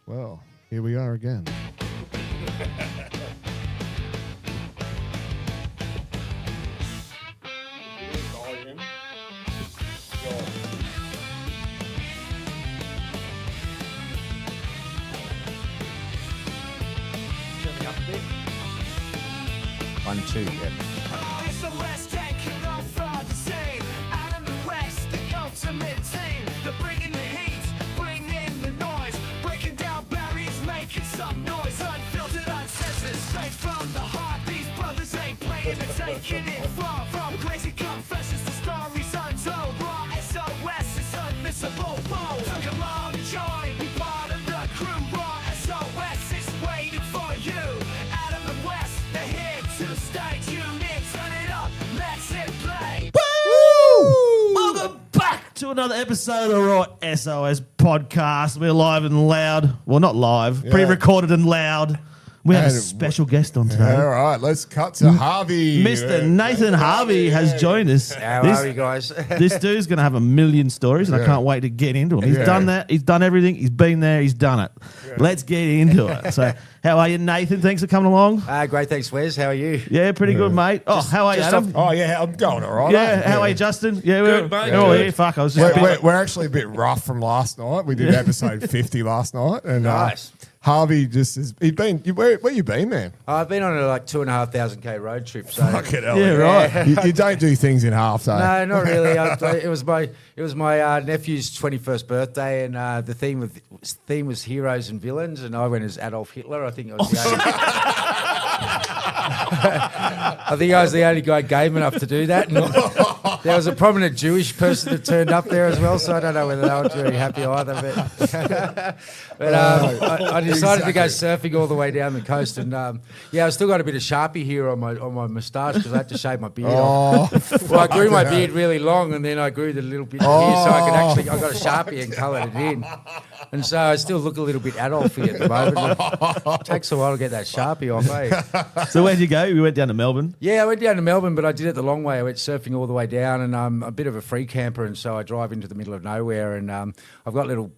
Well, here we are again. One, two, yeah. It's the West End, come from the scene. Out in the West, the ultimate team. They're bringing the heat, bringing the noise, breaking down barriers, making some noise. Unfiltered, uncensored, straight from the heart. These brothers ain't playing, they're taking it far. From crazy confessions to stories untold. Raw SOS is unmissable. Bold. So come on, join, be part of the crew. Raw SOS is waiting for you. Out of the West, they're here to stay tuned in. Turn it up, let's hit play. Welcome back to another episode of Raw SOS podcast. We're live and loud. Well, not live, pre-recorded and loud. We have a special guest on today. All right, let's cut to Harvey. Mr. Nathan Harvey has joined us. How are you guys? This dude's going to have a million stories, and I can't wait to get into them. He's done that. He's done everything. He's been there. He's done it. Let's get into it. So, how are you, Nathan? Thanks for coming along. Great, thanks, Wes. How are you? Yeah, pretty good, mate. Oh, how are you, Adam? Oh, yeah, I'm going all right. Yeah, how are you, Justin? Yeah, we're mate. all here. Fuck, I was just... We're actually a bit rough from last night. We did episode 50 last night. And, Nice. Harvey just has where you been, man? I've been on a 2,500k road trip. So Fucking hell. Yeah, right. You don't do things in half, though. No, not really. It was my nephew's 21st birthday, and the theme was heroes and villains, and I went as Adolf Hitler. I think I was the only. I think I was the only guy game enough to do that. And there was a prominent Jewish person that turned up there as well, so I don't know whether they were very happy either. But I decided to go surfing all the way down the coast, and I've still got a bit of Sharpie here on my moustache because I had to shave my beard off. Well, I grew my beard really long, and then I grew the little bit here, so I got a Sharpie and coloured it in, and so I still look a little bit Adolf-y at the moment. It takes a while to get that Sharpie off, eh? So where'd you go? We went down to Melbourne. Yeah, I went down to Melbourne, but I did it the long way. I went surfing all the way down, and I'm a bit of a free camper, and so I drive into the middle of nowhere, and I've got little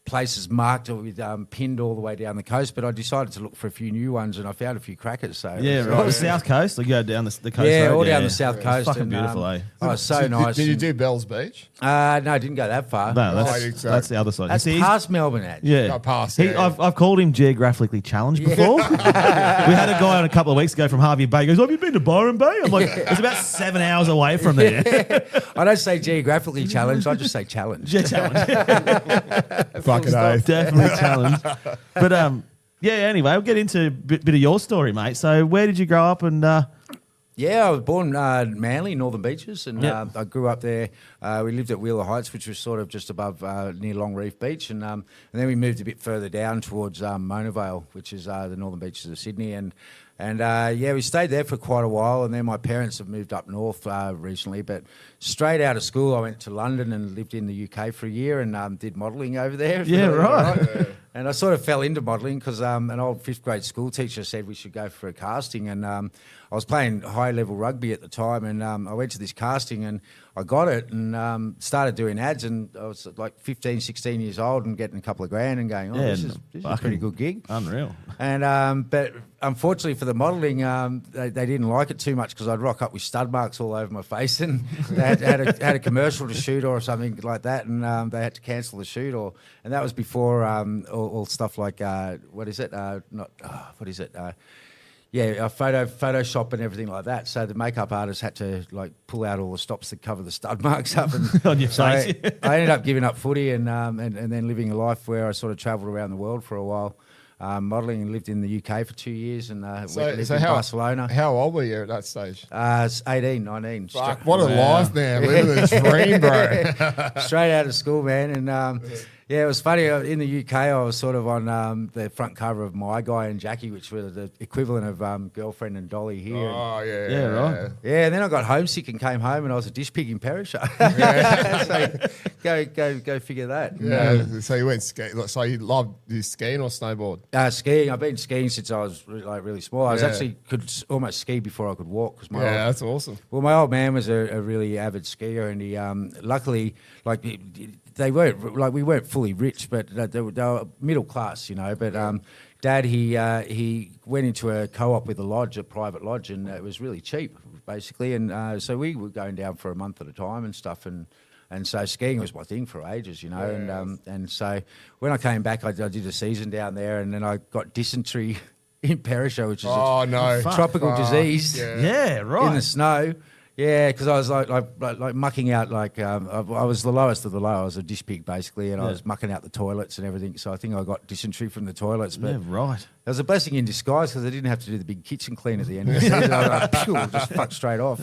places marked with pinned all the way down the coast, but I decided to look for a few new ones, and I found a few crackers. So Yeah, right. The South Coast. Like you go down the coast. Yeah, road. all down the South Coast. It's fucking and, beautiful, eh? Oh, it's so nice. Did you do Bell's Beach? No, I didn't go that far. No, I think so. that's the other side. That's You see, past Melbourne, actually. yeah. Not past, He, yeah. I've called him geographically challenged before. We had a guy on a couple of weeks ago from Harvey Bay. He goes, have you been to Byron Bay? I'm like, it's about 7 hours away from there. I don't say geographically challenged, I just say challenged. Yeah, challenge. Fucking oath. Definitely challenged. But anyway, we'll get into a bit of your story, mate. So where did you grow up and Yeah, I was born Manly, Northern Beaches, and Yep. I grew up there. We lived at Wheeler Heights, which was sort of just above near Long Reef Beach, and then we moved a bit further down towards Mona Vale, which is the Northern Beaches of Sydney, and we stayed there for quite a while, and then my parents have moved up north recently. But straight out of school, I went to London and lived in the UK for a year and did modelling over there. Yeah, right. And I sort of fell into modelling because an old fifth grade school teacher said we should go for a casting, and I was playing high level rugby at the time, and I went to this casting and I got it and started doing ads, and I was like 15, 16 years old and getting a couple of grand and going, this is a pretty good gig. Unreal. And but unfortunately for the modelling, they didn't like it too much because I'd rock up with stud marks all over my face, and they had a commercial to shoot or something like that, and they had to cancel the shoot, and that was before all stuff like Photoshop and everything like that. So the makeup artist had to like pull out all the stops that cover the stud marks up, and On your face. I ended up giving up footy and then living a life where I sort of travelled around the world for a while. Modelling, and lived in the UK for 2 years, and lived in Barcelona. How old were you at that stage? 18, 19. Fuck, what a life, man. Living the dream, bro. Straight out of school, man. And it was funny. In the UK, I was sort of on the front cover of My Guy and Jackie, which were the equivalent of Girlfriend and Dolly here. Oh, yeah. Yeah, right. Yeah, and then I got homesick and came home, and I was a dish pig in Perisher. So go figure that. Yeah, so you went skiing. So you loved skiing or snowboard? Skiing. I've been skiing since I was really small. I was actually could almost ski before I could walk. Cause That's awesome. Well, my old man was a really avid skier, and he luckily, they weren't like we weren't fully rich, but they were middle class, But Dad, he went into a co-op with a private lodge, and it was really cheap, basically. And so we were going down for a month at a time and stuff, and so skiing was my thing for ages, And so when I came back, I did a season down there, and then I got dysentery in Perisher, which is a tropical disease. Yeah, right. In the snow. Yeah, because I was like mucking out I was the lowest of the low. I was a dish pig basically, and I was mucking out the toilets and everything. So I think I got dysentery from the toilets. But right. It was a blessing in disguise because I didn't have to do the big kitchen clean at the end of the season. I just fucked straight off.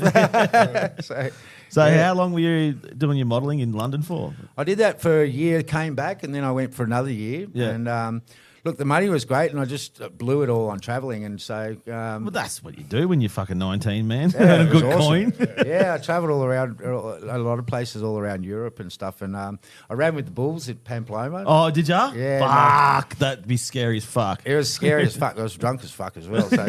So how long were you doing your modelling in London for? I did that for a year, came back, and then I went for another year. Yeah. And look, the money was great, and I just blew it all on travelling. And so, well, that's what you do when you're fucking 19, man. Yeah, A it was good awesome. coin. Yeah, I travelled all around a lot of places all around Europe and stuff. And I ran with the Bulls at Pamplona. Oh, did ya? Yeah. Fuck, that'd be scary as fuck. It was scary as fuck. I was drunk as fuck as well. So.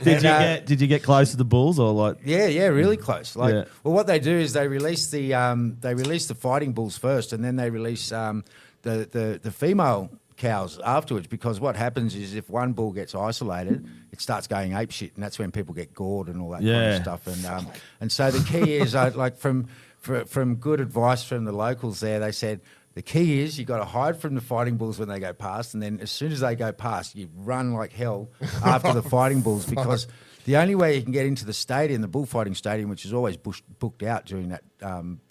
Did you get close to the Bulls or like? Yeah, really close. Yeah. Well, what they do is they release the fighting bulls first, and then they release the female cows afterwards, because what happens is if one bull gets isolated, it starts going apeshit, and that's when people get gored and all that kind of stuff. And so the key is from good advice from the locals there, they said the key is you got to hide from the fighting bulls when they go past, and then as soon as they go past, you run like hell after the fighting bulls, because the only way you can get into the stadium, the bullfighting stadium, which is always booked out during that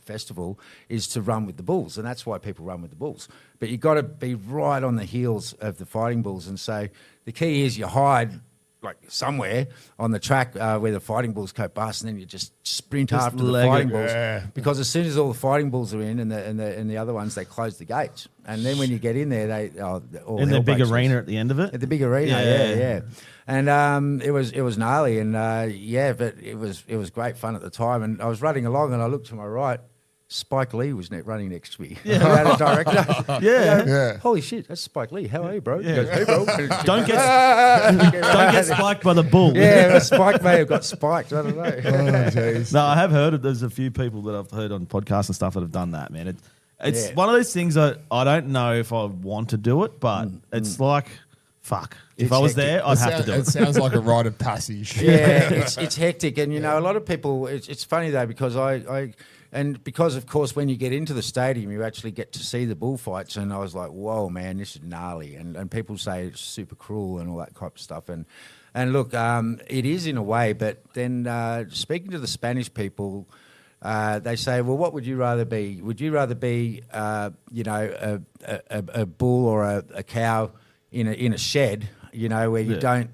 festival, is to run with the bulls, and that's why people run with the bulls. But you've got to be right on the heels of the fighting bulls, and so the key is you hide like somewhere on the track where the fighting bulls go past, and then you just sprint after the fighting bulls, because as soon as all the fighting bulls are in and the other ones, they close the gates, and then when you get in there, in the big arena at the end of it. At the big arena, yeah. And it was gnarly, and but it was great fun at the time. And I was running along, and I looked to my right. Spike Lee was running next to me. The director. Yeah. Holy shit, that's Spike Lee. How are you, bro? He goes, hey, bro. Don't get spiked by the bull. Yeah, Spike may have got spiked. I don't know. Oh, jeez. No, I have heard there's a few people that I've heard on podcasts and stuff that have done that, man. It's one of those things that I don't know if I want to do it, but it's like, fuck. If I was there, I'd have to do it. It sounds like a rite of passage. Yeah, it's hectic. And, a lot of people, it's funny, though, because and because, of course, when you get into the stadium, you actually get to see the bullfights. And I was like, whoa, man, this is gnarly. And people say it's super cruel and all that type of stuff. And look, it is in a way. But then speaking to the Spanish people, they say, well, what would you rather be? Would you rather be, a bull or a cow in a shed, where you don't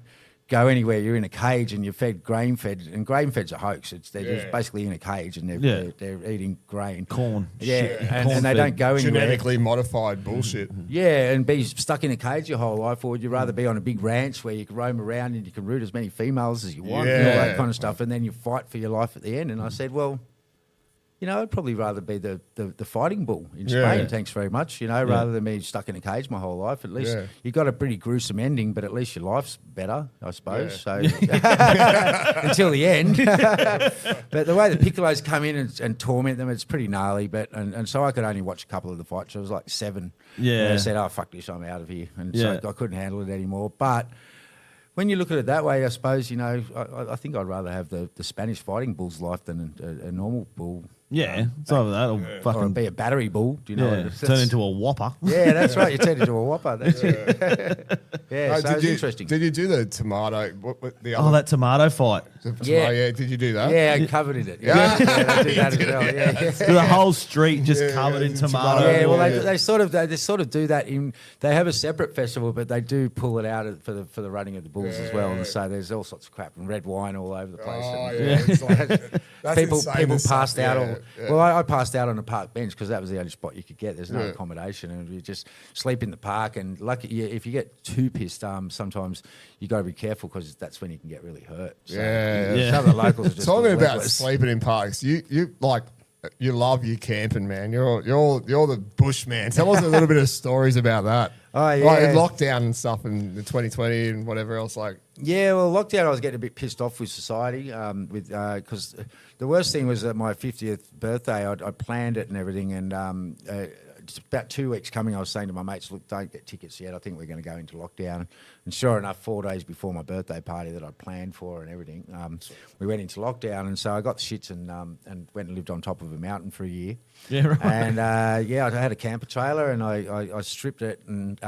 go anywhere, you're in a cage and you're fed grain-fed, and grain-fed's a hoax. They're just basically in a cage and they're eating grain. Corn. Yeah, and they don't go anywhere. Genetically modified bullshit. Yeah, and be stuck in a cage your whole life, or would you rather be on a big ranch where you can roam around and you can root as many females as you want and all that kind of stuff, and then you fight for your life at the end? And I said, well, I'd probably rather be the fighting bull in Spain, thanks very much, rather than be stuck in a cage my whole life. At least you got a pretty gruesome ending, but at least your life's better, I suppose. So until the end. But the way the piccolos come in and torment them, it's pretty gnarly. But and so I could only watch a couple of the fights. I was like 7. Yeah. And I said, oh, fuck this, I'm out of here. And so I couldn't handle it anymore. But when you look at it that way, I suppose, I think I'd rather have the Spanish fighting bull's life than a normal bull. Yeah, it's over that. Or fucking be a battery bull, turn into a whopper. Yeah, that's right. You turn into a whopper. That's it. Yeah, so it was interesting. Did you do the tomato? What the other? Oh, that tomato fight. Yeah. Did you do that? Yeah, I covered in it. Yeah, I did that as well. Yeah. The whole street just covered in tomato. Yeah, well, they sort of do that in. They have a separate festival, but they do pull it out for the running of the bulls as well. And so there's all sorts of crap and red wine all over the place. Oh, yeah. It's like, people passed out. Well, I passed out on a park bench because that was the only spot you could get. There's no accommodation, and you just sleep in the park. And lucky, if you get too pissed, sometimes you got to be careful because that's when you can get really hurt. So, some of the locals are just talking about worthless. sleeping in parks. You love your camping, man. You're the bushman. Tell us a little bit of stories about that. Oh yeah, like lockdown and stuff in the 2020 and whatever else. Like Yeah, well, lockdown, I was getting a bit pissed off with society, because the worst thing was that my 50th birthday, I planned it and everything, and just about 2 weeks coming, I was saying to my mates, look, don't get tickets yet. I think we're going to go into lockdown. And sure enough, 4 days before my birthday party that I'd planned for and everything, we went into lockdown. And so I got the shits and went and lived on top of a mountain for a year. Yeah, right. And I had a camper trailer, and I stripped it and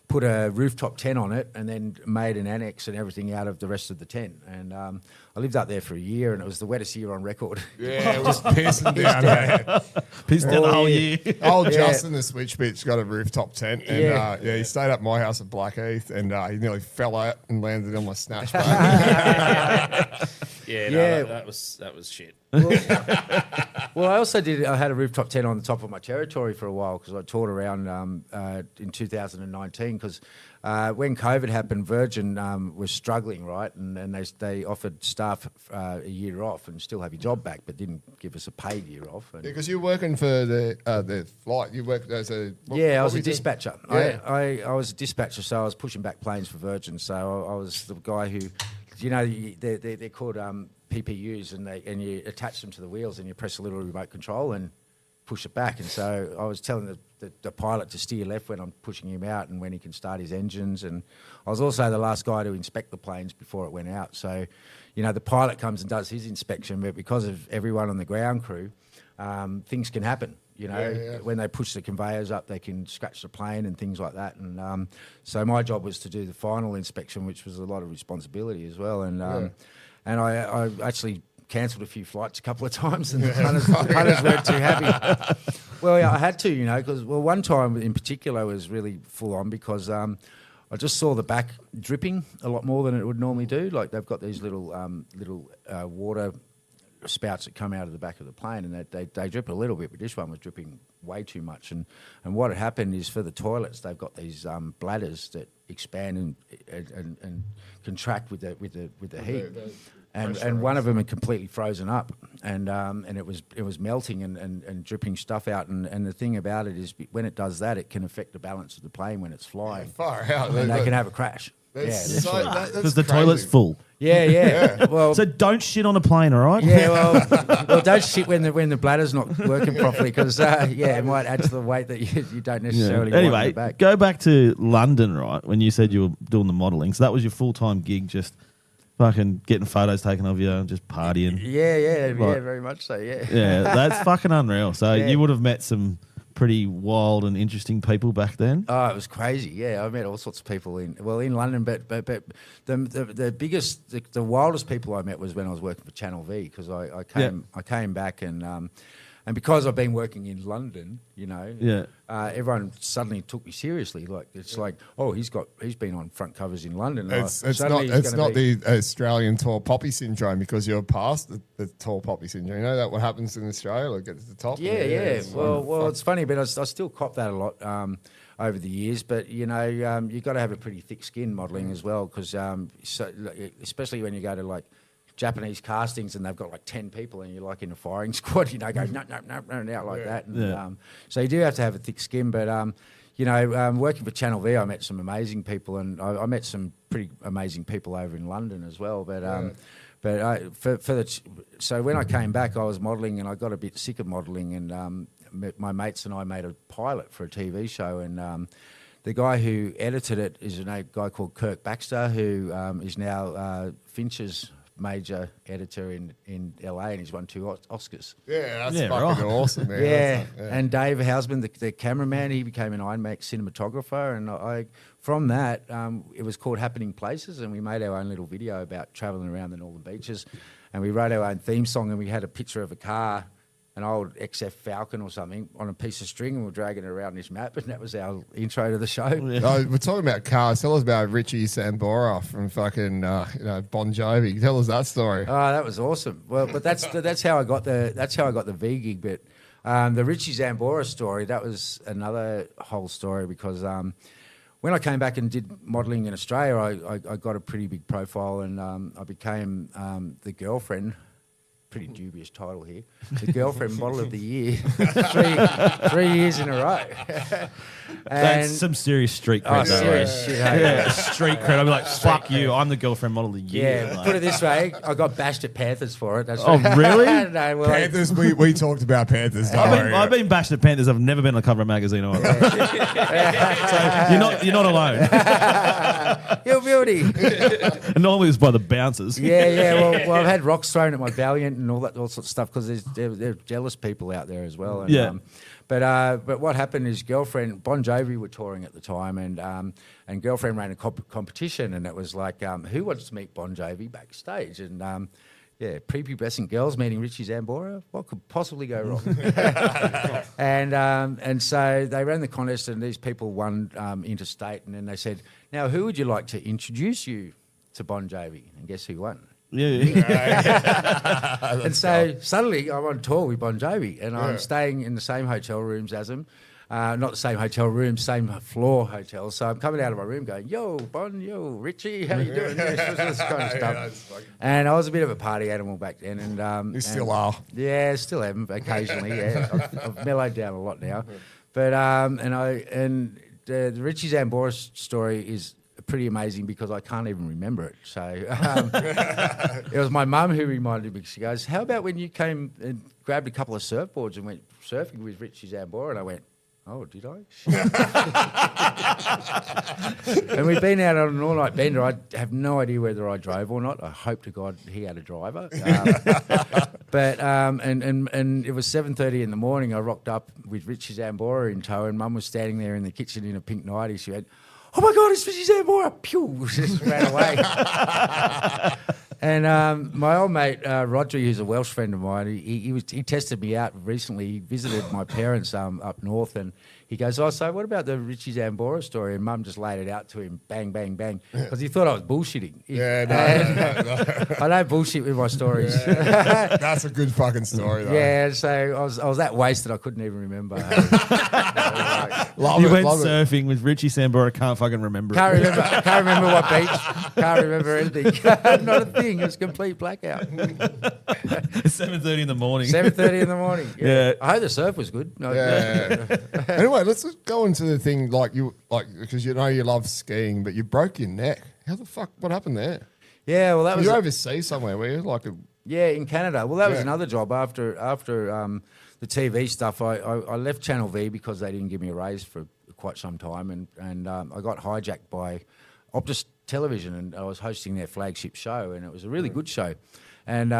put a rooftop tent on it, and then made an annex and everything out of the rest of the tent. And I lived up there for a year, and it was the wettest year on record. Yeah, it was pissing down there. Pissed down the whole year. Old Justin, the switch bitch, got a rooftop tent, and he stayed up at my house at Blackheath, and he nearly fell out and landed on my snatch bag. That was shit. Well, I had a rooftop tent on the top of my territory for a while because I toured around in 2019 because when COVID happened, Virgin was struggling, right? And they offered staff a year off and still have your job back, but didn't give us a paid year off. And Because you're working for the flight. You worked as a... I was a dispatcher. Yeah. I was a dispatcher, so I was pushing back planes for Virgin. So I was the guy who, they're called PPUs, and you attach them to the wheels and you press a little remote control and push it back. And so I was telling the pilot to steer left when I'm pushing him out and when he can start his engines. And I was also the last guy to inspect the planes before it went out. So, the pilot comes and does his inspection, but because of everyone on the ground crew, things can happen. When they push the conveyors up, they can scratch the plane and things like that. And so my job was to do the final inspection, which was a lot of responsibility as well. And I actually cancelled a few flights a couple of times, and the punters weren't too happy. Well, yeah, I had to, because one time in particular was really full on because I just saw the back dripping a lot more than it would normally do. Like they've got these little water spouts that come out of the back of the plane, and they drip a little bit, but this one was dripping way too much. And what had happened is for the toilets, they've got these bladders that expand and contract with the heat. And one of them had completely frozen up, and it was melting and dripping stuff out. And the thing about it is, when it does that, it can affect the balance of the plane when it's flying. Far out. And they can have a crash. That's Because the toilet's full. Yeah. Well, So don't shit on a plane, all right? yeah. Well, don't shit when the bladder's not working properly because it might add to the weight that you don't necessarily want in Anyway, the back. go back to London, right? When you said you were doing the modelling, so that was your full-time gig, just fucking getting photos taken of you and just partying. Yeah, very much so. Yeah. Yeah, that's fucking unreal. So Yeah. you would have met some pretty wild and interesting people back then. Oh, it was crazy. Yeah, I met all sorts of people in London, but the biggest, the wildest people I met was when I was working for Channel V because I came back and because I've been working in London, everyone suddenly took me seriously. Like it's like, oh, he's been on front covers in London. It's not the Australian tall poppy syndrome because you're past the tall poppy syndrome. You know that what happens in Australia? Like get to the top. Yeah. Well, it's funny, but I still cop that a lot over the years. But you've got to have a pretty thick skin modelling as well, because especially when you go to like Japanese castings and they've got like 10 people and you're like in a firing squad, go no, out like that. And, so you do have to have a thick skin. But working for Channel V, I met some amazing people, and I met some pretty amazing people over in London as well. But so when I came back, I was modelling and I got a bit sick of modelling, and my mates and I made a pilot for a TV show, and the guy who edited it is a guy called Kirk Baxter, who is now Finch's major editor in LA, and he's won 2 Oscars. Yeah, that's fucking awesome, man. Yeah. And Dave Hausman, the cameraman, he became an IMAX cinematographer, and from that, it was called Happening Places, and we made our own little video about travelling around the northern beaches, and we wrote our own theme song, and we had a picture of a car, an old XF Falcon or something, on a piece of string, and we're dragging it around this map, and that was our intro to the show. Yeah. We're talking about cars. Tell us about Richie Sambora from fucking Bon Jovi. Tell us that story. Oh, that was awesome. Well, but that's how I got the V gig. But the Richie Sambora story, that was another whole story, because when I came back and did modelling in Australia, I got a pretty big profile, and I became the girlfriend pretty dubious title here. The girlfriend model of the year, 3 years in a row. That's some serious street cred. Serious shit. Hey? Yeah, street cred. I'd be like, fuck you. I'm the girlfriend model of the year. Yeah, like. put it this way, I got bashed at Panthers for it. That's Oh, really? No, well, Panthers, we talked about Panthers. Don't worry. I've been bashed at Panthers. I've never been on the cover of a magazine either. So you're not alone. You're beauty. And normally it's by the bouncers. Yeah. Well, I've had rocks thrown at my Valiant and all sorts of stuff because there's jealous people out there as well. And, Yeah. But what happened is girlfriend Bon Jovi were touring at the time, and girlfriend ran a competition, and it was like who wants to meet Bon Jovi backstage, and prepubescent girls meeting Richie Zambora. What could possibly go wrong? and so they ran the contest, and these people won interstate, and then they said, "Now, who would you like to introduce you to Bon Jovi?" And guess who won? Yeah. And so suddenly I'm on tour with Bon Jovi, and I'm staying in the same hotel rooms as him. Not the same hotel room, same floor hotel. So I'm coming out of my room going, "Yo, Bon, yo, Richie, how you doing?" This kind of stuff. And I was a bit of a party animal back then, and You still are. Yeah, still am occasionally. Yeah, I've mellowed down a lot now, but the Richie Zambora story is pretty amazing because I can't even remember it. So it was my mum who reminded me. She goes, "How about when you came and grabbed a couple of surfboards and went surfing with Richie Zambora?" And I went, "Oh, did I?" And we've been out on an all-night bender. I have no idea whether I drove or not. I hope to God he had a driver. But it was 7:30 in the morning. I rocked up with Richie Zambora in tow, and Mum was standing there in the kitchen in a pink nightie. She went, "Oh my God, it's Richie Zambora!" Pew, just ran away. And my old mate Rodri, who's a Welsh friend of mine, he tested me out recently. He visited my parents up north, and he goes, "Oh, so what about the Richie Zambora story?" And Mum just laid it out to him, bang, bang, bang, because he thought I was bullshitting. No. I don't bullshit with my stories. That's a good fucking story, though. Yeah, so I was that wasted I couldn't even remember. You went surfing with Richie Zambora. Can't fucking remember. Can't remember what beach. Can't remember anything. Not a thing. It was complete blackout. It's 7:30 in the morning. 7:30 in the morning. Yeah. I hope the surf was good. No, Anyway, let's just go into the thing because you know you love skiing, but you broke your neck. How the fuck? What happened there? Yeah, well, that was You overseas somewhere, were you? Yeah, in Canada. Well, that was another job after the TV stuff. I left Channel V because they didn't give me a raise for quite some time, and I got hijacked by Optus Television, and I was hosting their flagship show, and it was a really good show. And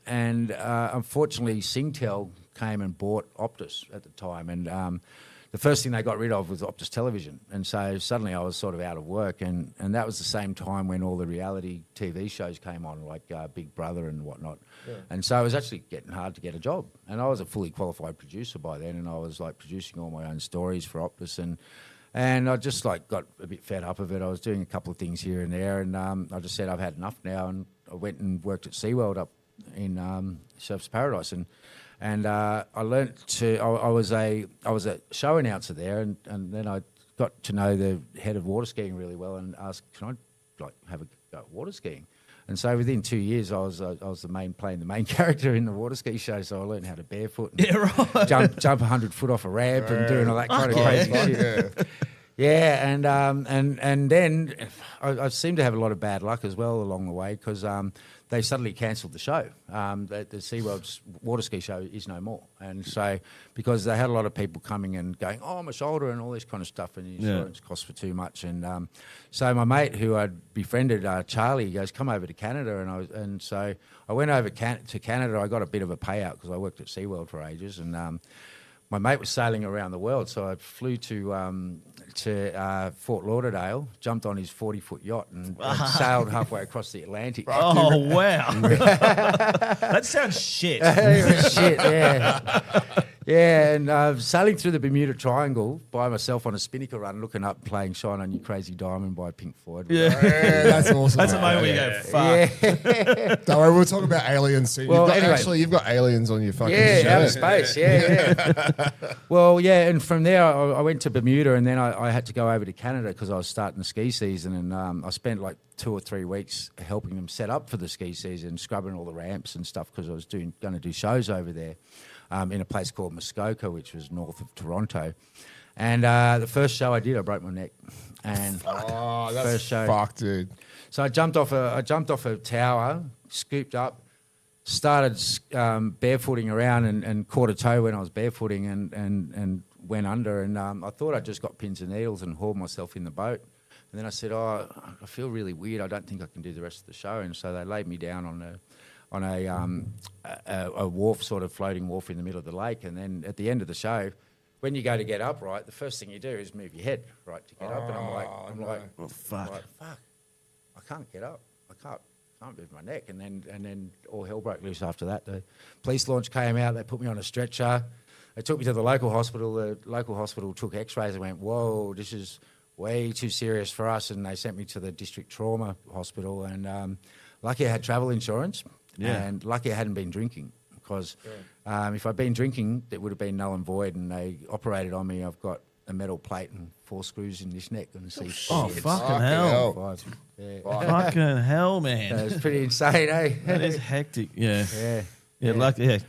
unfortunately, Singtel came and bought Optus at the time, and the first thing they got rid of was Optus Television. And so suddenly I was sort of out of work, and that was the same time when all the reality TV shows came on, like Big Brother and whatnot. Yeah. And so it was actually getting hard to get a job. And I was a fully qualified producer by then, and I was like producing all my own stories for Optus, and I just like got a bit fed up of it. I was doing a couple of things here and there, and I just said I've had enough now, and I went and worked at SeaWorld up in Surfers Paradise, and I learnt to. I was a show announcer there, and then I got to know the head of water skiing really well, and asked, "Can I like have a go at water skiing?" And so within 2 years, I was playing the main character in the water ski show. So I learned how to barefoot, and jump 100 foot off a ramp, and doing all that kind of crazy shit. Yeah, and then I seemed to have a lot of bad luck as well along the way, because they suddenly cancelled the show. The SeaWorld's water ski show is no more. And so, because they had a lot of people coming and going, "Oh, my shoulder," and all this kind of stuff, and the insurance costs for too much. And so my mate, who I'd befriended, Charlie, he goes, "Come over to Canada." And so I went over to Canada. I got a bit of a payout because I worked at SeaWorld for ages, and my mate was sailing around the world, so I flew to Fort Lauderdale, jumped on his 40-foot yacht, and sailed halfway across the Atlantic. Oh, wow. That sounds shit. It was shit, yeah. Yeah, and sailing through the Bermuda Triangle by myself on a spinnaker run, looking up, playing "Shine On You Crazy Diamond" by Pink Floyd. Yeah. Yeah, that's awesome. That's a moment where you go, fuck. Don't worry, we'll talk about aliens soon. Well, You've got aliens on your fucking Yeah, shirt. outer space. Yeah. Well, yeah, and from there I went to Bermuda, and then I had to go over to Canada because I was starting the ski season, and I spent like 2 or 3 weeks helping them set up for the ski season, scrubbing all the ramps and stuff because I was going to do shows over there in a place called Muskoka, which was north of Toronto. And the first show I did, I broke my neck. And Oh, that's first show. fucked, dude. So I jumped off a tower, scooped up, started barefooting around and caught a toe when I was barefooting and went under. And I thought I just got pins and needles and hauled myself in the boat. And then I said, I feel really weird. I don't think I can do the rest of the show. And so they laid me down on a wharf, sort of floating wharf in the middle of the lake. And then at the end of the show, when you go to get up, right, the first thing you do is move your head, right, to get up. And I'm like, Oh, fuck. fuck, I can't get up. I can't move my neck. And then all hell broke loose after that. The police launch came out. They put me on a stretcher. They took me to the local hospital. The local hospital took x-rays and went, whoa, this is way too serious for us. And they sent me to the district trauma hospital. And lucky I had travel insurance. Yeah. And lucky I hadn't been drinking. Because if I'd been drinking, it would have been null and void. And they operated on me. I've got a metal plate and 4 screws in this neck. And Oh, fucking hell. 5. Yeah. Fucking hell, man. It's pretty insane, eh? That is hectic. Yeah. Yeah.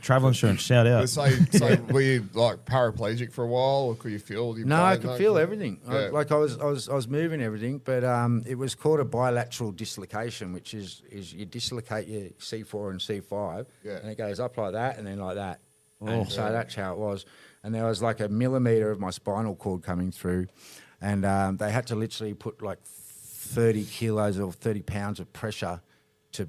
Travel insurance, shout out. So were you like paraplegic for a while, or could you feel? No, I could feel everything. Yeah. I was moving everything, but it was called a bilateral dislocation, which is you dislocate your C4 and C5, and it goes up like that and then like that. And so that's how it was. And there was like a millimetre of my spinal cord coming through, and they had to literally put like 30 kilos or 30 pounds of pressure to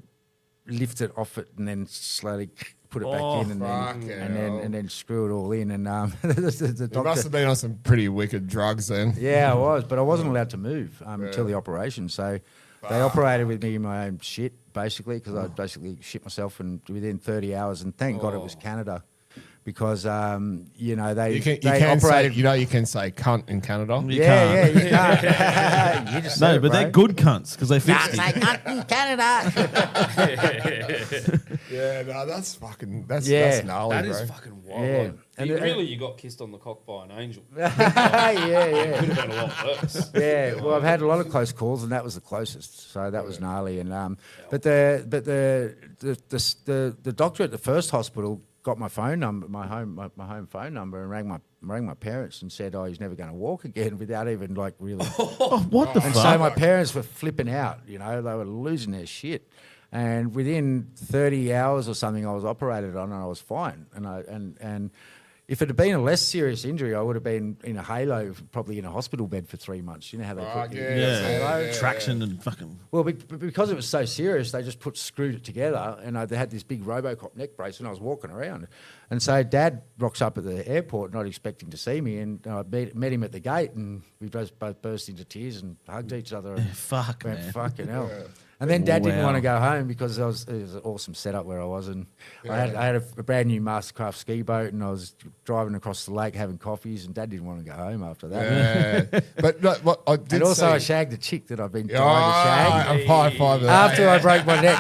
lift it off it and then slowly put it back in and then screw it all in. And the You doctor, must have been on some pretty wicked drugs then. yeah, I was, but I wasn't allowed to move until the operation. So they operated with me in my own shit, basically, because I basically shit myself and within 30 hours. And thank God it was Canada. Because they You can operated. say, you can say cunt in Canada. You can't. You can't. You just said No, it, but bro. they're good cunts because they Can't fixed say it. cunt in Canada. Yeah, no, that's fucking that's gnarly, That bro. is fucking wild. Yeah. Like, And really, you got kissed on the cock by an angel. yeah. Could have been a lot worse. Yeah, well, I've had a lot of close calls, and that was the closest. So that was gnarly. And but the doctor at the first hospital got my phone number, my home phone number, and rang my parents and said, "Oh, he's never going to walk again," without even like really. Oh, what the And fuck? so my parents were flipping out. They were losing their shit. And within 30 hours or something, I was operated on, and I was fine. And if it had been a less serious injury, I would have been in a halo, probably in a hospital bed for 3 months. You know how they put you. Yeah. Traction and fucking. Well, because it was so serious, they just screwed it together, and they had this big RoboCop neck brace, and I was walking around. And so Dad rocks up at the airport, not expecting to see me, and I met him at the gate, and we both burst into tears and hugged each other. And Fuck, went, man. fucking hell. And then Dad didn't Wow. want to go home because it was an awesome setup where I was, and I had a brand new Mastercraft ski boat, and I was driving across the lake having coffees, and Dad didn't want to go home after that. Yeah. But no, what I did And also, I see, shagged a chick that I've been dying to shag. I'm high five that. After I broke my neck.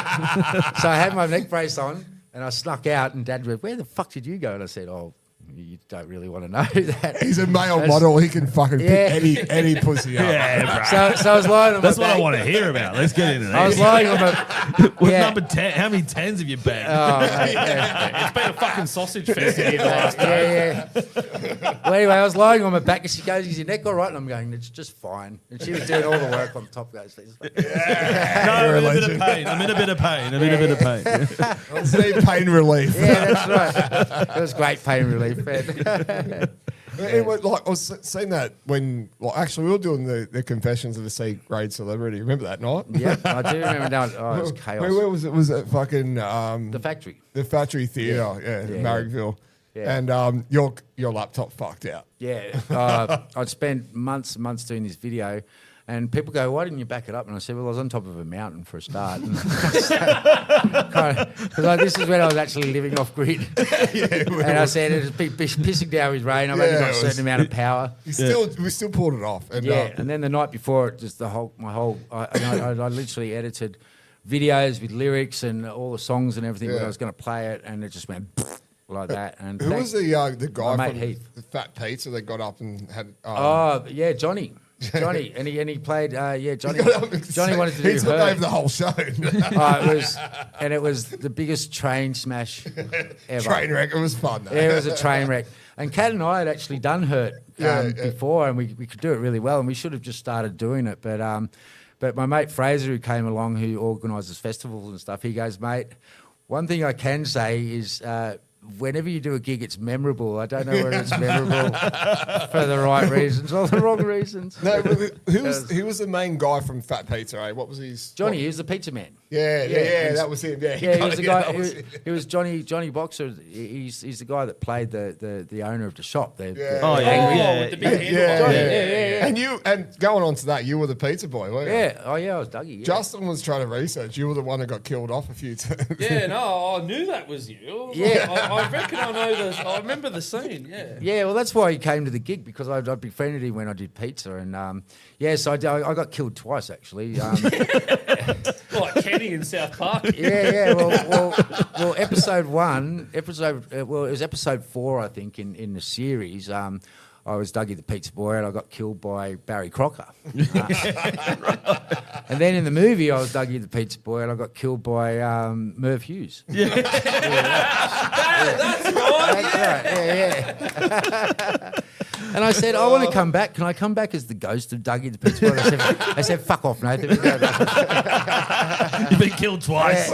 So I had my neck brace on and I snuck out, and Dad went, "Where the fuck did you go?" And I said, "Oh, you don't really want to know that." He's a male model. He can fucking Yeah. pick any pussy up. Yeah, bro. So I was lying on That's my what back. I want to hear about. Let's get into I was that. lying on my... What yeah. number 10? How many 10s have you bagged? Oh, mate, yeah. It's been a fucking sausage fest in here the last Yeah. Well, anyway, I was lying on my back, and she goes, "Is your neck all right?" And I'm going, "It's just fine." And she was doing all the work on top. Goes, No, I'm in a bit of pain. I'm in a bit of pain. I'm in a bit of pain. Let's need pain relief. yeah, that's right. It was great pain relief, man. It was like I was saying that when, well, actually, we were doing the Confessions of a C-grade Celebrity. Remember that night? Yep, I do remember that. Oh, it was chaos. Where was it? Was it fucking The factory. the Factory Theatre? Yeah, Yeah. Marrickville. Yeah. And your laptop fucked out. Yeah, I'd spent months doing this video, And people go, why didn't you back it up? And I said, well, I was on top of a mountain for a start. Because this is when I was actually living off grid. And I said, it's pissing down with rain. I've only got a certain amount of power. We still pulled it off. And, and then the night before, it just I literally edited videos with lyrics and all the songs and everything when I was going to play it, and it just went like that. And who was the guy mate from Heath. the Fat Pizza that got up and had? Johnny, and he played. Johnny. Johnny wanted to do He took Hurt. over the whole show. It was the biggest train smash ever. Train wreck. It was fun. Though. Yeah, it was a train wreck. And Kat and I had actually done Hurt before, and we could do it really well, and we should have just started doing it. But my mate Fraser, who came along, who organises festivals and stuff, he goes, mate, one thing I can say is whenever you do a gig, it's memorable. I don't know whether it's memorable for the right reasons or the wrong reasons. No, who was the main guy from Fat Pizza? Eh? What was his? Johnny, he was the pizza man. Yeah, that was him. Yeah, he was the guy. He was Johnny Boxer. He's the guy that played the owner of the shop. With the big handle. And going on to that, you were the pizza boy, weren't you? Yeah. Oh yeah, I was Dougie. Yeah. Justin was trying to research. You were the one that got killed off a few times. Yeah, no, I knew that was you. I reckon I know this. I remember the scene. Yeah. Yeah, well, that's why he came to the gig, because I befriended him when I did pizza, and so I got killed twice actually. Like Kenny in South Park. Yeah. Well, episode 1, it was episode 4, I think, in the series. I was Dougie the Pizza Boy, and I got killed by Barry Crocker. And then in the movie, I was Dougie the Pizza Boy, and I got killed by Merv Hughes. That's right. Yeah. And I said, I want to come back. Can I come back as the ghost of Dougie the Pizza Boy? I said, fuck off, Nathan. You've been killed twice.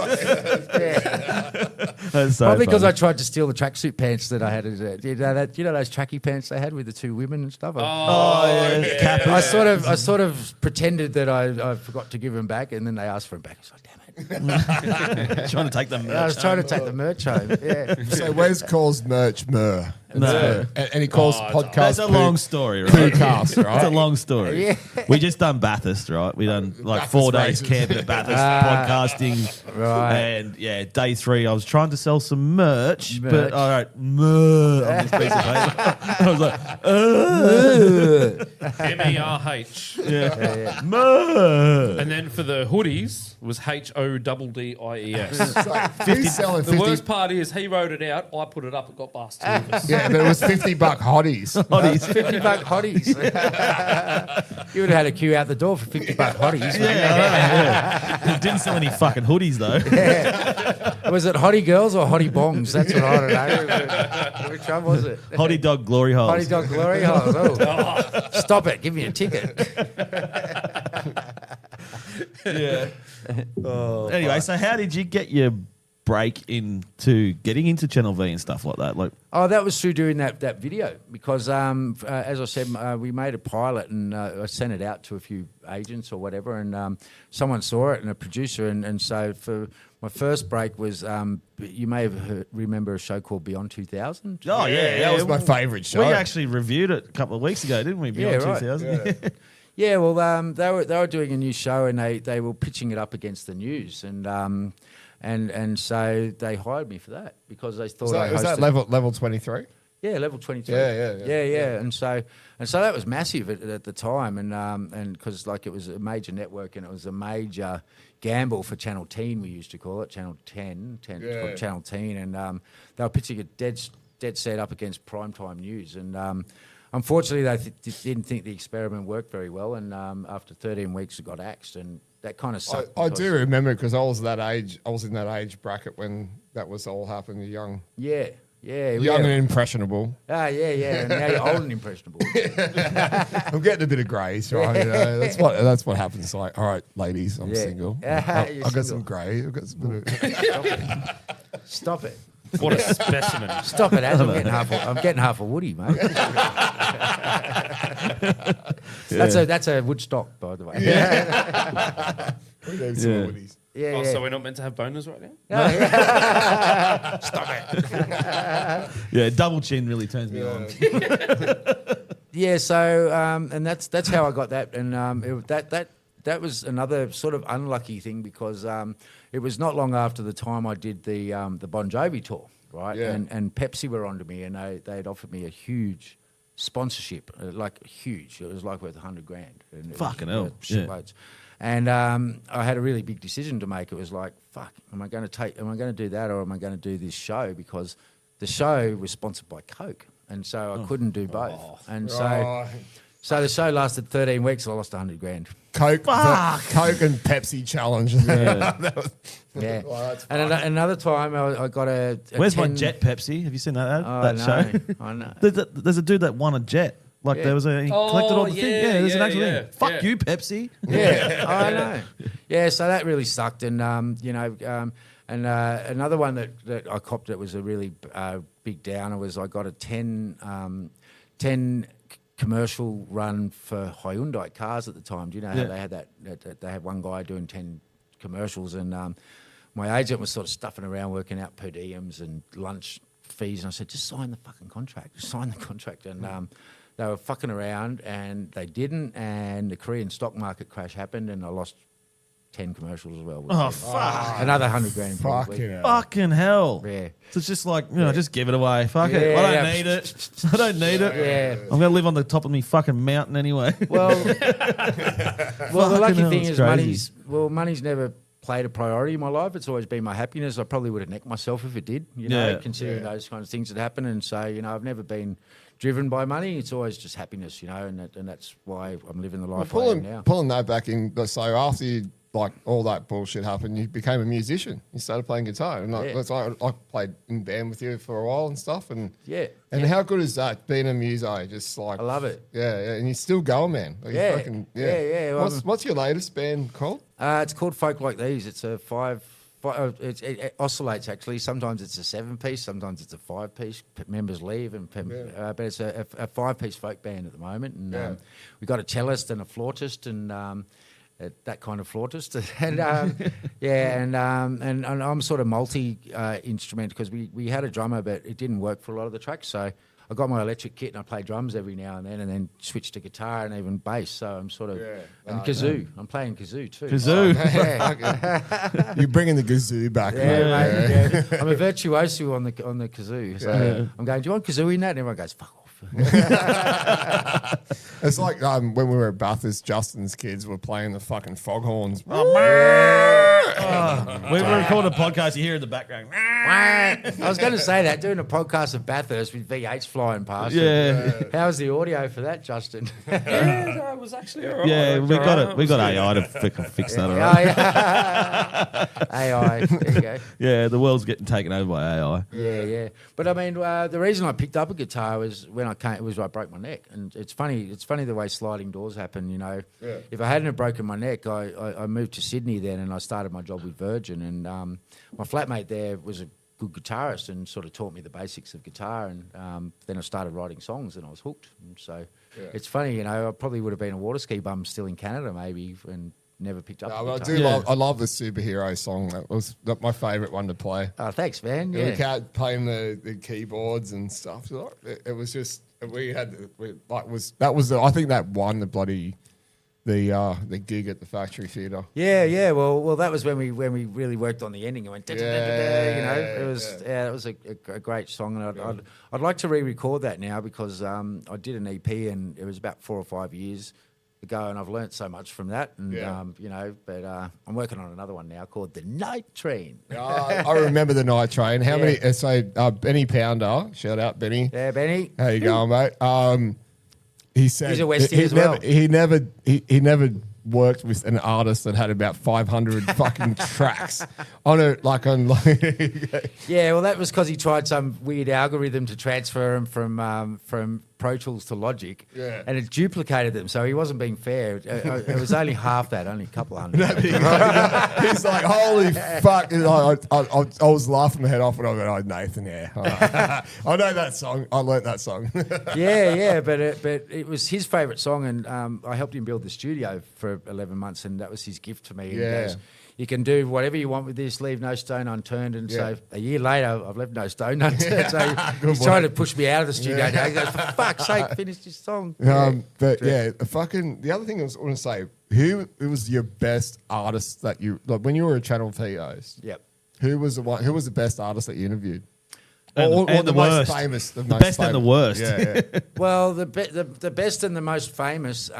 That's so probably because I tried to steal the tracksuit pants that I had. You know those tracky pants they had with the 2 women and stuff. I sort of pretended that I forgot to give them back, and then they asked for them back. I was like, damn it. Trying to take the merch. I was trying to take the merch home. Yeah. So Wes calls merch Mur. No. And he calls podcast. That's a long story, right? Podcast, right? It's a long story. Yeah. We just done Bathurst, right? We done like Bathurst 4 days races. camping at Bathurst, podcasting. Right. And day 3, I was trying to sell some merch. But all right, Mur on this piece of paper. I was like, MERH. yeah. Mur. And then for the hoodies was HODDIES. He's selling The 50. worst part is he wrote it out. I put it up. It got past 2 of us. Yeah, but it was $50 hotties. $50 hotties. You would have had a queue out the door for $50 hotties. Yeah. Didn't sell any fucking hoodies though. Yeah. Was it hottie girls or hottie bongs? That's what I don't know. Which one was it? Hottie dog glory holes. Hottie dog glory holes. Oh. Stop it. Give me a ticket. Yeah. Anyway, so how did you get your break into getting into Channel V and stuff like that? Like, that was through doing that video, because as I said, we made a pilot, and I sent it out to a few agents or whatever, and someone saw it, and a producer, and so for my first break was you may have remember a show called Beyond 2000. oh yeah, That was my favourite show. We actually reviewed it a couple of weeks ago, didn't we? Beyond Yeah, right. 2000. Yeah, well, they were doing a new show, and they were pitching it up against the news, and so they hired me for that, because they thought I hosted. Was that level 23? Yeah, level 22. Yeah. And so that was massive at the time, and because like it was a major network, and it was a major gamble for Channel 10, we used to call it Channel 10, Channel 10, and they were pitching it dead set up against primetime news, and unfortunately they didn't think the experiment worked very well, and after 13 weeks it got axed, and that kind of sucked. I do remember, because I was that age. I was in that age bracket when that was all happening. Young and impressionable. Yeah. And now you're old and impressionable. I'm getting a bit of greys, right? You know, that's what happens. It's like, all right, ladies, I'm single. I got some grey. I've got some bit of. Stop it. What a specimen. Stop it, Az. I'm getting half a Woody, mate. That's a Woodstock, by the way. We need some woodies. Yeah. So we're not meant to have boners right now? Stop it. Yeah, double chin really turns me on. Yeah, so and that's how I got that, and that was another sort of unlucky thing because it was not long after the time I did the Bon Jovi tour, right? Yeah. And Pepsi were onto me, and they had offered me a huge sponsorship, like huge. It was like worth $100,000. And it Fucking was hell, worth yeah. shitloads. And I had a really big decision to make. It was like, fuck, am I going to do that, or am I going to do this show? Because the show was sponsored by Coke, and so I couldn't do both. And so the show lasted 13 weeks, and I lost $100,000. Coke and Pepsi challenge. Yeah. Well, and another time I got a Where's 10... my jet Pepsi? Have you seen that Oh, that no. show? I know. There's a dude that won a jet. Like Yeah. there was he collected all the things. Yeah, there's an actual yeah, thing. Fuck yeah. you, Pepsi. Yeah, I know. Yeah, so that really sucked. And, another one that I copped that was a really big downer was I got a 10 commercial run for Hyundai cars at the time. Do you know how they had that? They had one guy doing 10 commercials, and my agent was sort of stuffing around working out per diems and lunch fees, and I said, just sign the fucking contract. Just sign the contract. And they were fucking around, and they didn't, and the Korean stock market crash happened, and I lost 10 commercials as well. Oh fuck! Another $100,000 probably. fucking hell. Fucking hell! Yeah. So it's just like just give it away. Fuck it. Yeah, I don't yeah. need it. I don't need it. Yeah. I'm gonna live on the top of me fucking mountain anyway. Well, the lucky hell, thing it's is crazy. money's never played a priority in my life. It's always been my happiness. I probably would have necked myself if it did, Yeah. considering those kind of things that happen. And so, I've never been driven by money. It's always just happiness, and that's why I'm living the life I am now. Pulling that back in, so after you, like all that bullshit happened, you became a musician. You started playing guitar, and I played in band with you for a while and stuff. And Yeah. and how good is that being a muso? Just like I love it. Yeah, and you're still going, man. Like, Yeah. yeah. Well, What's your latest band called? It's called Folk Like These. It's a it oscillates actually. Sometimes it's a 7-piece, sometimes it's a 5-piece. Members leave, but it's a 5-piece folk band at the moment. And we've got a cellist and a flautist, and that kind of flautist, and and I'm sort of multi instrument because we had a drummer, but it didn't work for a lot of the tracks. So I got my electric kit and I play drums every now and then switch to guitar and even bass. So I'm sort of and kazoo. I'm playing kazoo too. Kazoo. Yeah. You're bringing the kazoo back. Yeah, mate, yeah. I'm a virtuoso on the kazoo. So I'm going, do you want kazoo in that? And everyone goes, fuck off. It's like when we were at Bathurst, Justin's kids were playing the fucking foghorns. We record a podcast. You hear in the background. I was going to say that, doing a podcast of Bathurst with V8s flying past. Yeah. How's the audio for that, Justin? Yeah, it was actually all right. Yeah, we got it. We got AI to fix that. All right. AI. There you go. Yeah, the world's getting taken over by AI. Yeah. But I mean, the reason I picked up a guitar was when I broke my neck, and it's funny the way sliding doors happen. If I hadn't have broken my neck, I moved to Sydney then, and I started my job with Virgin, and my flatmate there was a good guitarist and sort of taught me the basics of guitar, and then I started writing songs, and I was hooked. And so it's funny, I probably would have been a water ski bum still in Canada maybe, and never picked up. No, the guitar. I love the superhero song. That was my favourite one to play. Oh, thanks, man. The Yeah. cat playing the keyboards and stuff. It was just I think that won the bloody the gig at the Factory Theatre. Yeah. Well, that was when we really worked on the ending and went. It was a great song, and I'd like to re-record that now because I did an EP and it was about 4 or 5 years ago, and I've learnt so much from that, and but I'm working on another one now called The Night Train. I remember the Night Train. How many? So Benny Pounder, shout out Benny. Yeah, Benny. How you going, mate? He said He's a Westie as well. He never worked with an artist that had about 500 fucking tracks on it, Yeah, well, that was because he tried some weird algorithm to transfer them from Pro Tools to Logic, and it duplicated them. So he wasn't being fair. It was only half that, only a couple hundred. He's like, holy fuck! And I was laughing my head off when I went, "Oh, Nathan, yeah, I know that song. I learnt that song." yeah, but it was his favourite song, and I helped him build the studio for 11 months, and that was his gift to me. Yeah. He goes, you can do whatever you want with this, leave no stone unturned. And so a year later, I've left no stone unturned. So he's trying to push me out of the studio now. He goes, for fuck's sake, finish this song. But the other thing I want to say, who was your best artist that you, like when you were a Channel V host? Yep. Who was the best artist that you interviewed? And Or the most worst. famous. The best and the worst. Yeah. Well, the best and the most famous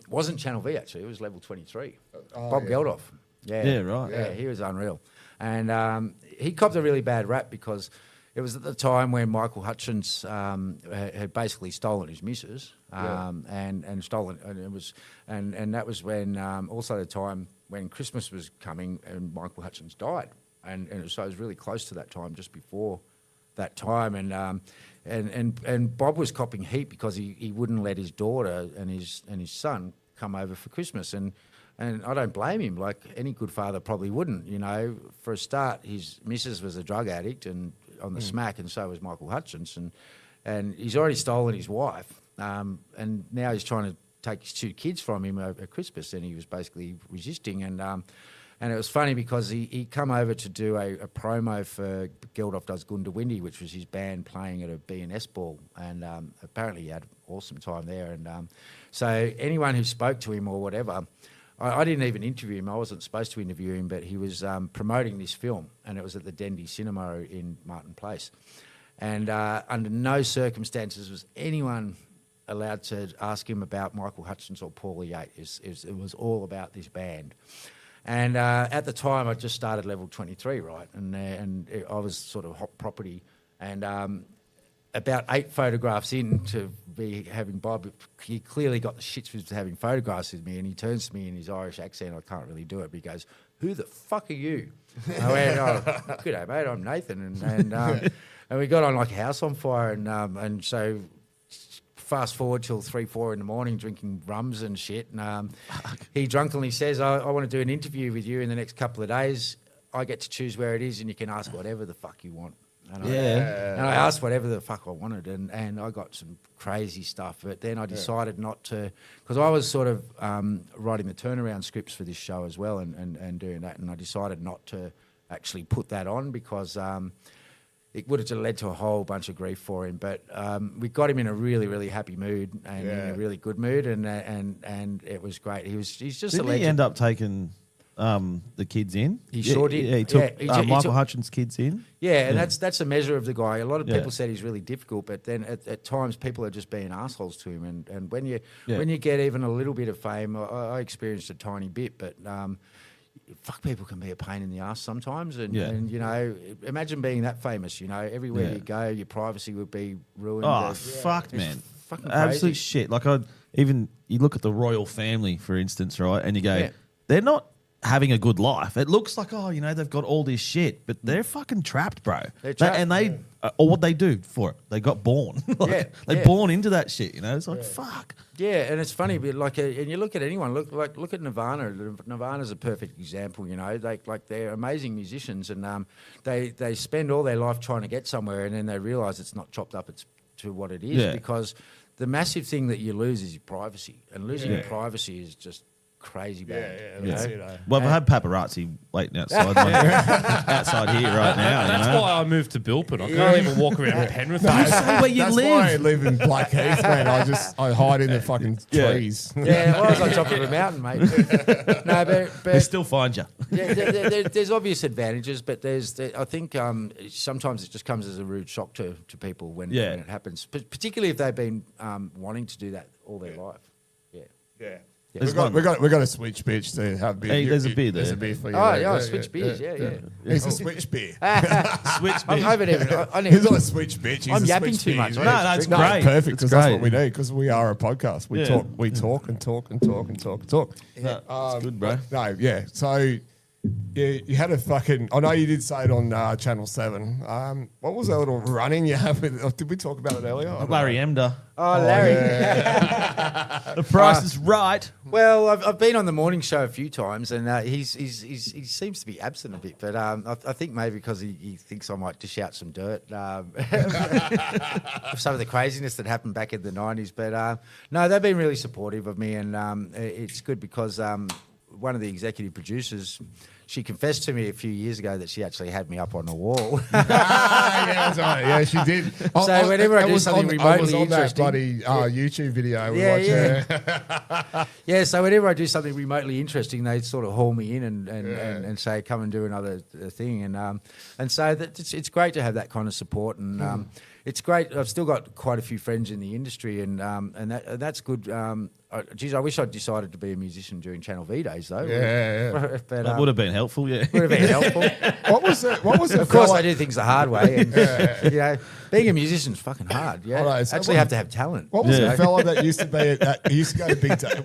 wasn't Channel V, actually. It was Level 23. Bob Geldof. Yeah, right. Yeah, he was unreal. And he copped a really bad rap because it was at the time when Michael Hutchence had basically stolen his missus and stolen, and it was, and that was when also the time when Christmas was coming and Michael Hutchence died, and so it was really close to that time, just before that time, and Bob was copping heat because he wouldn't let his daughter and his son come over for Christmas, and I don't blame him. Like any good father probably wouldn't. You know, for a start, his missus was a drug addict and on the smack, and so was Michael Hutchence, and he's already stolen his wife, and now he's trying to take his 2 kids from him at Christmas, and he was basically resisting, and it was funny because he come over to do a promo for Geldof Does Gundawindi, which was his band playing at a B&S ball, and apparently he had an awesome time there, and so anyone who spoke to him or whatever, I didn't even interview him. I wasn't supposed to interview him, but he was promoting this film, and it was at the Dendy Cinema in Martin Place. And under no circumstances was anyone allowed to ask him about Michael Hutchence or Paulie Yates. It was all about this band. And at the time, I just started Level 23, right? And I was sort of hot property. And about 8 photographs in to be having Bob, he clearly got the shits with having photographs with me, and he turns to me in his Irish accent. I can't really do it, but he goes, "Who the fuck are you?" I went, "Oh, g'day, mate, I'm Nathan." And we got on like a house on fire, and so fast forward till 3-4 in the morning, drinking rums and shit. And he drunkenly says, I want to do an interview with you in the next couple of days. I get to choose where it is, and you can ask whatever the fuck you want. And I asked whatever the fuck I wanted, and I got some crazy stuff. But then I decided not to, because I was sort of writing the turnaround scripts for this show as well, and doing that. And I decided not to actually put that on because it would have led to a whole bunch of grief for him. But we got him in a really, really happy mood and in a really good mood, and it was great. He's just a legend. Didn't he end up taking the kids in? He sure did. Yeah, he took Michael Hutchence' kids in. Yeah, and that's a measure of the guy. A lot of people said he's really difficult, but then at times people are just being assholes to him. And when you get even a little bit of fame, I experienced a tiny bit, but fuck, people can be a pain in the ass sometimes. And you know, imagine being that famous. You know, everywhere you go, your privacy would be ruined. Oh, fuck, man. Fucking Absolute crazy. shit. Like, you look at the royal family, for instance, right? And you go, they're not having a good life. It looks like, they've got all this shit, but they're fucking trapped, bro. They're trapped. Or what they do for it, they got born. They're born into that shit, you know? It's like, fuck. Yeah, and it's funny, but and you look at anyone, look at Nirvana. Nirvana's a perfect example, you know. They're amazing musicians, and they spend all their life trying to get somewhere, and then they realise it's not chopped up to what it is, because the massive thing that you lose is your privacy, and losing your privacy is just crazy bad. That's it. Well, I had paparazzi waiting outside outside here right now. That's why I moved to Bilpin. I can't even walk around Penrith. Where you That's live. why I live in Blackheath, man. I hide in the fucking trees. Yeah, well, I was on top of a mountain, mate. No, but They still find you. there's obvious advantages, but I think sometimes it just comes as a rude shock to people when it happens, particularly if they've been wanting to do that all their life. Yeah. There's We got a switch bitch to have beer. Hey, there's a beer there. There's a beer for you. Oh, there. yeah, switch beers, yeah. It's a switch beer. Switch I'm over there. He's not a switch bitch. He's I'm a yapping switch too beer. much. No, that's No, great. perfect, because It's that's great. what we do, because we are a podcast. We talk and talk and talk and talk and talk. No, it's good, bro. No, yeah. So you had a fucking... I know you did say it on Channel 7. What was that little run-in you had with... Did we talk about it earlier? I don't Larry know. Emder. Oh, Larry. The price is right. Well, I've been on the morning show a few times, and he seems to be absent a bit. But I think maybe because he thinks I might dish out some dirt, some of the craziness that happened back in the 90s. But no, they've been really supportive of me, and it's good because one of the executive producers, she confessed to me a few years ago that she actually had me up on the wall. Yeah, that's right. Yeah, she did. So whenever I do something remotely interesting, that bloody YouTube video. Yeah, so whenever I do something remotely interesting, they sort of haul me in and say, come and do another thing. And so it's great to have that kind of support. And it's great. I've still got quite a few friends in the industry, and that's good. Geez, I wish I'd decided to be a musician during Channel V days, though. Yeah. But, That would have been helpful, yeah. would have been helpful. What was it? Of course, I do things the hard way. And, you know, being a musician's fucking hard. Yeah, Right, so actually have to have talent. What was the fella that used to be he used to go to Big Day?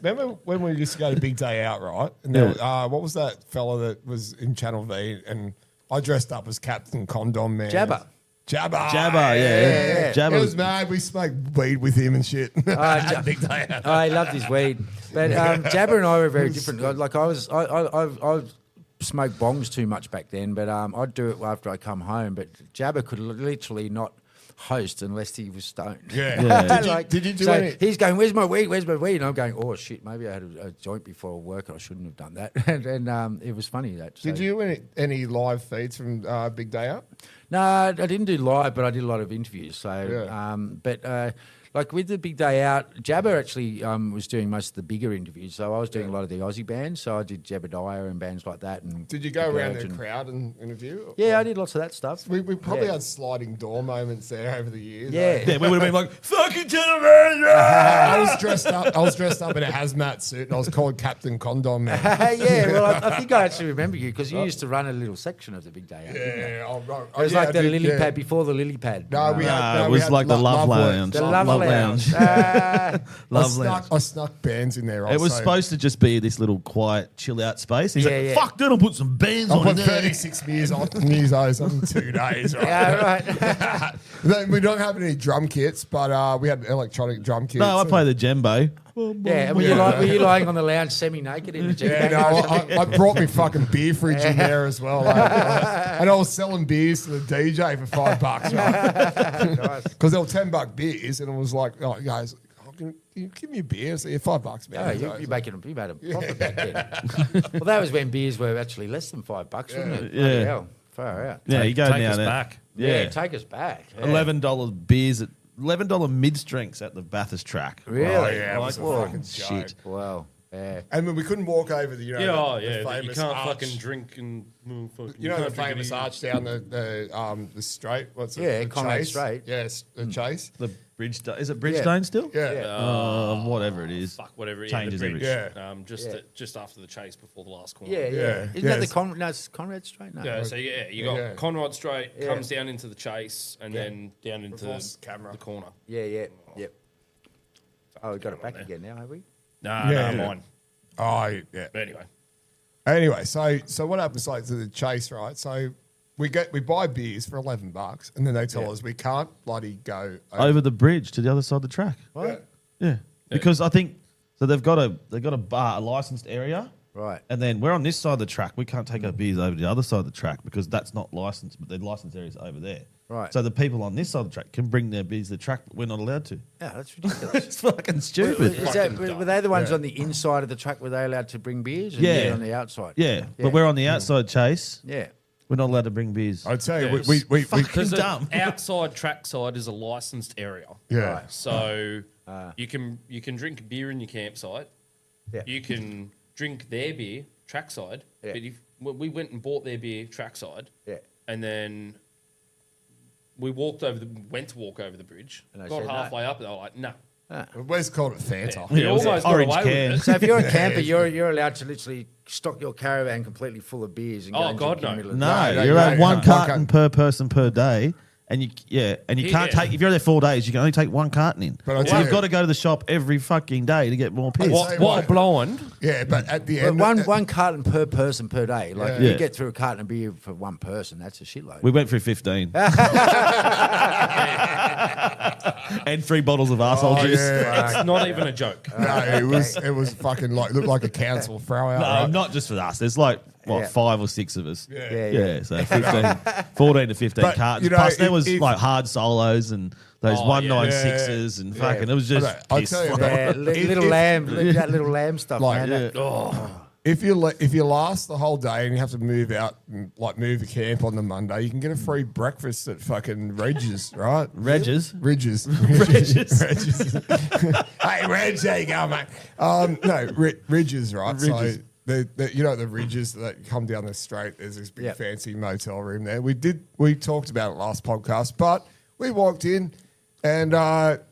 Remember when we used to go to Big Day Out, right? And what was that fella that was in Channel V? And I dressed up as Captain Condom Man. Jabba, yeah. Jabba It was mad. We smoked weed with him and shit. Big Day Out. I loved his weed, but Jabba and I were very different. Like I smoked bongs too much back then, but I'd do it after I come home. But Jabba could literally not host unless he was stoned. Yeah. Did you do any? He's going, "Where's my weed? Where's my weed?" And I'm going, "Oh shit, maybe I had a joint before work. I shouldn't have done that." and it was funny that. Did you do any live feeds from Big Day Out? No, I didn't do live, but I did a lot of interviews. So, like with the Big Day Out, Jabba actually was doing most of the bigger interviews. So I was doing a lot of the Aussie bands. So I did Jebediah and bands like that. And did you go around the crowd and interview? Yeah, I did lots of that stuff. We probably had sliding door moments there over the years. Yeah, Yeah, we would have been like, fucking gentlemen! I was dressed up in a hazmat suit and I was called Captain Condom Man. Yeah, well, I think I actually remember you because you used to run a little section of the Big Day Out. It was like the lily pad before the lily pad. No, it was like the Love Lounge. The Love Lounge. Love Lounge. I snuck bands in there. It was supposed to just be this little quiet, chill out space. He's like, fuck that, I'll put some bands I on put it. 36 musos on 2 days. Right? Yeah, right. We don't have any drum kits, but we had electronic drum kits. No, I play the djembe. Yeah, were you lying on the lounge semi-naked in the jet? Yeah, no, I brought me fucking beer fridge in there as well. And I was selling beers to the DJ for $5, right? Because they were $10 beers, and it was like, oh, guys, can you give me a beer? So, yeah, $5, man. Oh, you made a profit back then. Well, that was when beers were actually less than $5, wasn't it? Yeah. Hell, far out. Yeah, you go Take now. us Now. back. Yeah, take us back. Yeah. $11 beers at $11 mid-strengths at the Bathurst track. Really? Oh, yeah, it was Like, a whoa, fucking shit. joke. Wow. Yeah. And when we couldn't walk over the, Yeah, the you famous can't arch. fucking drink and fucking. You know can't the drink famous any- arch down the straight? What's it? Yeah, the Conrad Chase? Straight. Yes, the Chase. The Bridgestone. Is it Bridgestone still? Yeah. Whatever it is. Fuck, whatever. Changes the every bridge. Yeah. Just after the chase before the last corner. Yeah. Yeah. Isn't that Yes. the it's Conrad Straight? No. Yeah, so you got Yeah. Conrad straight, Yeah. comes down into the chase, and then down into Reverse camera. the corner. Yeah. Oh, we got it back again now, have we? Nah, Yeah. mine. Oh, yeah. But anyway, Anyway, so what happens like to the Chase, right? So we buy beers for $11, and then they tell us we can't bloody go Over the bridge to the other side of the track. What? Yeah. Because I think so they've got a bar, a licensed area. Right. And then we're on this side of the track. We can't take our beers over to the other side of the track because that's not licensed, but the licensed area is over there. Right. So the people on this side of the track can bring their beers to the track, but we're not allowed to. Yeah, that's ridiculous. It's fucking stupid. Were they the ones on the inside of the track? Were they allowed to bring beers? And Yeah. you're on the outside. Yeah, but we're on the outside chase. Yeah. We're not allowed to bring beers. I tell you, Yes. we because the dumb. outside trackside is a licensed area. yeah. So you can drink beer in your campsite. Yeah. You can drink their beer trackside. Yeah. But we went and bought their beer trackside, Yeah. and then we went to walk over the bridge. And they Got said no. halfway up, and they were like, "No." Wes called it Fanta. We it was almost an got orange away can. with it. So if you're a camper, you're allowed to literally stock your caravan completely full of beers and go Oh, and God, drink in the no. middle of No, the day. you're at one one carton carton. per person per day, and you can't take if you're there 4 days, you can only take one carton in. But I So tell you've you- got to go to the shop every fucking day to get more piss. What- While blind, Yeah, but at the But end, one carton per person per day. Like Yeah. you Yeah. get through a carton of beer for one person, that's a shitload. We went through 15. And 3 bottles of arsehole juice. it's not even a joke. no, it was fucking like looked like a council throw out. No, right? not just for us. There's like, Yeah. 5 or 6 of us. Yeah. Yeah, so 14 to 15 But, cartons. you know, Plus, there was if- like hard solos and those Oh, 196s and fucking, it was just I'll piss. tell you, Yeah, If- little if- lamb, that little lamb stuff, Like, man. yeah. if you last the whole day and you have to move out and move the camp on the Monday, you can get a free breakfast at fucking Reg's, right? Reg's? Reg's. Hey, Reg, there you go, mate. No, Ridges, right? Ridges. So the ridges that come down the straight. There's this big fancy motel room there. We talked about it last podcast, but we walked in and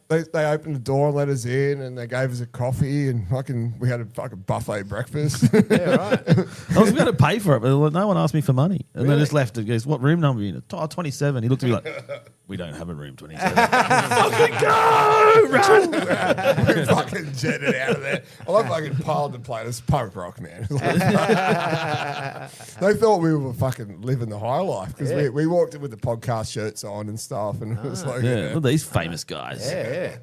they opened the door and let us in, and they gave us a coffee and we had a fucking buffet breakfast. Yeah, right. I was going to pay for it, but no one asked me for money, and they just left. It goes, "What room number are you in?" Oh, 27. He looked at me like, "We don't have a room 27." Fucking go, run! We fucking jetted out of there. I fucking piled the plate. It's punk rock, man. They thought we were fucking living the high life because we walked in with the podcast shirts on and stuff, and it was like, Yeah, look at these famous guys. Yeah.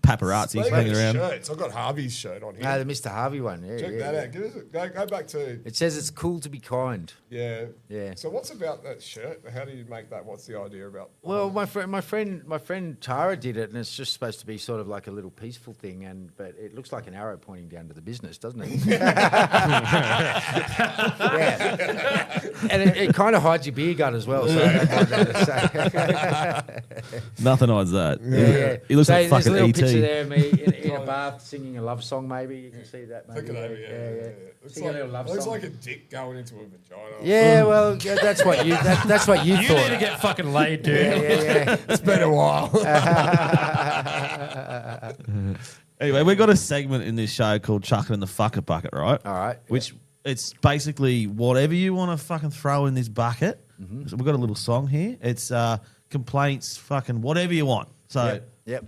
Paparazzi Speaking hanging of around. shirts, I've got Harvey's shirt on here. No, the Mr. Harvey one. Yeah, Check that out. Give us go back to It says it's cool to be kind. yeah. Yeah. So what's about that shirt? How do you make that? What's the idea about? Well, my friend Tara did it, and it's just supposed to be sort of like a little peaceful thing, but it looks like an arrow pointing down to the business, doesn't it? Yeah. And it kind of hides your beer gut as well. So I don't mind that. Nothing hides that. Yeah. He looks like there's a fucking little ET. picture there of me in a bath singing a love song. Maybe you can see that. Maybe. Look at that, yeah. Looks Singing a little love looks song. like a dick going into a vagina. Yeah, well, that's what you that's what you You thought. need to get fucking laid, dude. yeah. It's been a while. Anyway, we've got a segment in this show called Chuck It in the Fucker Bucket, right? All right. Which it's basically whatever you want to fucking throw in this bucket. So we've got a little song here. It's complaints, fucking whatever you want. So Yep.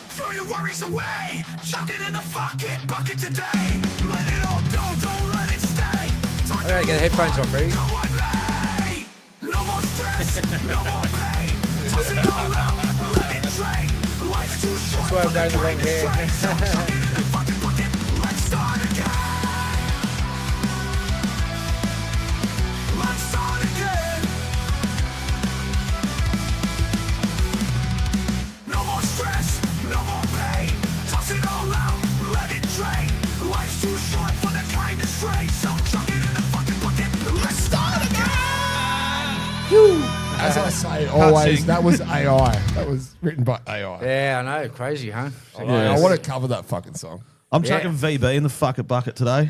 Throw your worries away. Chuck it in the fucking bucket today. Let it all go, don't let it stay. All right, get the headphones on, Brady. Go on, me. No more stress, no more pain. Toss it all out, let it drain. Life's too short. That's why I'm going the wrong way. So chuck it in the fucking bucket. Let's start again. Let's start again. No more stress, no more pain. Toss it all out, let it drain. Life's too short for the kind of stray. So chuck it in the fucking bucket. Let's start again. As I say always, that was AI. That was written by AI. Yeah, I know. Crazy, huh? I want to cover that fucking song. I'm chucking VB in the fucker bucket today.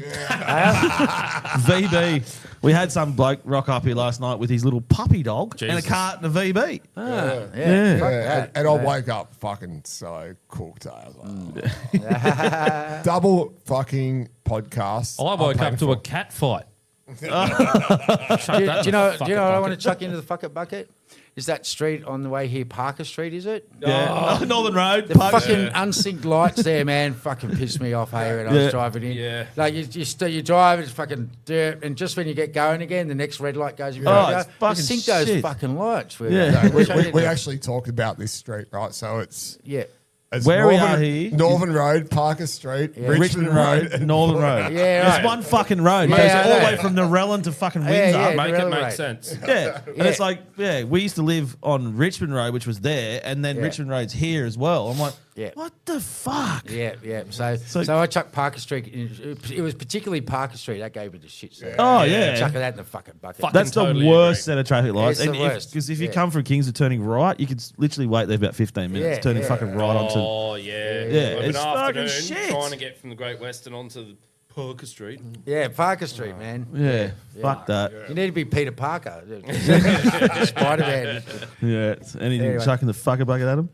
VB. We had some bloke rock up here last night with his little puppy dog and a Jesus. carton of VB. And I woke up fucking so cooked. I was like, double fucking podcast. I woke up to a cat fight. Do you know what I want to chuck into the fucking bucket? Is that street on the way here, Parker Street, is it? Yeah. Northern Road. The fucking unsynced lights there, man, fucking pissed me off here when I was driving in. Yeah. Like, you drive, it's fucking dirt, and just when you get going again, the next red light goes. It's fucking sync those shit. fucking lights. Yeah. We actually talked about this street, right? So it's Where we are here. Northern Road, Parker Street, Richmond Road, and Northern Road. Yeah, It's right. one fucking road. Yeah, It goes I all the know. way from Narellan to fucking Windsor. yeah. Make it Railroad. make sense. Yeah. And it's like, we used to live on Richmond Road, which was there, and then Richmond Road's here as well. I'm like, what the fuck? Yeah. So I chucked Parker Street. It was particularly Parker Street that gave me the shit. So Oh, yeah. chucking that in the fucking bucket. That's the Totally worst agree. set of traffic lights. It's the worst. Because if you Yeah. come from Kingswood turning right, you could literally wait there about 15 minutes, turning fucking right onto. Oh, yeah. Yeah, Of an it's fucking afternoon shit. trying to get from the Great Western onto the Parker Street. Yeah, Parker Street, man. Yeah, fuck that. You need to be Peter Parker. Spider-Man. Yeah. Anything Anyway. chucking the fucker bucket at him?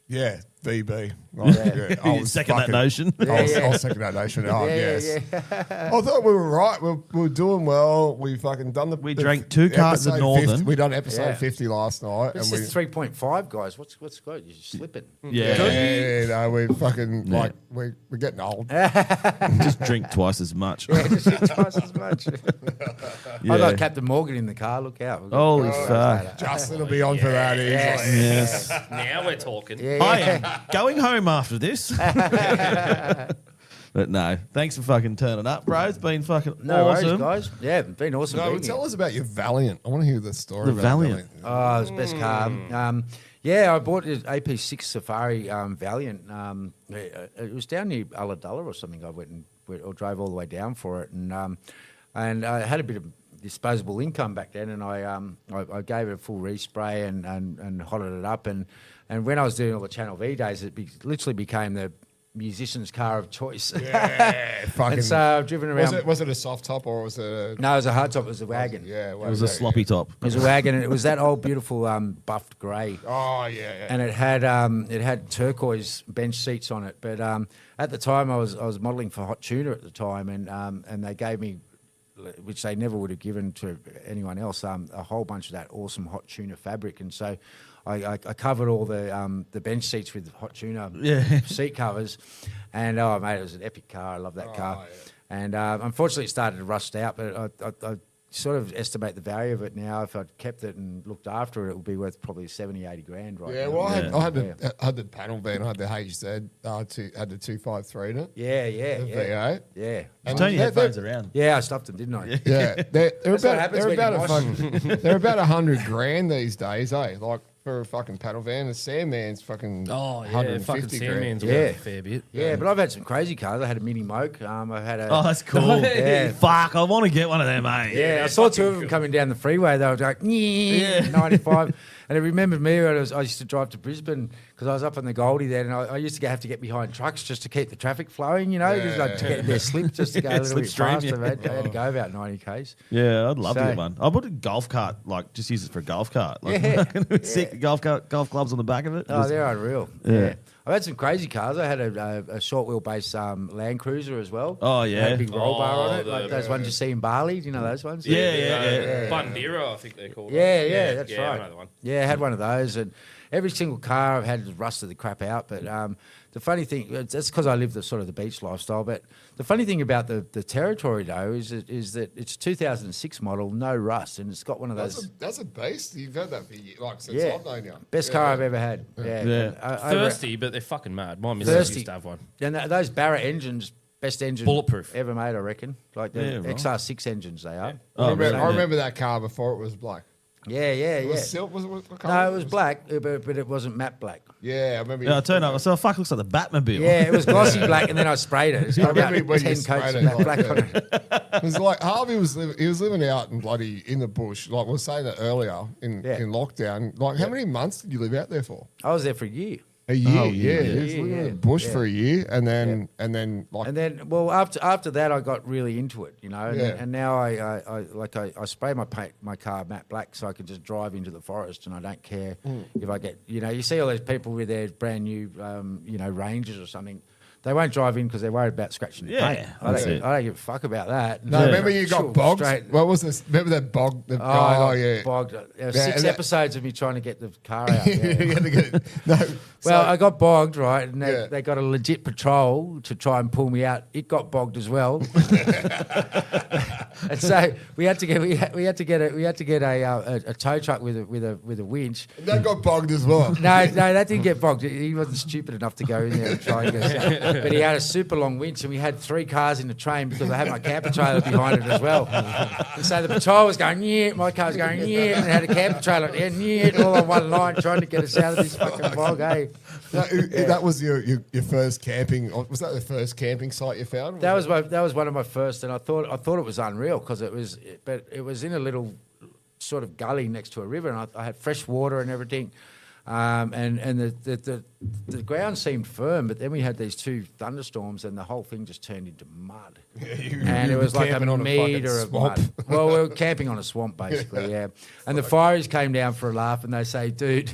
Yeah, VB. You second that notion? I'll second that notion. Oh, yes. I thought we were right. We were doing well. We fucking done the. We drank 2 cartons of episode 50 Northern. We done episode Yeah. 50 last night. It's and we, just 3.5, guys. What's good? You're slipping. Yeah. no, we're fucking we're getting old. Just drink twice as much. Yeah, just twice as much. I got Captain Morgan in the car. Look out. Holy fuck. Justin will be on for that. He's Yes. like, Yes. Now we're talking. Yeah, I am going home after this. But no, thanks for fucking turning up, bro. It's been fucking No awesome. worries, guys. Yeah, it's been awesome. No, being tell here. us about your Valiant. I want to hear the story The about Valiant. Oh, it was the best car. Yeah, I bought an AP6 Safari Valiant. It was down near Ulladulla or something. I went or drove all the way down for it, and I had a bit of disposable income back then, and I gave it a full respray and hotted it up, and when I was doing all the Channel V days, it literally became the musician's car of choice. Yeah, fucking. And so I've driven around. Was it a soft top or was it a... No, it was a hard top. It was a wagon. Yeah, It was a sloppy top. It was a wagon, and it was that old beautiful buffed grey. Oh, yeah. And it had turquoise bench seats on it. But at the time, I was modelling for Hot Tuna at the time, and they gave me, which they never would have given to anyone else, a whole bunch of that awesome Hot Tuna fabric. And so I covered all the bench seats with Hot Tuna seat covers. And, oh, mate, it was an epic car. I love that car. Yeah. And unfortunately, it started to rust out, but I sort of estimate the value of it now. If I'd kept it and looked after it, it would be worth probably 70, 80 grand right Yeah, now. well, I had the panel van, I had the HZ, had the 253 in it. Yeah, The V8. yeah. And Turn your they're- headphones around. Yeah, I stuffed them, didn't I? Yeah, they're what happens when they're about 100 grand these days, eh? Like for a fucking panel van, the Sandman's fucking Oh, yeah. 150 Fucking grand. Sandman's Yeah. worth a fair bit. Yeah, but I've had some crazy cars. I had a Mini Moke. I had a. Oh, that's cool. Yeah. Fuck, I want to get one of them, mate. Yeah, I saw two of them coming down the freeway. They were like, 95. And it remembered me when I used to drive to Brisbane because I was up on the Goldie then, and I used to have to get behind trucks just to keep the traffic flowing, you know, just like to get their slip just to go a little bit slipstream, faster. I had to go about 90 k's. Yeah, I'd love to So- get one. I bought a golf cart, like just use it for a golf cart. Like, Yeah. sick golf clubs on the back of it. Oh, they're unreal. Yeah. Yeah. I've had some crazy cars. I had a short wheelbase Land Cruiser as well. Oh, It yeah. had a big roll bar on it, the- like those ones you see in Bali. Do you know those ones? Yeah. Bandera, I think they're called. Yeah, that's yeah, right. I know the one. Yeah, I had one of those, and every single car I've had has rusted the crap out. But the funny thing, that's because I live the sort of the beach lifestyle. But the funny thing about the Territory though is that it's a 2006 model, no rust, and it's got one of those That's a beast. You've had that for years, like since Yeah. I've known you. best car I've ever had. Yeah, Yeah. Thirsty, but they're fucking mad. My missus Thirsty. used to have one. And those Barrett engines. Best engine Bulletproof. ever made, I reckon. Like the Yeah, right. XR6 engines, they are. Oh, I remember that car before it was black. Yeah. It was silk. Was it what color? No, it was black, but it wasn't matte black. Yeah, I remember. Yeah, I turned up. I said, fuck, looks like the Batmobile. Yeah, it was glossy black, and then I sprayed it. It's got remember about when you 10 sprayed coats it, of like, black on it. It was like Harvey was living out in the bush. Like we were saying that earlier in lockdown. Like how many months did you live out there for? I was there for a year. A year. Oh, yeah. yeah. He was living in the bush for a year, and then like And then, well, after that, I got really into it, you know. And, Yeah. and now I spray my car matte black so I can just drive into the forest, and I don't care if I get, you know, you see all those people with their brand new, Rangers or something. They won't drive in because they're worried about scratching the Yeah, paint. that's I it. don't give a fuck about that. no. Remember you got Sure, bogged. straight- What was this? Remember that bog? I got yeah. bogged. There were Yeah, 6 and that- episodes of me trying to get the car out. You Yeah. had to get no. Well, I got bogged, right, and Yeah. they got a legit patrol to try and pull me out. It got bogged as well, and so we had to get a tow truck with a winch. that got bogged as well. No, that didn't get bogged. He wasn't stupid enough to go in there and try and get us out. But he had a super long winch, and we had 3 cars in the train because I had my camper trailer behind it as well. And so the patrol was going, yeah, my car was going, yeah, and it had a camper trailer, and yeah, all on one line trying to get us out of this fucking bog, eh? That was your first camping. Was that the first camping site you found? That was one of my first, and I thought it was unreal because it was in a little sort of gully next to a river, and I had fresh water and everything, and the ground seemed firm, but then we had these 2 thunderstorms, and the whole thing just turned into mud, and it was like a camping on a fucking meter of swamp. mud. Well, we were camping on a swamp basically, yeah. And the fireys came down for a laugh, and they say, dude.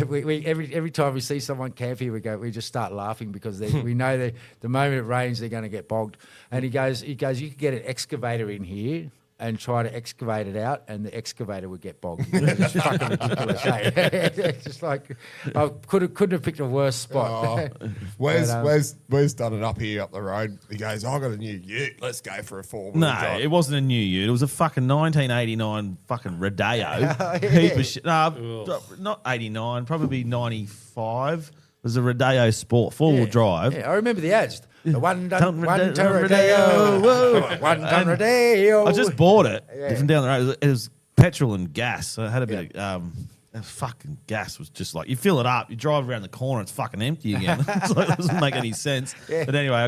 We every time we see someone camp here, we just start laughing because we know that the moment it rains, they're going to get bogged. And he goes, you could get an excavator in here and try to excavate it out, and the excavator would get bogged. It's fucking ridiculous. Eh? It's just like I couldn't have picked a worse spot. Oh, Wes done it up here up the road. He goes, I got a new ute. Let's go for a 4-wheel No, drive. it wasn't a new ute. It was a fucking 1989 fucking Rodeo. Heap of shit. Not 89, probably 95. It was a Rodeo Sport, 4-wheel drive. Yeah, I remember the ads. The one ton Rodeo. Rodeo. Whoa. One ton Rodeo. I just bought it Yeah. from down the road. It was petrol and gas. So it had a bit of fucking gas was just like you fill it up, you drive around the corner, it's fucking empty again. It's like, it doesn't make any sense. Yeah. But anyway, I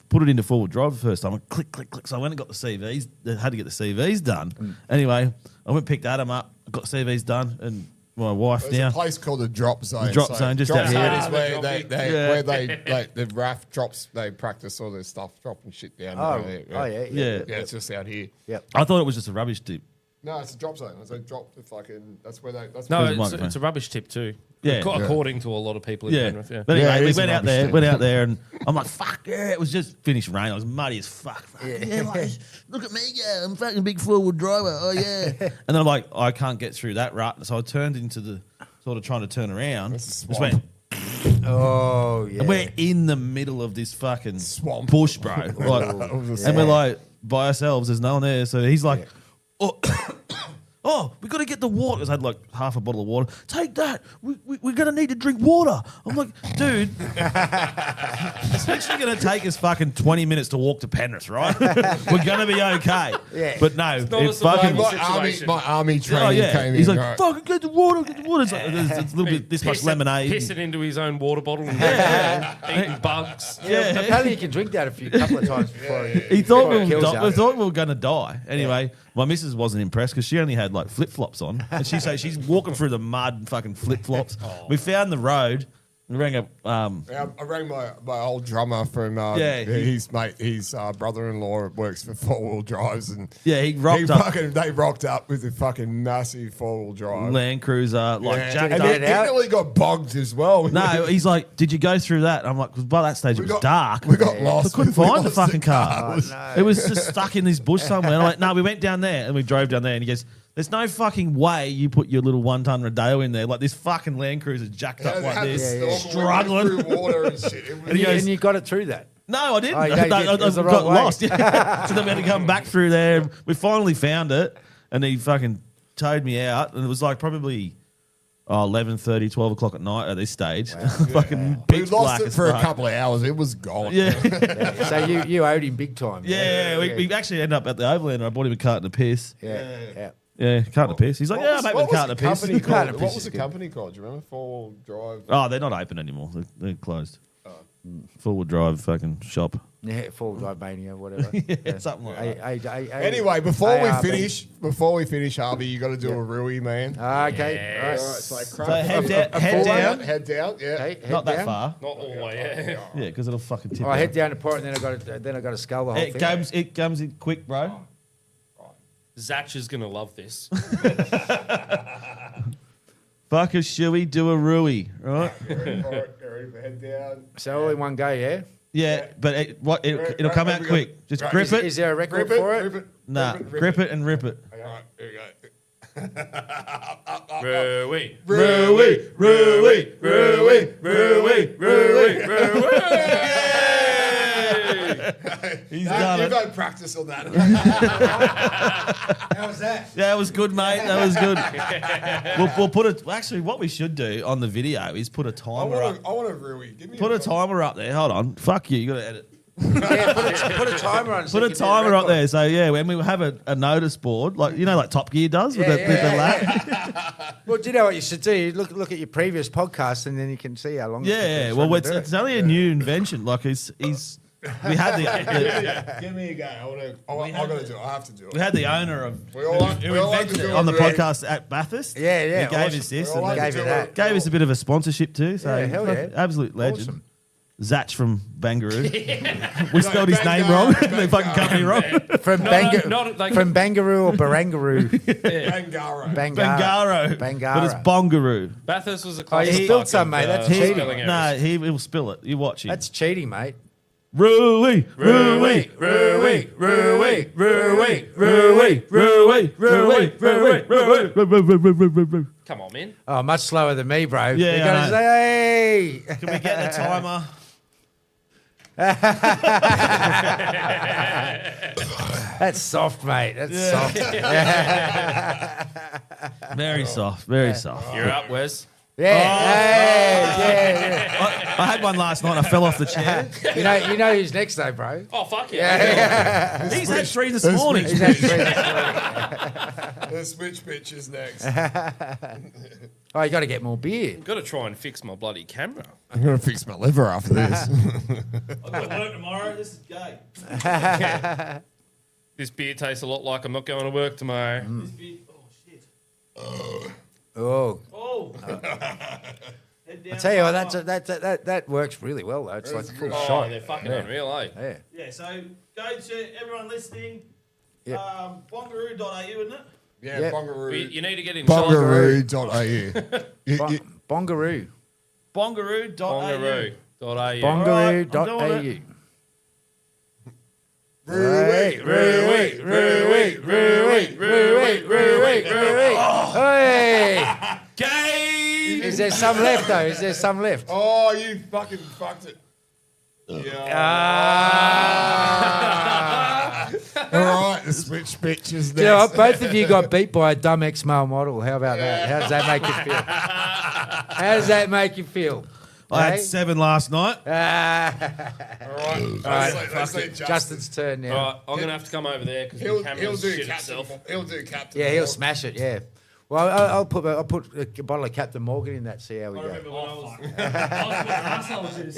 put it into forward drive the first time. I click, click, click. So I went and got the CVs. I had to get the CVs done. Anyway, I went and picked Adam up, got the CVs done, and my wife There's now. a place called the Drop Zone. The Drop Zone, just out Drop here. Zone is where Yeah. where they like the RAF drops. They practice all their stuff, dropping shit down. Yeah. Yeah. Yeah, it's just out here. Yep. I thought it was just a rubbish tip. No, it's a drop zone. It's a drop. That's where they. That's No, where Where's it's, the it's a rubbish tip too. Yeah. According to a lot of people in Yeah. Penrith. Yeah. But anyway, Yeah, it we is a went out rubbish there, tip. and I'm like, fuck yeah, it was just finished rain. I was muddy as fuck. Yeah, like, look at me go, I'm fucking big four-wheel driver. Oh yeah. And then I'm like, I can't get through that rut. So I turned into the sort of trying to turn around. It's a Just swamp. went, Oh, yeah. and we're in the middle of this fucking Swamp. bush, bro. Like, and we're like by ourselves. There's no one there. So he's like, oh, oh, we got to get the water. 'Cause I had like half a bottle of water. Take that. We're going to need to drink water. I'm like, dude, it's actually going to take us fucking 20 minutes to walk to Penrith, right? We're going to be okay. Yeah. But no, not it a fucking. survival my army Oh training yeah, came he's in. like, right? fucking get the water, get the water. It's, like, it's a little bit this much lemonade. Pissing into his own water bottle and eating bugs. Yeah, apparently you can drink that a couple of times before He thought we kills were, you. thought we were going to die. Anyway, my missus wasn't impressed because she only had like flip flops on, and she's walking through the mud and fucking flip flops. We found the road. We rang up. I rang my old drummer from his brother-in-law works for 4-wheel drives, and He rocked up. They rocked up with a fucking massive 4-wheel drive. Land Cruiser, like Yeah. jacked And up. it nearly got bogged as well. No, he's like, did you go through that? I'm like, 'cause by that stage it was dark. We got lost. I couldn't We find the lost fucking car. Oh, no. It was just stuck in this bush somewhere. And I'm like, no, we went down there and we drove down there. And he goes, there's no fucking way you put your little 1-ton Rodeo in there. Like this fucking Land Cruiser jacked up like this, struggling. through water and shit. It was, And he goes, And you got it through that. no, I didn't. Oh, you don't I get- it was the got wrong way. lost. Yeah. So then we had to come back through there. We finally found it. And he fucking towed me out. And it was like probably 11:30, 12 o'clock at night at this stage. Fucking we pitch lost black it as for a fuck. couple of hours. It was gone. Yeah. So you owed him big time. Yeah, we actually ended up at the Overland. I bought him a carton of piss. Yeah. Yeah, carton of piss. He's like, yeah, mate, with a carton of piss. company Carton of called? piss What was is the good. company called? Do you remember? 4-wheel drive. Oh, they're not open anymore. They're closed. Full drive fucking shop. Yeah, full drive mania, whatever. Yeah, something like that. Anyway, before ARB. we finish, Harvey, you got to do a Rui, man. Okay. All right, Right. so So head down. Head down. Yeah. Okay, head Not that down. far. Not all the way. Yeah, because it'll fucking tip. Oh, out. head down to port, and then I got to skull the whole thing. It comes in quick, bro. Zach is going to love this. Fuck a shoey, do a Rui, right? Ready for head down. So all in one go, yeah. Yeah, but it'll come out quick. Just grip it. Is there a record Grip it. for it? Grip it. Nah, grip it and rip it. All right, here we go. Rui. Rui, Rui, Rui, Rui, Rui. He's done You've it. had practice on that. How was that? Yeah, it was good, mate. That was good. We'll put it. Actually, what we should do on the video is put a I timer up. want a Rui. Give me Put a timer up there. Hold on. Fuck you. You got to edit. Yeah, put a timer on. Put a timer up there. So yeah, when we have a notice board, like like Top Gear does with the lap. Well, do you know what you should do? You look at your previous podcast, and then you can see how long. Yeah. Well, it's only a new invention. Like we had the Give me a go. I got to do it. I have to do it. we had the owner of We all like who to invented do it it, on the right? podcast at Bathurst. Yeah. He gave awesome. us this We all and like to gave you do that. it. gave us a bit of a sponsorship too. So Yeah, hell yeah. absolute legend. Awesome. Zach from Bangaroo. We spelled his name wrong. They fucking company wrong. From from Bangaroo or Barangaroo. Bangara. Bangaro. Bangaro. But it's Bongaroo. Bathurst was a Oh, close. you spilled some, mate. That's cheating. spelling errors. No, he will spill it. You watch him. That's cheating, mate. Rui, Rui, Rui, Rui, Rui, Rui, Rui, Rui, Rui. Come on, man. Oh, much slower than me, bro. Yeah, you I gotta know. say, hey. Can we get the timer? That's soft, mate. That's soft. Very soft, very soft. You're up, Wes. Yeah. I had one last night. I fell off the chair. You know who's next though, bro. Oh, fuck yeah. He's had 3 this morning. He's had 3 this morning. The switch bitch is next. Oh, you got to get more beer. Got to try and fix my bloody camera. I'm going to fix my liver after this. I've got work tomorrow. This is gay. This beer tastes a lot like I'm not going to work tomorrow. This beer, oh shit. Oh, Oh. I tell you what, that works really well though. It's like a full Oh, shot. they're fucking Yeah. unreal, eh? Yeah. Yeah, so go to everyone listening. Yeah. Bongaroo.au, isn't it? Yeah, Yeah. Bongaroo. You need to get in charge. Bongaroo.au. Bongaroo. Bongaroo.au. Bongaroo.au. Bongaroo.au. Hey! Gay! Is there some left though? Is there some left? Oh, you fucking fucked it. Yeah. All right, the switch bitch is next. You know what? Both of you got beat by a dumb ex-male model. How about that? How does that make you feel? How does that make you feel? I had Hey? 7 last night. All right. Let's let Justin's turn now. All right, I'm going to have to come over there because the He'll camera's do shit captain. itself. He'll do captain. Yeah, he'll smash it. Yeah. Well, I'll put a bottle of Captain Morgan in that. See how we I go. remember when I was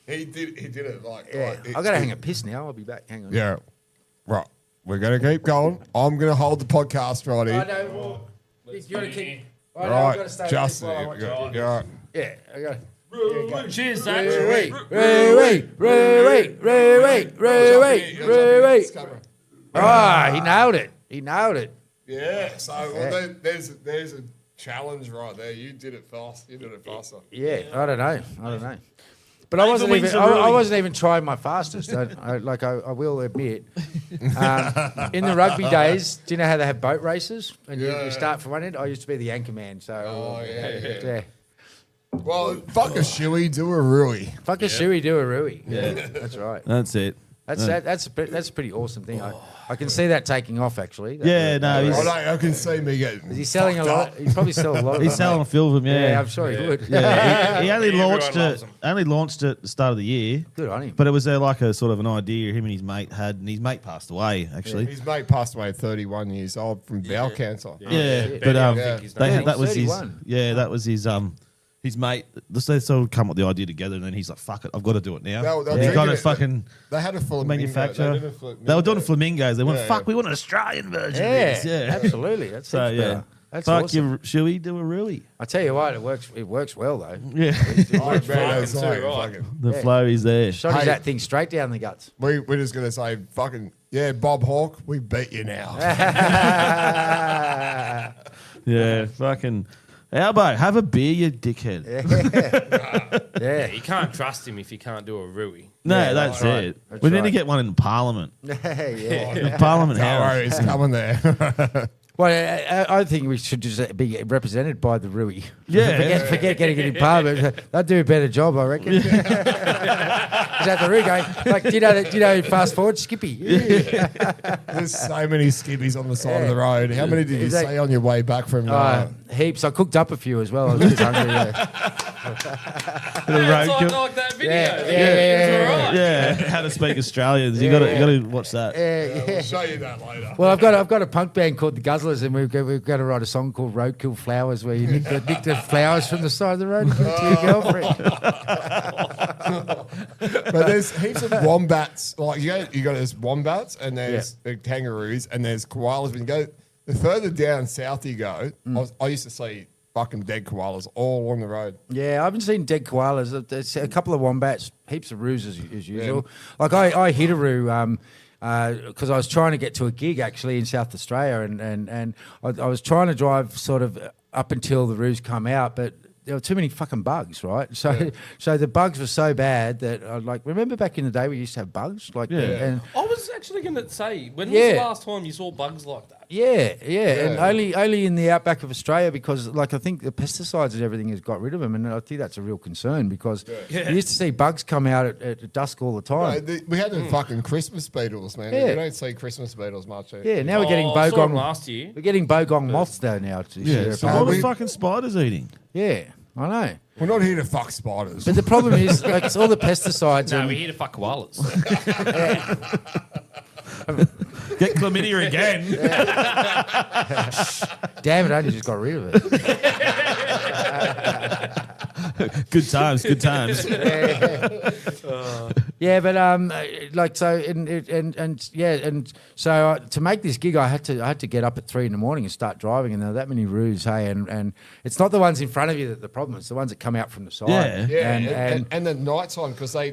He did it like. Yeah. like I got to hang a piss now. I'll be back. Hang on. Yeah. Right. We're gonna keep going. I'm gonna hold the podcast right I here. know. Well, you want to keep? I know, I've got to Right, stay Justin. while I watch it. Yeah. Yeah, I got. Cheers, Zach. Ah, he nailed it. He nailed it. Yeah. So well, there's a challenge right there. You did it fast. You did it faster. Yeah, I don't know. But I Nathan wins a I ruling. wasn't even trying my fastest. I will admit. In the rugby days, do you know how they have boat races? And you start from one end? I used to be the anchor man. So, Oh yeah. yeah. Well, fuck a shoey, do a Rui. Fuck a shoey, do a Rui. Yeah, that's right. That's it. That's a pretty awesome thing. I can see that taking off, actually. Yeah, no, he's, I can see me getting. Is he selling a lot? He's probably selling a lot. he's selling a few of them, Yeah, yeah. I'm sure he would. Yeah, he only Everyone launched loves it. them. Only launched it at the start of the year, Good on him. but it was like a sort of an idea him and his mate had, and his mate passed away actually. His mate passed away at 31 years old from bowel cancer. Yeah, shit. but I Yeah. think his they name had, that was 31. that was his mate. They sort of come up with the idea together, and then he's like, "Fuck it, I've got to do it now." They'll He's got drink to it. fucking They had a flamingo. manufacture. They, did a flamingo. They were doing flamingos. They went, Yeah. "Fuck, we want an Australian version Yeah, of this." Yeah, absolutely. That's So heaps yeah, better. That's fuck awesome. you, Shuey, do a Rui. I tell you what, it works well though. Yeah, Oh, man, that's Fucking like, too right. fucking- the flow is there. Shot Hey. that thing straight down the guts. we're just gonna say fucking yeah, Bob Hawke, we beat you now. Yeah, fucking. Albo, have a beer, you dickhead. Yeah. You can't trust him if you can't do a Rui. No, Yeah, that's right. it. That's We need to right. get one in Parliament. Yeah. The Parliament Don't House. worry, it's coming there. Well, I think we should just be represented by the Rui. Yeah. Forget getting it in Parliament. They'll do a better job, I reckon. Is that the Rui going? Like, do you know, fast forward, Skippy? There's so many skibbies on the side of the road. How many did you Is that- say on your way back from? Heaps. I cooked up a few as well. I was just hungry. Yeah. Yeah, it's roadkill. like that video. Yeah, It yeah, was all right. Yeah, how to speak Australians. You got to watch that. I'll show you that later. Well, I've got a punk band called the Guzzlers, and we've got to write a song called "Roadkill Flowers," where you nick the flowers from the side of the road and give it to your girlfriend. But there's heaps of wombats. Like you got there's wombats and there's kangaroos and there's koalas. When you go the further down south you go, I used to see fucking dead koalas all along the road. Yeah, I haven't seen dead koalas. There's a couple of wombats, heaps of roos as usual. Like I hit a roo because I was trying to get to a gig actually in South Australia, and I was trying to drive sort of up until the roos come out, but there were too many fucking bugs, right? So the bugs were so bad that I remember back in the day we used to have bugs and I was actually going to say, when was Yeah. the last time you saw bugs like that? and only in the outback of Australia because, like, I think the pesticides and everything has got rid of them, and I think that's a real concern because you used to see bugs come out at dusk all the time. We had the fucking Christmas beetles, man. Yeah. You don't see Christmas beetles much. Yeah, now we're getting I saw 'em bogong last year. We're getting bogong moths though now. Yeah, so what are fucking spiders eating? Yeah, I know. We're not here to fuck spiders. But the problem is, like, it's all the pesticides. No, and, we're here to fuck koalas. Get chlamydia again. damn it, I only just got rid of it. Good times, good times. Yeah, but like so, and so to make this gig, I had to get up at 3 a.m. and start driving, and there were that many roos, hey, and it's not the ones in front of you that the problem; it's the ones that come out from the side. Yeah. And the night time because they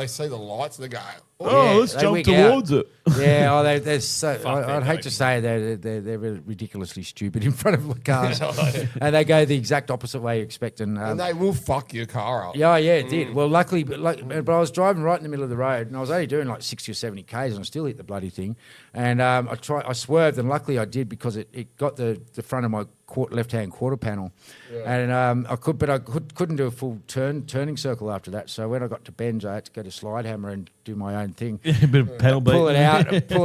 see the lights and they go, Oh, let's they jump wig towards it. Yeah, they're so. I'd hate to jokes. say they're ridiculously stupid in front of the cars, and they go the exact opposite way you expect. and they will fuck your car up. Yeah, it did. Well, luckily, but I was driving right in the middle of the road, and I was only doing like 60 or 70 k's, and I still hit the bloody thing. And I swerved, and luckily I did because it got the front of my left-hand quarter panel, and I couldn't do a full turning circle after that. So when I got to bends, I had to go to slide hammer and do my own thing. A bit of pedal beat. Pull it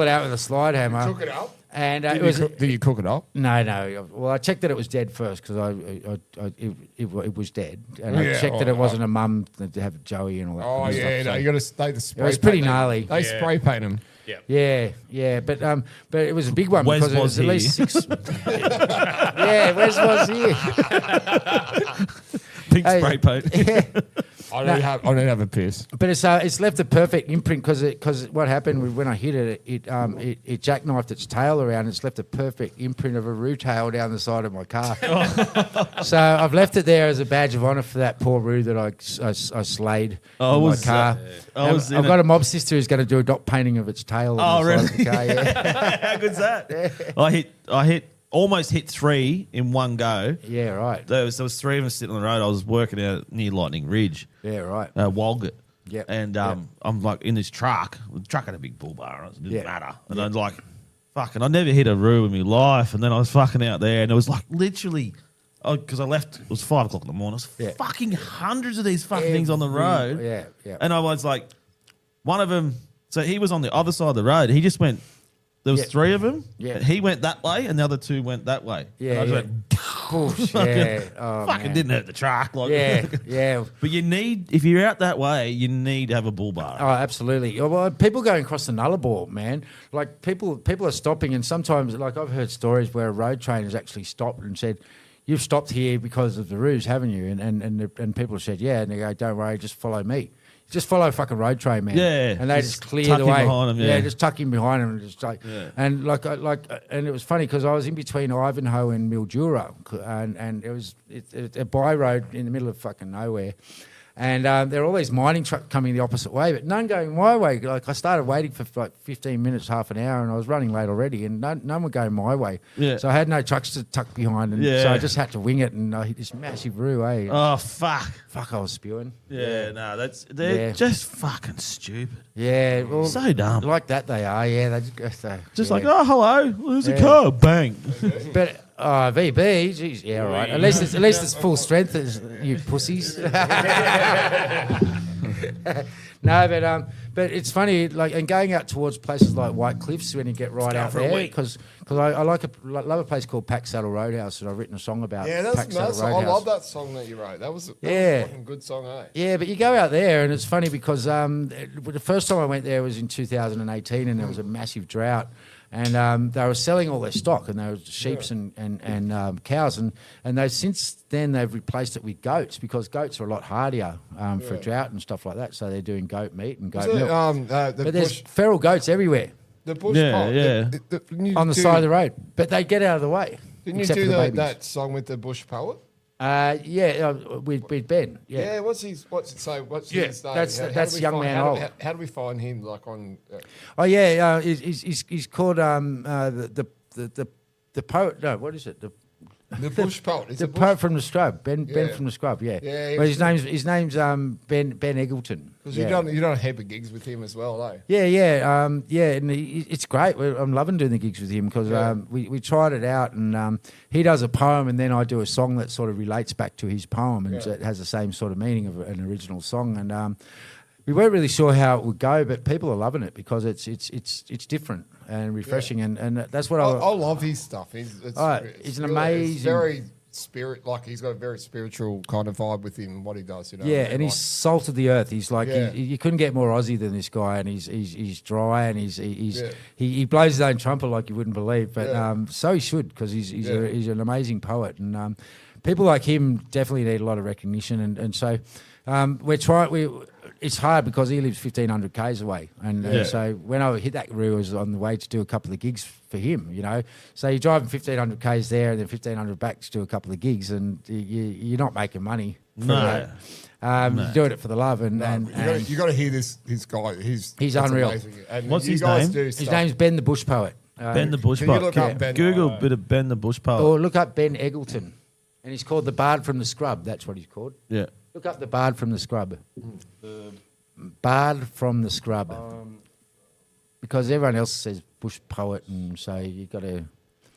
out with a slide hammer. Took it up. And Did you cook it up? No. Well, I checked that it was dead first because it was dead, and I Yeah, checked that it wasn't a mum to have Joey and all that. Oh kind of yeah, stuff, no, so- you got to stay the spray. It was pretty paint them. gnarly. They spray paint them. Yeah, but it was a big one Wes because it was was at here. least 6. Yeah, Wes was here. Pink Hey. spray paint. I don't have a piss. But it's left a perfect imprint because what happened when I hit it, it jackknifed its tail around. It's left a perfect imprint of a roo tail down the side of my car. So I've left it there as a badge of honour for that poor roo that I slayed in my car. I've got a mob sister who's going to do a dot painting of its tail. On the side of the car, yeah. How good's that? I almost hit 3 in one go. Yeah, right. There was 3 of us sitting on the road. I was working out near Lightning Ridge. Yeah, right. Walgett. Yep. And I'm like in this truck. The truck had a big bull bar on it. It didn't matter. And I was like, fucking, I never hit a roo in my life. And then I was fucking out there, and it was like literally, because I left, it was 5 o'clock in the morning. There was fucking hundreds of these fucking things on the road. Yeah. And I was like, one of them, so he was on the other side of the road. He just went, there was 3 of them. Yeah. And he went that way, and the other 2 went that way. Yeah, And I just yeah. went, Push, yeah. Oh, fucking man. didn't hurt the truck. Like, Yeah. But you need, if you're out that way, you need to have a bull bar. Oh, absolutely. Well, people going across the Nullarbor, man. Like people are stopping, and sometimes, like I've heard stories where a road train has actually stopped and said, "You've stopped here because of the roos, haven't you?" And people have said, "Yeah," and they go, "Don't worry, just follow me." Just follow a fucking road train, man. Yeah, and they just just clear tuck the in way. behind 'em, yeah. Just tuck in behind them, and just like, and and it was funny because I was in between Ivanhoe and Mildura, and it was a by road in the middle of fucking nowhere. And there are all these mining trucks coming the opposite way, but none going my way. Like I started waiting for like 15 minutes, half an hour, and I was running late already, and none were going my way. Yeah. So I had no trucks to tuck behind, and so I just had to wing it, and I hit this massive roo, eh? Oh, fuck. Fuck, I was spewing. Yeah, no, they're just fucking stupid. Yeah, well, So dumb. like that they are. Yeah, Just like, oh, hello, there's a car, bang. But VB, geez, yeah, all right. At least it's full strength, as you pussies. No, but it's funny, like, and going out towards places like White Cliffs when you get right out for a there, week. because I love a place called Pack Saddle Roadhouse, and I've written a song about. Yeah, Pack Saddle I Roadhouse. love that song that you wrote. That was a fucking good song, eh? Yeah, but you go out there, and it's funny because the first time I went there was in 2018, and there was a massive drought. And they were selling all their stock, and there was sheep and cows, and since then they've replaced it with goats because goats are a lot hardier for drought and stuff like that. So they're doing goat meat and goat milk. But there's feral goats everywhere The bush Yeah, poet. on the side of the road, but they get out of the way. Didn't you except do for the babies. that song with the bush poet? With Ben. Yeah, what's his name? That's Young Man Old. How do we find him? Like on? Oh yeah, he's called the poet. No, what is it? The bush poet. It's The a bush poet from the Scrub, Ben Yeah. from the Scrub, yeah. Yeah, he But was his name's Ben Eggleton. because Yeah. you done a heap of gigs with him as well, eh? Yeah, and it's great. I'm loving doing the gigs with him because Yeah. we tried it out, and he does a poem, and then I do a song that sort of relates back to his poem, and Yeah. it has the same sort of meaning of an original song. And we weren't really sure how it would go, but people are loving it because it's different and refreshing, and that's what I I love his stuff. He's he's an really- amazing- It's very spirit, like he's got a very spiritual kind of vibe with him. What he does, you know. Yeah, what I and mean? he's salt of the earth. He's like Yeah. you couldn't get more Aussie than this guy, and he's dry, and Yeah. he blows his own trumpet like you wouldn't believe. But Yeah. so he should because he's Yeah. he's an amazing poet, and people like him definitely need a lot of recognition. And so we're trying. It's hard because he lives 1,500 k's away, and Yeah. so when I hit that route, I was on the way to do a couple of gigs for him. You know, so you're driving 1,500 k's there, and then 1,500 back to do a couple of gigs, and you're not making money. For No. that. You're doing it for the love, and You got to hear this guy. He's He's that's unreal. amazing. And What's you his guys name? do his stuff. name's Ben the Bush Poet. Ben the Bush Can you Poet. look up Ben? Google a bit of Ben the Bush Poet. Or look up Ben Eggleton, and he's called the Bard from the Scrub. That's what he's called. Yeah. Look up the Bard from the Scrub. Bard from the Scrub. Because everyone else says Bush Poet, and so you got to.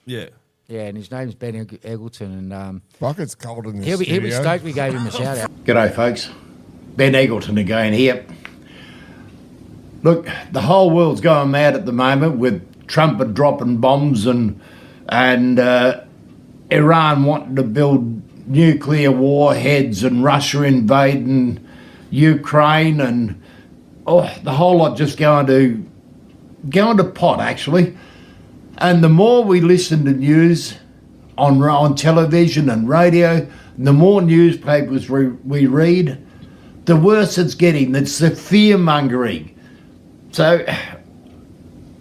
Yeah. Yeah, and his name's Ben Eggleton, and Bucket's cold in this he'll be studio. stoked we gave him a shout out. G'day folks, Ben Eggleton again here. Look, the whole world's going mad at the moment with trumpet dropping bombs and Iran wanting to build nuclear warheads and Russia invading Ukraine and the whole lot just going to pot actually. And the more we listen to news on television and radio, the more newspapers we read, the worse it's getting. It's the fear mongering. So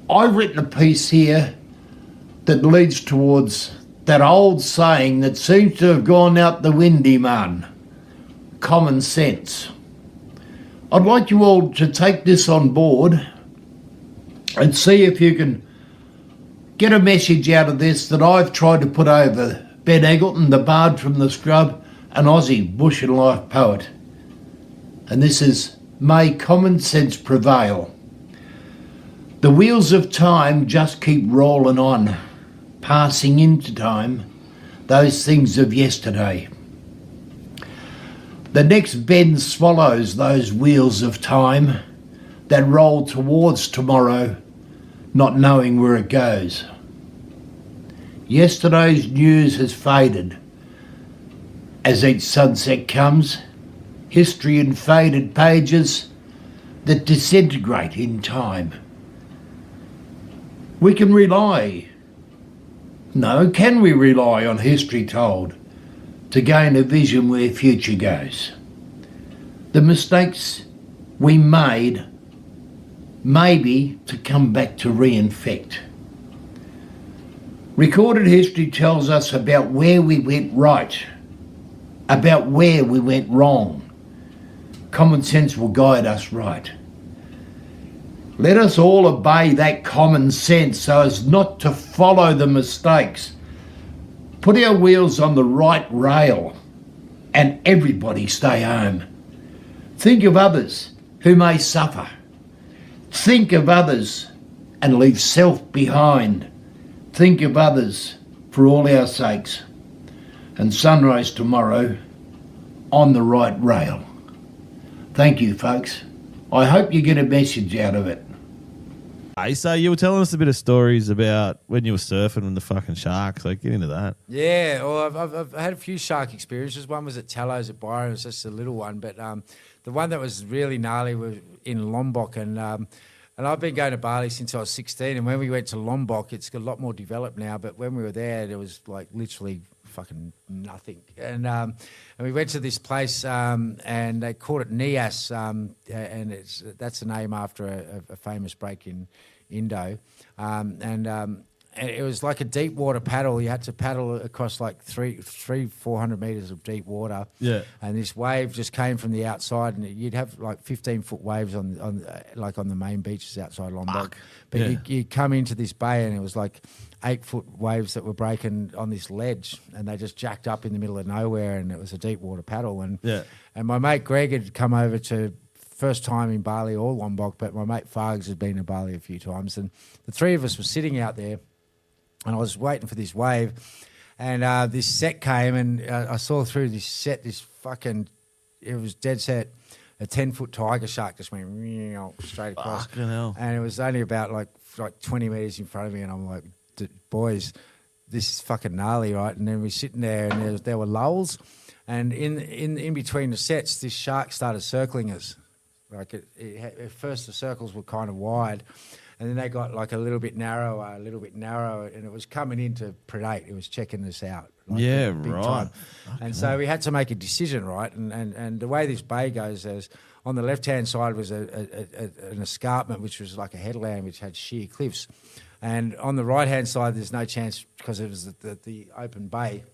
I've written a piece here that leads towards that old saying that seems to have gone out the windy, man. Common sense. I'd like you all to take this on board and see if you can get a message out of this that I've tried to put over Ben Eggleton, the Bard from the Scrub, an Aussie bush and life poet. And this is, may common sense prevail. The wheels of time just keep rolling on, passing into time, those things of yesterday. The next bend swallows those wheels of time that roll towards tomorrow, not knowing where it goes. Yesterday's news has faded. As each sunset comes, history in faded pages that disintegrate in time. We can rely, can we rely on history told to gain a vision where future goes? The mistakes we made maybe to come back to reinfect. Recorded history tells us about where we went right, about where we went wrong. Common sense will guide us right. Let us all obey that common sense so as not to follow the mistakes. Put our wheels on the right rail and everybody stay home. Think of others who may suffer. Think of others and leave self behind. Think of others for all our sakes. And sunrise tomorrow on the right rail. Thank you, folks. I hope you get a message out of it. Hey, so you were telling us a bit of stories about when you were surfing with the fucking sharks. Like, get into that. Yeah, well, I've had a few shark experiences. One was at Tallows at Byron. It was just a little one, but the one that was really gnarly was in Lombok, and I've been going to Bali since I was 16. And when we went to Lombok, it's a lot more developed now. But when we were there was like literally fucking nothing. And we went to this place, and they called it Nias, and that's a name after a famous break in Indo, and it was like a deep water paddle. You had to paddle across like 400 meters of deep water. Yeah. And this wave just came from the outside, and you'd have like 15-foot waves on the main beaches outside Lombok. But Yeah. you come into this bay, and it was like 8-foot waves that were breaking on this ledge, and they just jacked up in the middle of nowhere, and it was a deep water paddle. And my mate Greg had come over to. First time in Bali or Lombok, but my mate Fargs had been to Bali a few times, and the three of us were sitting out there, and I was waiting for this wave, and this set came, and I saw through this set, it was dead set, a 10-foot tiger shark just went straight across, Fucking hell. and it was only about like 20 meters in front of me, and I'm like, boys, this is fucking gnarly, right? And then we're sitting there, and there were lulls, and in between the sets, this shark started circling us. Like at first the circles were kind of wide, and then they got like a little bit narrower, and it was coming in to predate. It was checking us out. Like big time. And so we had to make a decision, right? And the way this bay goes is on the left-hand side was an escarpment, which was like a headland, which had sheer cliffs. And on the right-hand side, there's no chance because it was the open bay.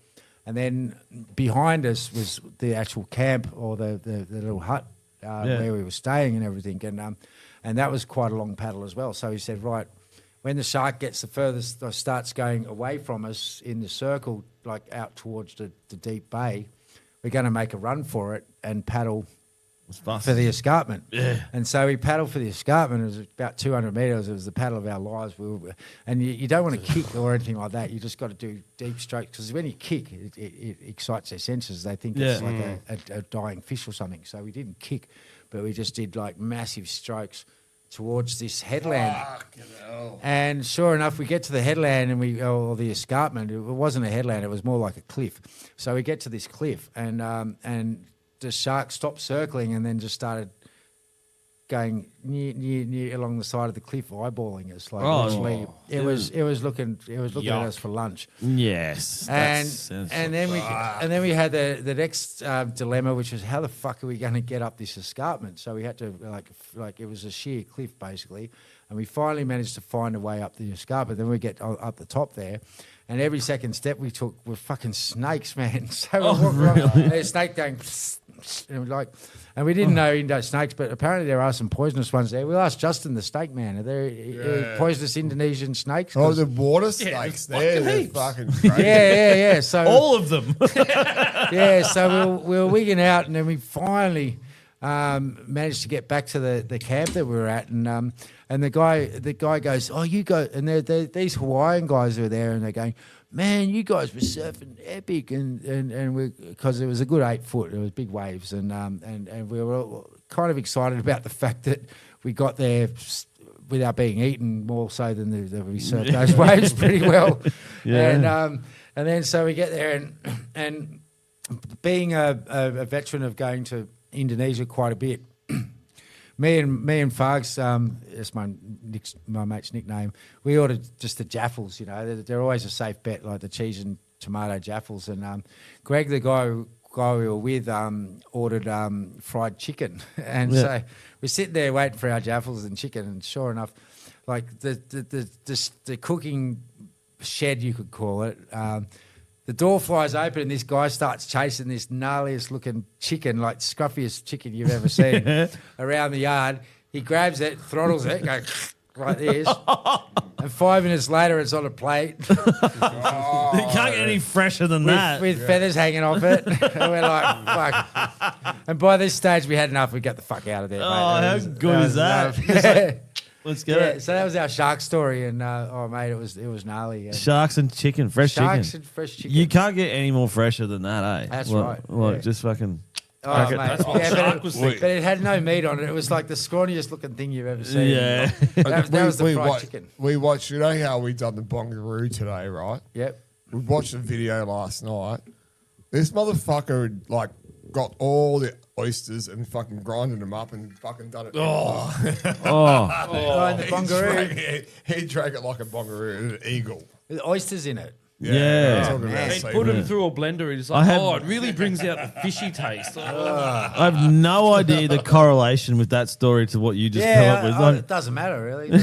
And then behind us was the actual camp or the little hut. Where we were staying and everything, and that was quite a long paddle as well. So he said, right, when the shark gets the furthest, starts going away from us in the circle, like out towards the deep bay, we're going to make a run for it and paddle for the escarpment. Yeah. And so we paddled for the escarpment. It was about 200 metres. It was the paddle of our lives. And you don't want to kick or anything like that. You just got to do deep strokes, because when you kick, it excites their senses. They think it's like a dying fish or something. So we didn't kick, but we just did like massive strokes towards this headland. And sure enough, we get to the headland or the escarpment. It wasn't a headland. It was more like a cliff. So we get to this cliff, and the shark stopped circling and then just started going near along the side of the cliff, eyeballing us. Like literally, it was looking at us for lunch. Yes. And then we had the next dilemma, which was how the fuck are we going to get up this escarpment? So we had to like it was a sheer cliff basically, and we finally managed to find a way up the escarpment. Then we get up the top there. And every second step we took were fucking snakes, man. So we walked along, and a snake going, and we didn't know Indo snakes, but apparently there are some poisonous ones there. We'll ask Justin, the snake man. Are there poisonous Indonesian snakes? Oh, the water snakes there. They're fucking crazy. Yeah. So all of them. So we were wigging out, and then we finally managed to get back to the camp that we were at, and the guy goes, oh, you go, and these Hawaiian guys were there, and they're going, man, you guys were surfing epic, and we, because it was a good 8 foot, it was big waves, and we were all kind of excited about the fact that we got there without being eaten, more so than we surfed those waves pretty well. And then so we get there, and being a veteran of going to Indonesia quite a bit, me and Fargs, that's my mate's nickname, we ordered just the jaffles, you know. They're always a safe bet, like the cheese and tomato jaffles. And Greg, the guy we were with, ordered fried chicken. And so we're sitting there waiting for our jaffles and chicken, and sure enough, like the cooking shed, you could call it, the door flies open, and this guy starts chasing this gnarliest looking chicken, like scruffiest chicken you've ever seen, around the yard. He grabs it, throttles it, goes like this, and 5 minutes later it's on a plate. You can't get any fresher than that. With feathers hanging off it. And we're like, fuck. And by this stage we had enough, we got the fuck out of there. Oh, mate. how good is that? Let's get it. So that was our shark story, and mate, it was gnarly. Yeah. Sharks and chicken, fresh Sharks chicken. and fresh chicken. You can't get any more fresher than that, eh? That's right. Just fucking. Oh, mate. That's what shark was thinking. But it had no meat on it. It was like the scrawniest looking thing you've ever seen. Yeah. That was the fried chicken. We watched, you know how we done the bongaroo today, right? Yep. We watched the video last night. This motherfucker had like got all the oysters and fucking grinded them up and fucking done it. Oh, and the bongaroo. He drank it like a bongaroo, an eagle. With oysters in it. Yeah. talking about man. They seafood. put him through a blender and he's I like, have- it really brings out the fishy taste. I have no idea the correlation with that story to what you just come up with. Like, it doesn't matter really. No,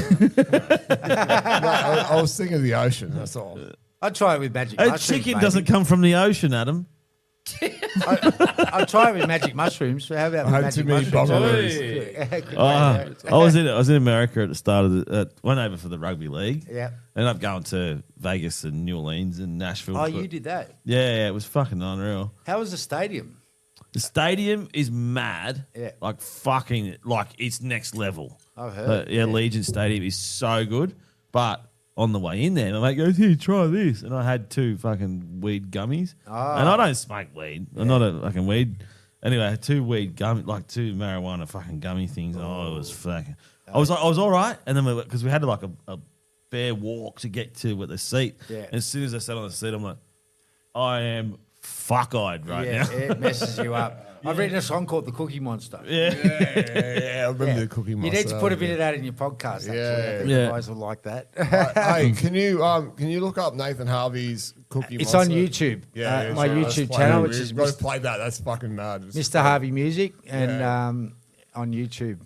I was thinking of the ocean. That's all. I'd try it with magic a mushrooms. chicken maybe. doesn't come from the ocean, Adam. I'd try it with magic mushrooms. How about I had magic too many mushrooms? bubbles. I was in America at the start of went over for the rugby league. Yeah. Ended up going to Vegas and New Orleans and Nashville. Oh, you did that. Yeah, it was fucking unreal. How was the stadium? The stadium is mad. Yeah. Like fucking, like it's next level. I've heard. Yeah, Legion Stadium is so good. But on the way in there, my mate goes, "Here, try this," and I had 2 fucking weed gummies. And I don't smoke weed. I'm not a fucking weed. Anyway, I had 2 weed gummy, like 2 marijuana fucking gummy things. Oh, it was fucking. I was all right, and then because we had like a fair walk to get to the seat. Yeah. And as soon as I sat on the seat, I'm like, I am fuck-eyed right Yeah, now. it messes you up. I've written a song called The Cookie Monster. Yeah, I remember the cookie You monster. need to put a bit of that in your podcast. Actually. Yeah. I think Yeah. the guys will like that. Hey, can you look up Nathan Harvey's cookie It's monster? on YouTube. Yeah, My sure. Let's YouTube play channel, it. which is We've got to play that. That's fucking mad. It's Mr. Harvey Music, and on YouTube.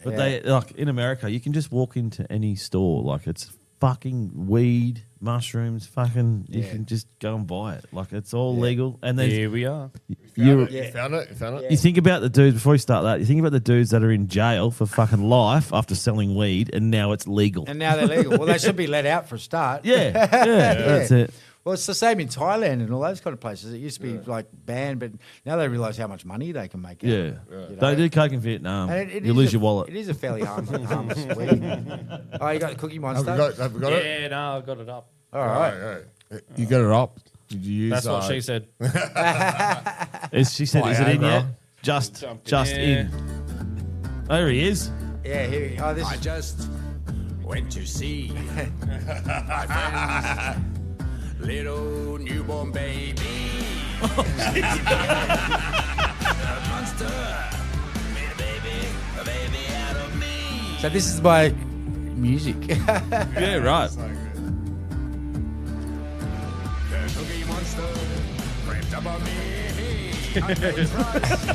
But Yeah. they like in America, you can just walk into any store, like it's fucking weed, mushrooms, fucking. You Yeah. can just go and buy it, like it's all legal. And then Here we are. You Yeah. found it? You found it? you think about the dudes before you start that. You think about the dudes that are in jail for fucking life after selling weed, and now it's legal. And now they're legal. Well, they should be let out for a start. yeah, that's it. Well, it's the same in Thailand and all those kind of places. It used to be like banned, but now they realise how much money they can make. Out Yeah, of it, you know? they do coke in Vietnam. And it You is lose a- your wallet. It is a fairly harmless weed. Oh, you got the Cookie Monster? Have we got it? Yeah, no, I got it up. All right. Right. You got it up. Did you use That's what she said. She said, "Is it in Viagra. yet?" Just Jump in in. There he is. Yeah, here we go. Oh, this I is just went to see my friend's little newborn baby. A monster made a baby out of me. so this is my music. Yeah, right. The cookie monster crept up on me. I made frights,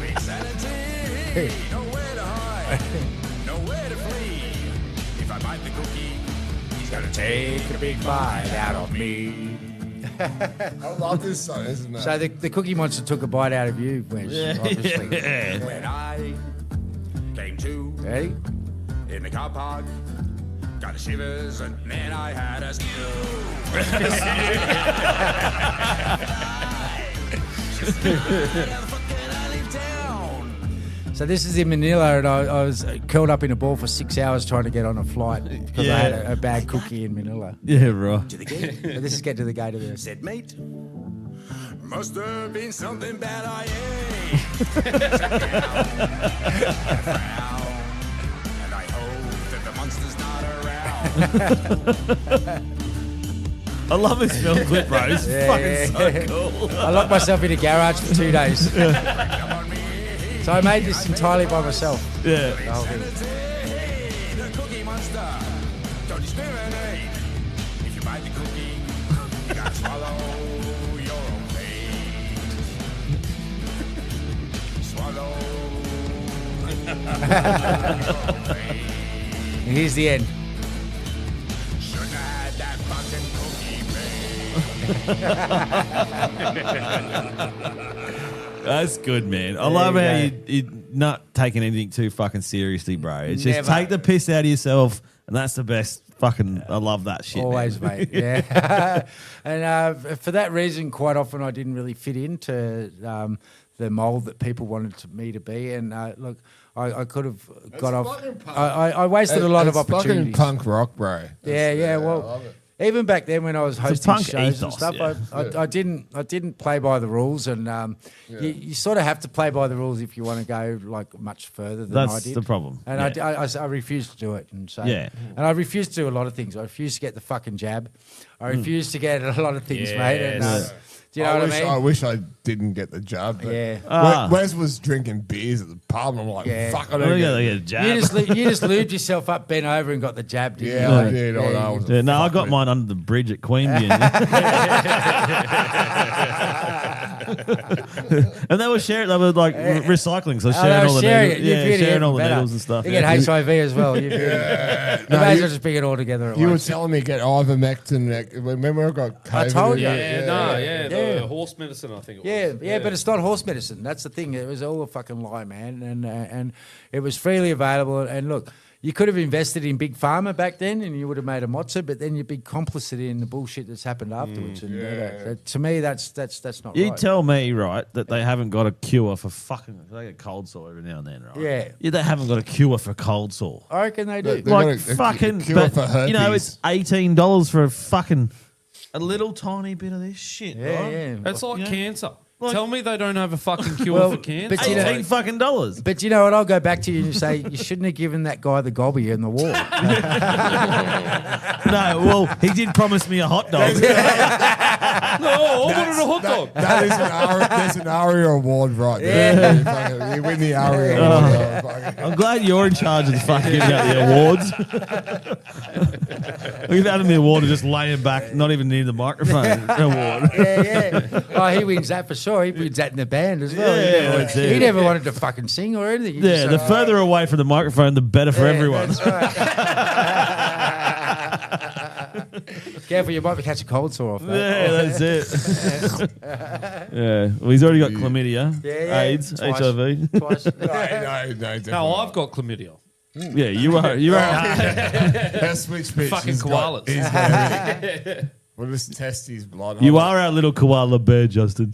big sanity. Nowhere to hide, nowhere to flee. If I bite the cookie, he's gonna take a big bite out of me. I love this song, isn't it? So the Cookie Monster took a bite out of you, Wes, obviously. When I came to Ready? in the car park, got the shivers, and then I had a So this is in Manila, and I was curled up in a ball for 6 hours trying to get on a flight because I had a bad cookie in Manila. Yeah, right. to the gate. So this is get to the gate of the... Said, mate, must have been something bad I ate. And I hope that the monster's not around. I love this film clip, bro. It's fucking so cool. I locked myself in a garage for 2 days. So I made this entirely by myself. Yeah. The whole thing. The cookie monster, don't discriminate. If you bite the cookie, you gotta swallow your own fate. Swallow your own fate. And here's the end. Shouldn't have had that fucking cookie, babe. That's good, man. I love you how go. you're not taking anything too fucking seriously, bro. It's just Never. take the piss out of yourself, and that's the best fucking. I love that shit. Always, man. mate. Yeah. And for that reason, quite often I didn't really fit into the mould that people wanted me to be. And look, I could have got off. fucking punk. I wasted a lot of It's opportunities. fucking punk rock, bro. Yeah. I Well, love it. even back then when I was hosting punk shows and ethos, stuff, yeah. I didn't play by the rules, and you sort of have to play by the rules if you want to go like much further than I That's did. the problem. And Yeah. I refused to do it. And so, Yeah. and I refused to do a lot of things. I refused to get the fucking jab. I refused to get a lot of things, mate. And, Yes. Do you know what I mean? I wish I didn't get the jab. But Yeah. Wes was drinking beers at the pub, and I'm like, Yeah. fuck, I I don't don't get get it. a jab. You just lubed yourself up, bent over, and got the jab. Didn't Yeah, you? I did. Oh, no, I was a Yeah, no, I got fuckwit. mine under the bridge at Queanbeyan. And they were sharing, they were like recycling, so sharing all the needles. Yeah, sharing all the needles and stuff. You get HIV as well. You may as well just bring it all together at You were once. telling me get ivermectin. Remember I got COVID? I told you. The horse medicine, I think it was. Yeah, but it's not horse medicine. That's the thing. It was all a fucking lie, man. And it was freely available. And look, you could have invested in Big Pharma back then and you would have made a mozza, but then you'd be complicit in the bullshit that's happened afterwards. And to me, that's not You right. tell me, right, that they haven't got a cure for fucking. They get cold sore every now and then, right? Yeah. They haven't got a cure for cold sore. I reckon they do. They got Like a fucking, cure but for herpes. you know, it's $18 for a little tiny bit of this shit. Yeah, right? yeah. It's like Yeah. cancer. Like- Tell me they don't have a fucking cure Well, for cancer. but you know- $18 fucking dollars. But you know what? I'll go back to you and say you shouldn't have given that guy the gobby in the war. No, well, he did promise me a hot dog. No, I wanted a hot dog. That is there's an ARIA award right there. You win the ARIA award. Fucking- I'm glad you're in charge of the fucking giving out the awards. We've had him the award of just laying back, not even near the microphone award. Yeah. Oh, he wins that for sure. He wins that in the band as well. Yeah, that's it. He never wanted to fucking sing or anything. He Yeah, just the said, further away from the microphone, the better for "Yeah, everyone. That's right. Careful, you might be catching cold sore off that. Yeah, that's it. Yeah, well, he's already got chlamydia, Yeah. AIDS, Twice. HIV. Twice. No, definitely. No, I've got chlamydia. Yeah, you are. That's switch pitch. Fucking He's got- koalas. he's got- We'll just test his blood. You are our little koala bear, Justin.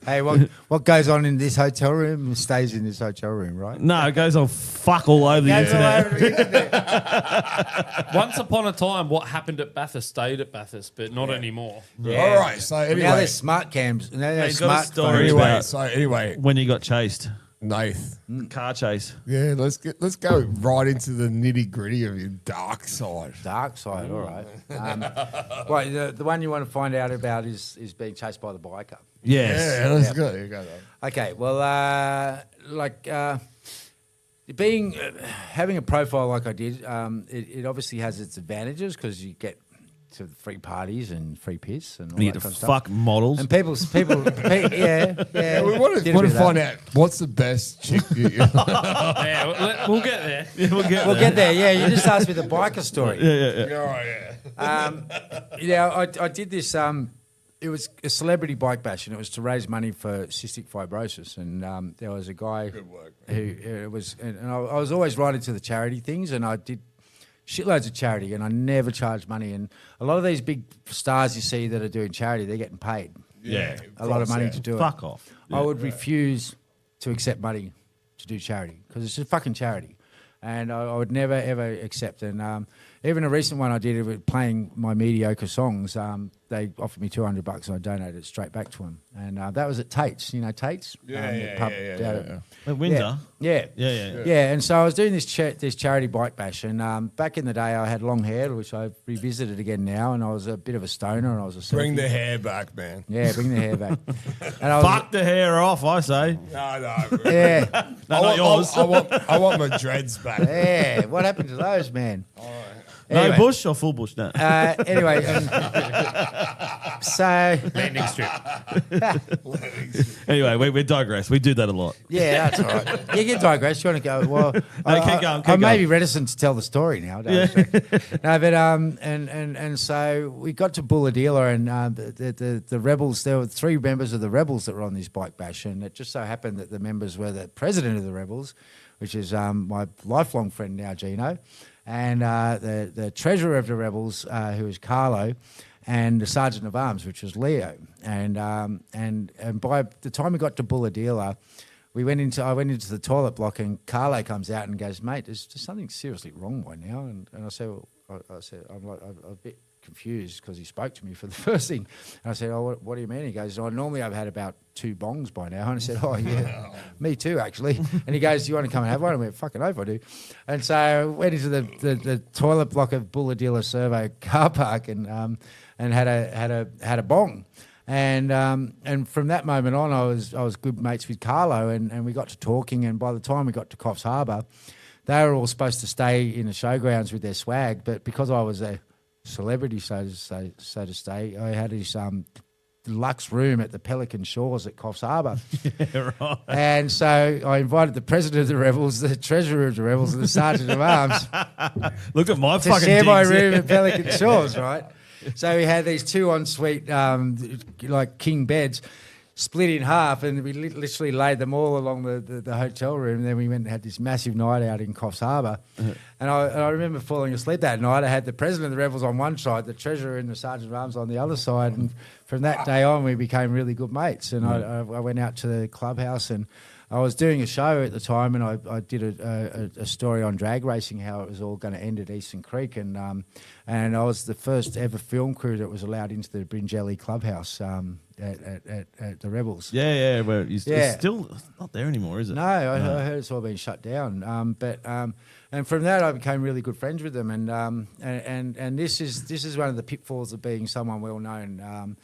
Hey, what goes on in this hotel room stays in this hotel room, right? No, it goes on fuck all over the Goes all internet. over the internet. Once upon a time, what happened at Bathurst stayed at Bathurst, but not anymore. All right. So Now anyway, there's smart cams. Now there's He's got a smart story phones. anyway, about- so anyway, When you got chased, Nath. car chase. Yeah, let's go right into the nitty gritty of your dark side. Dark side, all right. Well, the one you want to find out about is being chased by the biker. Yes. Yeah, let's go. You go. Okay, well, having a profile like I did, it obviously has its advantages because you get to free parties and free piss and all You that get to kind of stuff. fuck models. And people, yeah. Yeah, we want Did a to bit of find that. out what's the best chick. Yeah, we'll get there. We'll get We'll there. get there. Yeah, you just asked me the biker story. Yeah. I did this. It was a celebrity bike bash, and it was to raise money for cystic fibrosis. And there was a guy who was, and I was always right into the charity things, and I did shitloads of charity, and I never charged money. And a lot of these big stars you see that are doing charity, they're getting paid a lot of money to do it. Fuck off. I would refuse to accept money to do charity because it's a fucking charity, and I would never ever accept. And even a recent one I did with playing my mediocre songs, they offered me $200 and I donated it straight back to them. And that was at Tate's, you know Tate's, the pub down at- At Windsor. Yeah. Yeah. And so I was doing this charity bike bash, and back in the day I had long hair, which I've revisited again now, and I was a bit of a stoner, and I was a Bring surfer. the hair back, man. Yeah, bring the hair back. And I was, Fuck the hair off, I say. No. yeah, No, not yours. I want my dreads back. yeah. What happened to those, man? No Anyway. bush or full bush? No. Anyway, so Landing strip. Anyway, we digress. We do that a lot. yeah, that's all right. You can digress. You want to go? Well, keep going, I keep may going. be reticent to tell the story now. No, but and so we got to Bulladila, and the rebels. There were 3 members of the rebels that were on this bike bash, and it just so happened that the members were the president of the rebels, which is my lifelong friend now, Gino, and the treasurer of the rebels, who is Carlo, and the sergeant of arms, which was Leo. And by the time we got to Bulladila, I went into the toilet block, and Carlo comes out and goes, "Mate, there's something seriously wrong by now." And I said, "Well, I said, I'm a bit confused because he spoke to me for the first thing. And I said, oh, what do you mean? He goes, normally I've had about 2 bongs by now. And I said, oh, yeah, me too, actually. And he goes, do you want to come and have one? I went, fucking oath I do. And so I went into the toilet block of Bulladilla Servo car park and had a bong. And from that moment on, I was good mates with Carlo, and we got to talking. And by the time we got to Coffs Harbour, they were all supposed to stay in the showgrounds with their swag. But because I was a celebrity, so to say, I had this deluxe room at the Pelican Shores at Coffs Harbour. Yeah, right. And so I invited the president of the Rebels, the treasurer of the Rebels, and the sergeant of arms Look at my to fucking share my digs. room at Pelican Shores, right? So we had these 2 ensuite, like king beds, split in half, and we literally laid them all along the hotel room. And then we went and had this massive night out in Coffs Harbour. And I remember falling asleep that night. I had the president of the Rebels on one side, the treasurer and the sergeant of arms on the other side. And from that day on, we became really good mates. And I went out to the clubhouse, and I was doing a show at the time, and I did a story on drag racing, how it was all going to end at Eastern Creek, and I was the first ever film crew that was allowed into the Bringelly clubhouse at the Rebels. Yeah, where it's still not there anymore, is it? No, I heard it's all been shut down. And from that, I became really good friends with them, and this is one of the pitfalls of being someone well known.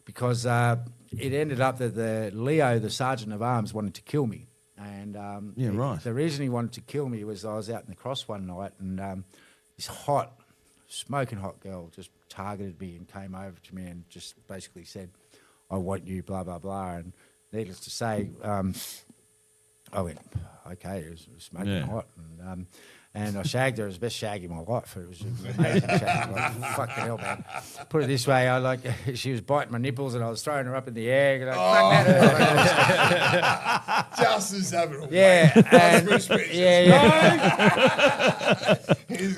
Because it ended up that Leo, the sergeant of arms, wanted to kill me. And right. The reason he wanted to kill me was I was out in the cross one night, and this hot, smoking hot girl just targeted me and came over to me and just basically said, I want you, blah, blah, blah. And needless to say, I went, okay, it was smoking hot. And I shagged her. It was the best shag in my life. It was an amazing shag. Like, fucking hell, man. Put it this way, she was biting my nipples and I was throwing her up in the air. And fuck that. Just as having a Yeah.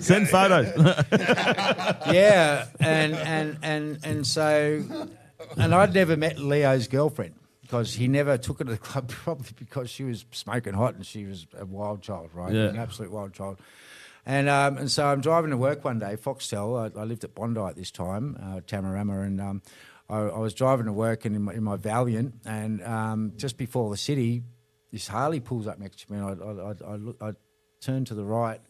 Send photos. Yeah. And so, and I'd never met Leo's girlfriend, because he never took her to the club, probably because she was smoking hot and she was a wild child, right? Yeah. An absolute wild child. And so I'm driving to work one day, Foxtel. I lived at Bondi at this time, Tamarama, and I was driving to work and in my Valiant, and just before the city, this Harley pulls up next to me, and I turn to the right,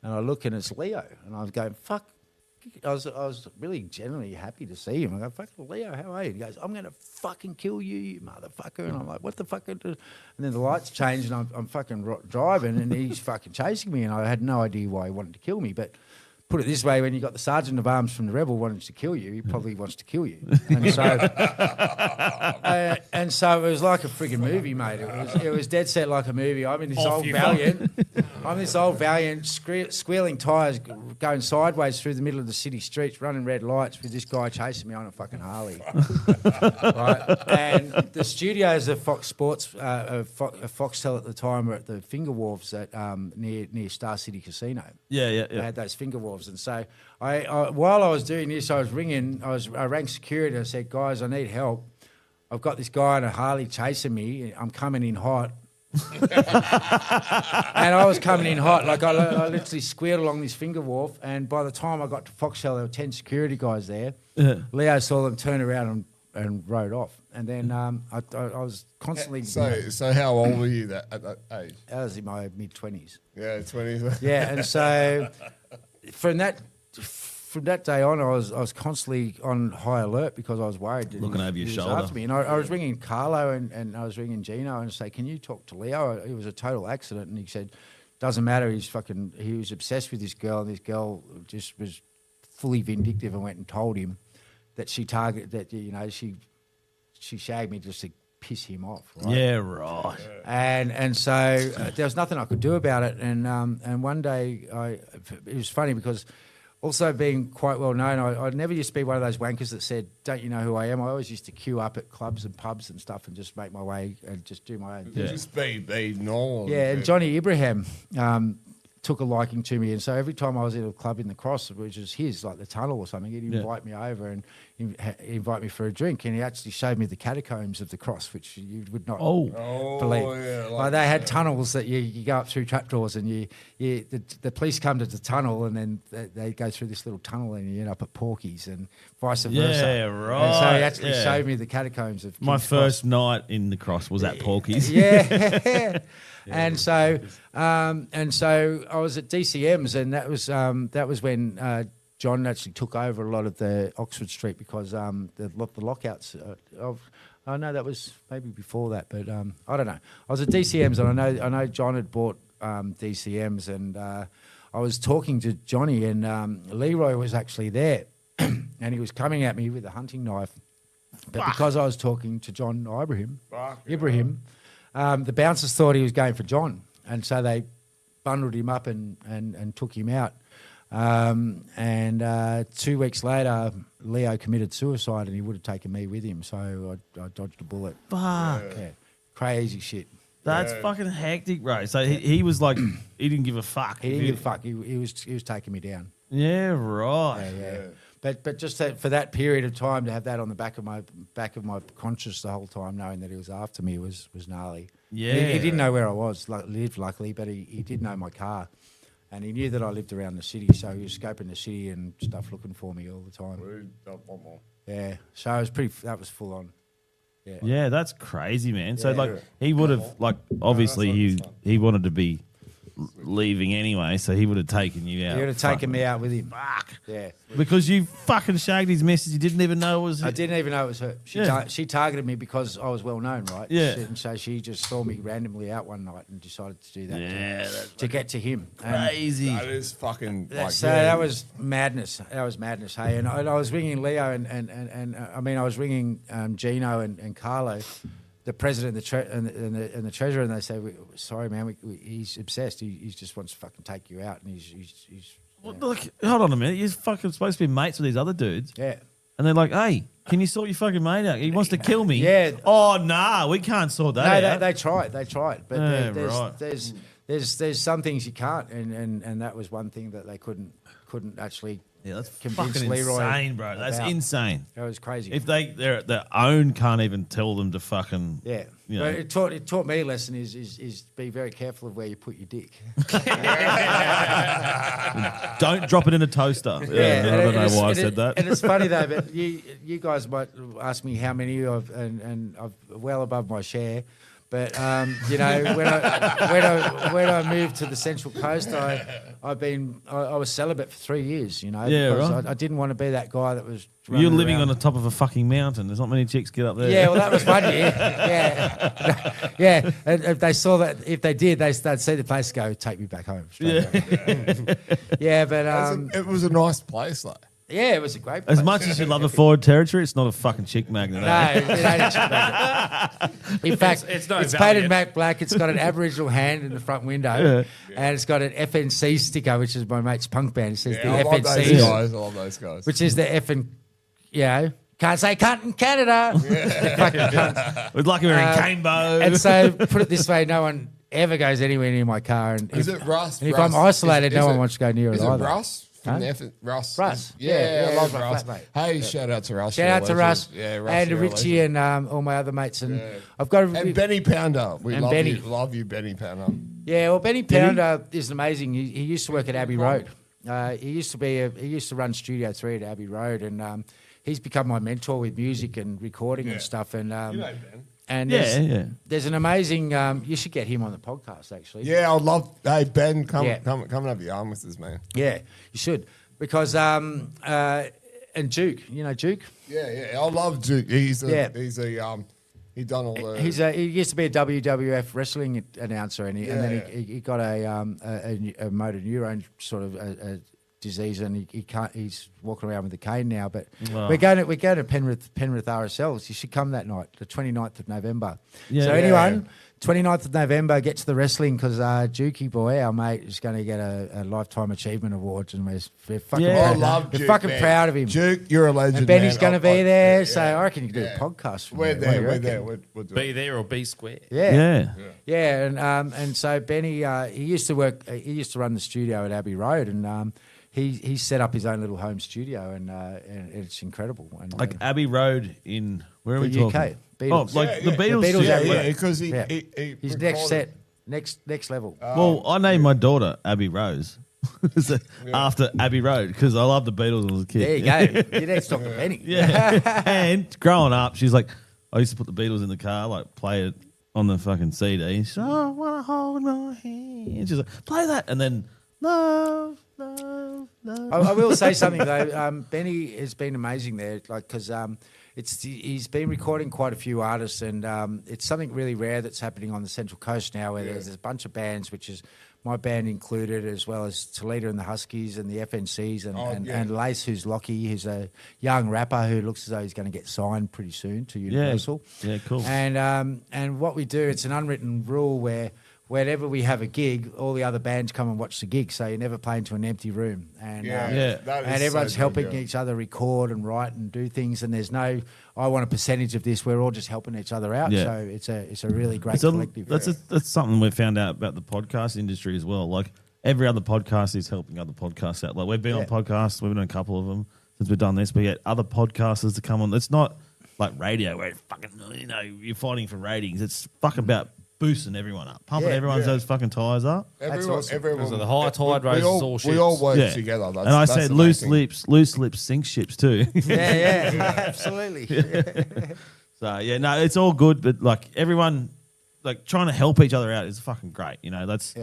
and I look, and it's Leo, and I was going, fuck. I was really genuinely happy to see him. I go, fucking Leo, how are you? He goes, I'm going to fucking kill you, you motherfucker. And I'm like, what the fuck? And then the lights change, and I'm fucking driving, and he's fucking chasing me, and I had no idea why he wanted to kill me. But put it this way, when you got the sergeant of arms from the Rebel wanting to kill you, he probably wants to kill you. And so it was like a frigging movie, mate. It was dead set like a movie. I'm in this old Valiant, squealing tyres, going sideways through the middle of the city streets, running red lights with this guy chasing me on a fucking Harley. Right? And the studios of Fox Sports, Foxtel at the time, were at the Finger Wharves at near Star City Casino. Yeah. They had those Finger Wharves. And so while I was doing this, I rang security and I said, guys, I need help. I've got this guy on a Harley chasing me. I'm coming in hot. And I was coming in hot. Like I literally squared along this Finger Wharf, and by the time I got to Foxtel, there were 10 security guys there. Leo saw them turn around and rode off. And then I was constantly... So how old were you at that age? I was in my mid-20s. Yeah, 20s. Yeah, and so from that day on, I was constantly on high alert because I was worried that Looking over your he was shoulder. after me. And I was ringing Carlo and I was ringing Gino and say, can you talk to Leo? It was a total accident. And he said, doesn't matter. He was obsessed with this girl, and this girl just was fully vindictive and went and told him that she shagged me just to piss him off. Right? Yeah, right. And so there was nothing I could do about it. And one day it was funny because also being quite well known, I never used to be one of those wankers that said, don't you know who I am? I always used to queue up at clubs and pubs and stuff and just make my way and just do my own thing. Just be normal. Yeah, and Johnny Ibrahim took a liking to me, and so every time I was in a club in the Cross, which was his, like the Tunnel or something, he'd invite me over and invite me for a drink, and he actually showed me the catacombs of the Cross, which you would not believe. Yeah, Like they had tunnels that you go up through trapdoors, and the police come to the tunnel, and then they go through this little tunnel, and you end up at Porky's, and vice versa. Yeah, right. And so he actually showed me the catacombs of My King's first night in the Cross was at Porky's. Yeah. And so I was at DCM's, and that was when John actually took over a lot of the Oxford Street because the lockouts I know that was maybe before that, but I don't know. I was at DCM's, and I know John had bought DCM's, and I was talking to Johnny, and Leroy was actually there, and he was coming at me with a hunting knife. But because I was talking to John Ibrahim, the bouncers thought he was going for John, and so they bundled him up and took him out. And 2 weeks later, Leo committed suicide, and he would have taken me with him, so I dodged a bullet. Fuck. Yeah. Crazy shit. That's fucking hectic, bro. So he was like, he didn't give a fuck. He didn't give a fuck. He was taking me down. Yeah, right. Yeah. But just for that period of time to have that on the back of my conscience the whole time, knowing that he was after me was gnarly. Yeah. He didn't know where I was, lived luckily, but he did know my car, and he knew that I lived around the city, so he was scoping the city and stuff, looking for me all the time. Yeah, so it was that was full on. Yeah. Yeah, that's crazy, man. So he would have obviously he wanted to be leaving anyway, so he would have taken you out. He would have taken me out with him. Fuck. Yeah. Because you fucking shagged his missus. You didn't even know it was. I didn't even know it was her. She targeted me because I was well known, right? Yeah. And so she just saw me randomly out one night and decided to do that. Yeah, to get to him. And crazy. That is fucking that was madness. That was madness, hey. And I was ringing Leo and I mean I was ringing Gino and Carlo, the president and the treasurer, and they say, "Sorry, man, he's obsessed. He just wants to fucking take you out, and he's." Well, look, hold on a minute. You're fucking supposed to be mates with these other dudes. Yeah. And they're like, "Hey, can you sort your fucking mate out? He wants to kill me." Yeah. Oh nah, we can't sort that out. They tried, but right. there's some things you can't, and that was one thing that they couldn't actually. Yeah, that's convince fucking Leroy insane, bro. That's about. insane. That was crazy. If their own can't even tell them to fucking Yeah, you know. but it taught me a lesson is be very careful of where you put your dick. Don't drop it in a toaster. Yeah, I don't know why I said that. And it's funny though, but you guys might ask me how many I've and I've well above my share. But you know, when I moved to the Central Coast, I was celibate for 3 years. You know, because right. I didn't want to be that guy that was. You're living around. on the top of a fucking mountain. There's not many chicks get up there. Yeah, well, that was 1 year. Yeah. And if they saw that, if they did, they'd see the place go, take me back home. Yeah, but it was a nice place, though. yeah, it was a great place. As much as you love the Forward Territory, it's not a fucking chick magnet. No, it ain't a chick magnet. In fact, It's no it's value. painted matte black. It's got an Aboriginal hand in the front window, and it's got an FNC sticker, which is my mate's punk band. It says the I love those FNC, guys. I love those guys. which is the F and can't say cunt in Canada. Fucking cunts. We'd like we were in Cambo. And so, put it this way, no one ever goes anywhere near my car. And Is it Russ? And if Russ? I'm isolated, Is no it- one wants to go near it Is it either. Russ? Huh? From the Russ. Russ. Yeah, Yeah, I love my Russ. flatmate. Hey, shout out to Russ. Shout you're out a to legend. Russ, Yeah, Russ, and you're a Richie legend. and all my other mates. And I've got And Benny Pounder. We And love Benny. you. Love you, Benny Pounder. Yeah, well, Benny Pounder is amazing. He used to work at Abbey Road. He used to run Studio 3 at Abbey Road, and he's become my mentor with music and recording and stuff. And Ben. and Yeah. there's an amazing. You should get him on the podcast, actually. Yeah, I'd love. Hey, Ben, come Yeah. and have your arm with us, man. Yeah, you should, because and Duke, you know Duke. Yeah, I love Duke. He done all the. He used to be a WWF wrestling announcer, and then he got a motor neurone sort of disease, and he can't. He's walking around with a cane now. But Oh. we're going to Penrith RSLs. You should come that night, the 29th of November. Yeah. So Yeah. anyone, 29th of November, get to the wrestling because Dukey boy, our mate, is going to get a lifetime achievement award, and we're fucking Yeah. proud. I love we're Duke, fucking man. proud of him. Duke, you're a legend. And Benny's man. going to be I- there, yeah, so I reckon you can do yeah. a podcast from We're there. What do you there. We're reckon? there. We'll do Be it. there or be square. Yeah. Yeah. And so Benny, he used to work. He used to run the studio at Abbey Road, and he set up his own little home studio, and it's incredible. And, Like Abbey Road in where are we the talking? UK, Beatles. Oh, like Yeah, the yeah. Beatles. The Beatles, Yeah, Abbey yeah, Road. because he Yeah. recorded- His next set, next level. Well, I named my daughter Abbey Rose So, after Abbey Road because I loved the Beatles when I was a kid. There you go. You need to talk to Benny. Yeah. And growing up, she's like, I used to put the Beatles in the car, like play it on the fucking CD. She's like, oh, I want to hold my hand. She's like, play that. And then, love. I will say something though. Benny has been amazing there, like because he's been recording quite a few artists, and it's something really rare that's happening on the Central Coast now, where there's a bunch of bands, which is my band included, as well as Toledo and the Huskies and the FNCs, and Lace, who's Lockie, who's a young rapper who looks as though he's going to get signed pretty soon to Universal. Yeah, cool. And what we do, it's an unwritten rule where whenever we have a gig, all the other bands come and watch the gig, so you never play into an empty room. And that is and everyone's so helping good, yeah. each other record and write and do things. And there's no, I want a percentage of this. We're all just helping each other out. Yeah. So it's a really great So collective. that's something we found out about the podcast industry as well. Like every other podcast is helping other podcasts out. Like we've been on podcasts, we've been on a couple of them since we've done this. We get other podcasters to come on. It's not like radio where you're fighting for ratings. It's about boosting everyone up, pumping everyone's fucking tires up. Everyone, So the high tide raises all ships. We all work Yeah. together. That's, And I that's said the loose main thing. lips sink ships too. yeah, absolutely. So yeah, no, it's all good, but like everyone, like trying to help each other out is fucking great. You know, that's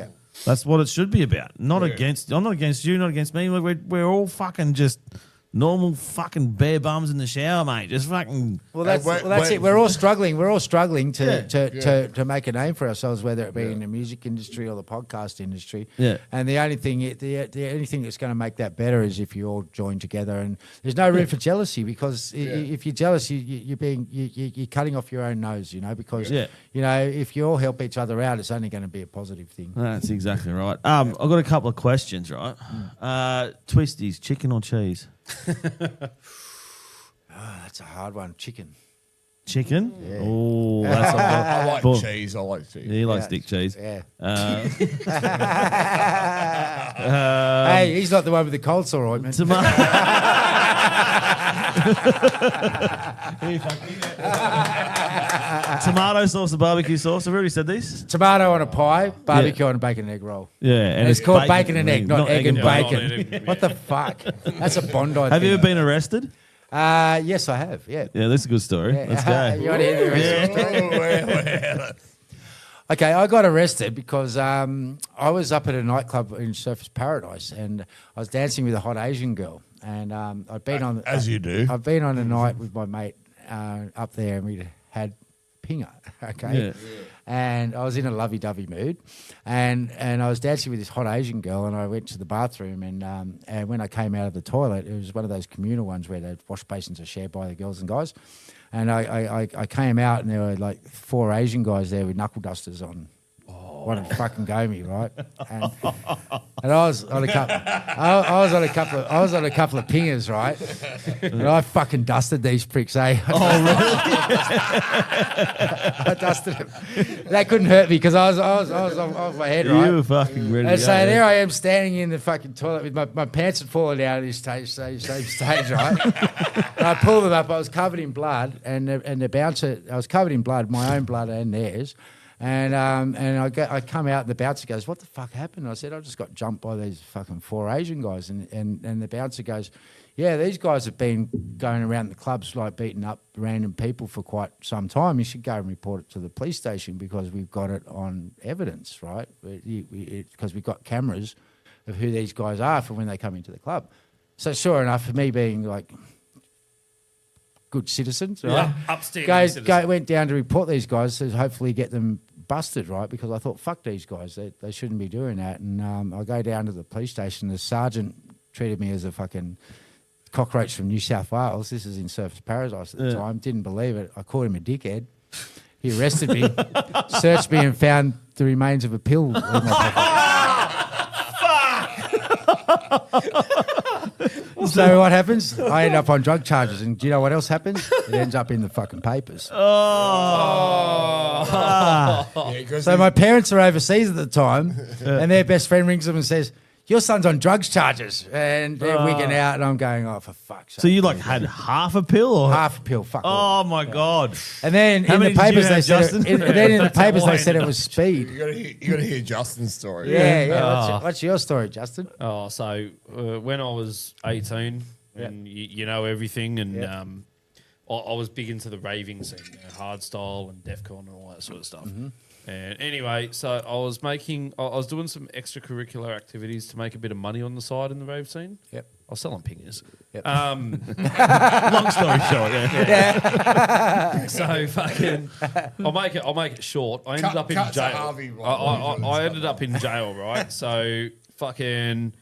what it should be about. Not against. I'm not against you, not against me. We're all fucking just normal fucking bare bums in the shower, mate. Just fucking. Well, that's it. We're all struggling. We're all struggling to make a name for ourselves, whether it be in the music industry or the podcast industry. Yeah. And the only thing that's going to make that better is if you all join together. And there's no room for jealousy, because if you're jealous, you're cutting off your own nose. You know, because you know, if you all help each other out, it's only going to be a positive thing. That's exactly right. I've got a couple of questions. Right, Twisties, chicken or cheese? That's a hard one. Chicken. Chicken? Yeah. Oh, that's I like Bull. cheese. I like cheese. He likes dick cheese. Yeah. Uh, Hey, he's not the one with the cold sore ointment. Tomato sauce or barbecue sauce? I've already said these. Tomato on a pie, barbecue on a bacon and egg roll. Yeah, and It's called bacon and egg, not egg and bacon. bacon. What the fuck? That's a Bondi Have you thing. ever been arrested? Yes, I have. Yeah. Yeah, that's a good story. Yeah. Let's go. You want to hear the rest of the story? Okay, I got arrested because I was up at a nightclub in Surfers Paradise, and I was dancing with a hot Asian girl, and I'd been on As you do. I've been on a night with my mate up there, and we had pinger. Okay. Yeah. And I was in a lovey-dovey mood, and I was dancing with this hot Asian girl, and I went to the bathroom, and when I came out of the toilet, it was one of those communal ones where the wash basins are shared by the girls and guys, and I came out, and there were like 4 Asian guys there with knuckle dusters on. Wanted to fucking go me, right? And I was on a couple. I was on a couple of pingers, right? And I fucking dusted these pricks, eh? Oh, really? I dusted them. That couldn't hurt me because I was off my head, right? You were fucking ready. And to so go, there I am standing in the fucking toilet with my pants had fallen down at this same stage, right? And I pulled them up. I was covered in blood, and the bouncer. I was covered in blood, my own blood and theirs. And I come out, and the bouncer goes, "What the fuck happened?" I said, "I just got jumped by these fucking 4 Asian guys." And the bouncer goes, "Yeah, these guys have been going around the clubs like beating up random people for quite some time. You should go and report it to the police station because we've got it on evidence, right? Because we've got cameras of who these guys are from when they come into the club." So sure enough, for me being like good citizens, right? Upstanding Went down to report these guys to hopefully get them busted, right? Because I thought, fuck these guys, they shouldn't be doing that. And I go down to the police station. The sergeant treated me as a fucking cockroach from New South Wales. This is in Surfers Paradise at the time. Didn't believe it. I called him a dickhead. He arrested me, searched me, and found the remains of a pill in my pocket. So what happens? I end up on drug charges, and do you know what else happens? It ends up in the fucking papers. So my parents are overseas at the time, and their best friend rings them and says, "Your son's on drugs charges," and they're wigging out, and I'm going, "Oh, for fuck's sake!" So you like had half a pill or half a pill? Fuck. all. Oh my god! And then How in the many did you papers have, they said, Justin? and then in the papers they said it was speed. You gotta hear Justin's story. Yeah. What's your story, Justin? Oh, so when I was 18, and you know everything, and I was big into the raving scene, hardstyle and defcon and all that sort of stuff. And anyway, so I was doing some extracurricular activities to make a bit of money on the side in the rave scene. Yep. I was selling pingers. Yep. Long story short, So fucking, I'll make it short. I ended up in cut to jail. Harvey, I ended up in jail, right? So fucking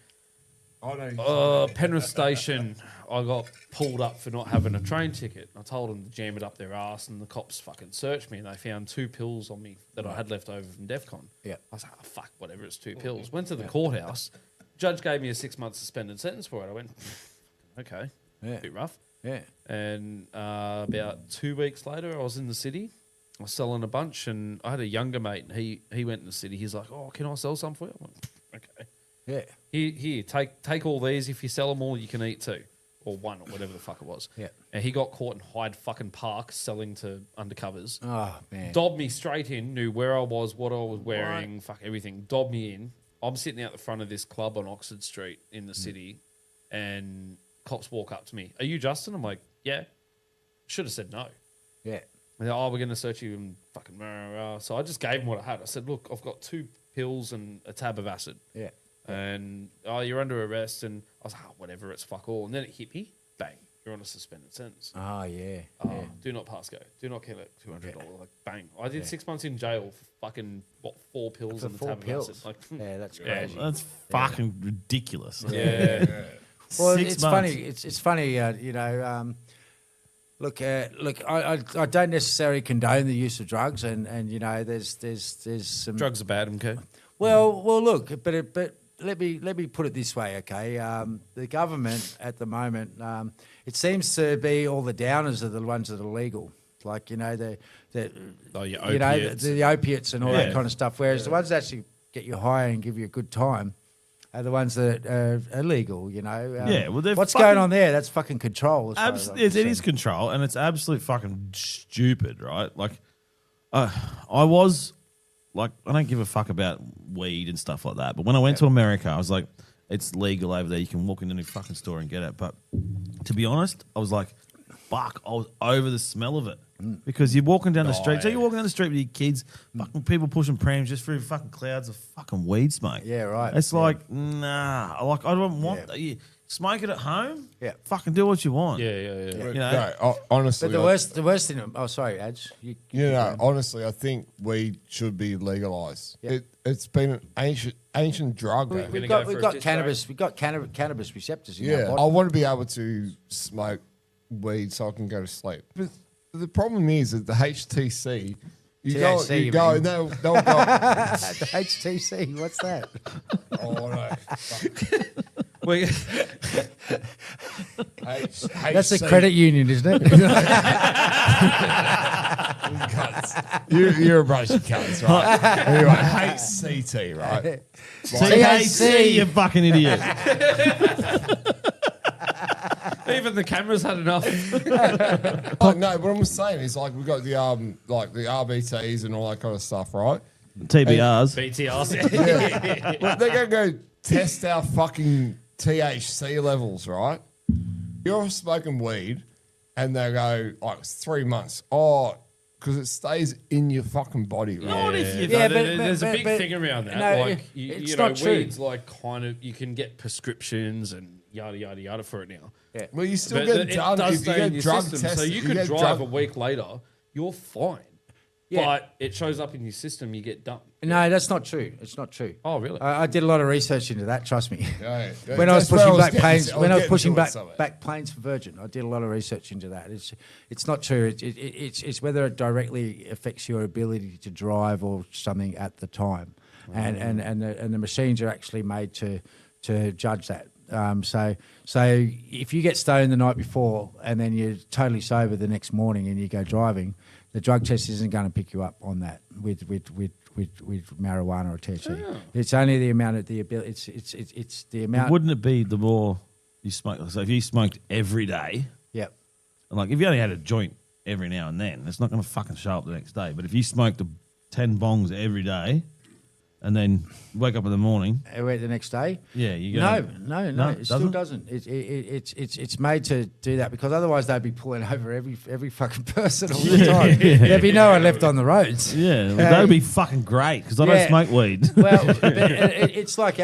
Penrith Station, I got pulled up for not having a train ticket. I told them to jam it up their ass, and the cops fucking searched me, and they found 2 pills on me that I had left over from DEFCON. Yeah. I was like, oh, fuck, whatever, it's 2 pills. Went to the courthouse. Judge gave me a 6-month suspended sentence for it. I went, okay, a bit rough. Yeah. And about 2 weeks later, I was in the city. I was selling a bunch, and I had a younger mate, and he went in the city. He's like, oh, can I sell some for you? I went, okay. Yeah. Here, take all these. If you sell them all, you can eat 2. Or 1, or whatever the fuck it was. Yeah. And he got caught in Hyde fucking Park selling to undercovers. Oh, man. Dobbed me straight in, knew where I was, what I was wearing, fuck everything. Dobbed me in. I'm sitting out the front of this club on Oxford Street in the city, and cops walk up to me. Are you Justin? I'm like, yeah. Should have said no. Yeah. And they're, oh, we're going to search you and fucking rah, rah, rah. So I just gave them what I had. I said, look, I've got 2 pills and a tab of acid. Yeah. And, oh, you're under arrest. And I was like, oh, whatever, it's fuck all. And then it hit me. Bang. You're on a suspended sentence. Oh, yeah. Oh, do not pass go. Do not kill it. $200. Like, bang. I did 6 months in jail for fucking, 4 pills For and a 4 tab of pills. acid. Like, Yeah, that's crazy. That's fucking ridiculous. yeah. Well, 6 it's months. funny. It's funny, you know. Look, I don't necessarily condone the use of drugs, and you know, there's some Drugs are bad, okay? Well, look, but let me put it this way, okay? The government at the moment, it seems to be all the downers are the ones that are legal, like you know the Oh, your you know opiates. the opiates and all Yeah. that kind of stuff. Whereas the ones that actually get you high and give you a good time are the ones that are illegal. You know. Yeah, well, they're what's fucking- going on there? That's fucking control. as far as I'm It is concerned. control, and it's absolute fucking stupid, right? Like, I was like, I don't give a fuck about weed and stuff like that. But when I went to America, I was like, it's legal over there. You can walk into any fucking store and get it. But to be honest, I was like, fuck, I was over the smell of it. Because you're walking down the street. So you're walking down the street with your kids, fucking people pushing prams just through fucking clouds of fucking weed smoke. Yeah, right. It's Yeah. like, nah. Like, I don't want Yeah. that. You smoke it at home. Yeah. Fucking do what you want. Yeah. You know? No, honestly, But the worst thing. Oh, sorry, Adge. You honestly, I think weed should be legalized. Yeah. It's been an ancient drug. man. We've gonna got go for a got diss cannabis. We've got cannabis receptors. In our Yeah, body. I want to be able to smoke weed so I can go to sleep. But the problem is that the HTC, THC, you go, you and they'll go. the HTC. What's that? Oh no, Well, That's a credit union, isn't it? You're a bunch of cunts, right? Anyway, HCT, right? THC, you fucking idiot. even the cameras had enough. Oh no, what I'm saying is like we've got the like the RBTs and all that kind of stuff, right? TBRs. BTRs. Well, they're gonna go test our fucking THC levels, right? You're smoking weed, and they go like it's 3 months. Oh, because it stays in your fucking body, right? What if you Yeah, but- there's a big but- thing around that. no, like it's you know, not true. weed's like kind of you can get prescriptions and yada yada yada for it now. Yeah. Well, you still But get it done does if you stay in get your drug system, tested. so you could get drive drug- a week later. You're fine. Yeah. but it shows up in your system. You get dumped. No, that's not true. It's not true. Oh, really? I did a lot of research into that. Trust me. Yeah, When I was that's where pushing back getting planes, to- when I was getting pushing to it back somewhere. back planes for Virgin, I did a lot of research into that. It's not true. It's whether it directly affects your ability to drive or something at the time, and the machines are actually made to judge that. So if you get stoned the night before and then you're totally sober the next morning and you go driving, the drug test isn't going to pick you up on that with marijuana or THC. Oh. It's only the amount of the ability. It's the amount. Wouldn't it be the more you smoke? So if you smoked every day, Yep. and like if you only had a joint every now and then, it's not going to fucking show up the next day. But if you smoked 10 bongs every day, and then wake up in the morning, The next day. yeah, you No, go. no, it still doesn't. It's made to do that because otherwise they'd be pulling over every fucking person all the time. There'd be no one left on the roads. Yeah, well, that would be fucking great because I Yeah. don't smoke weed. Well, but it's like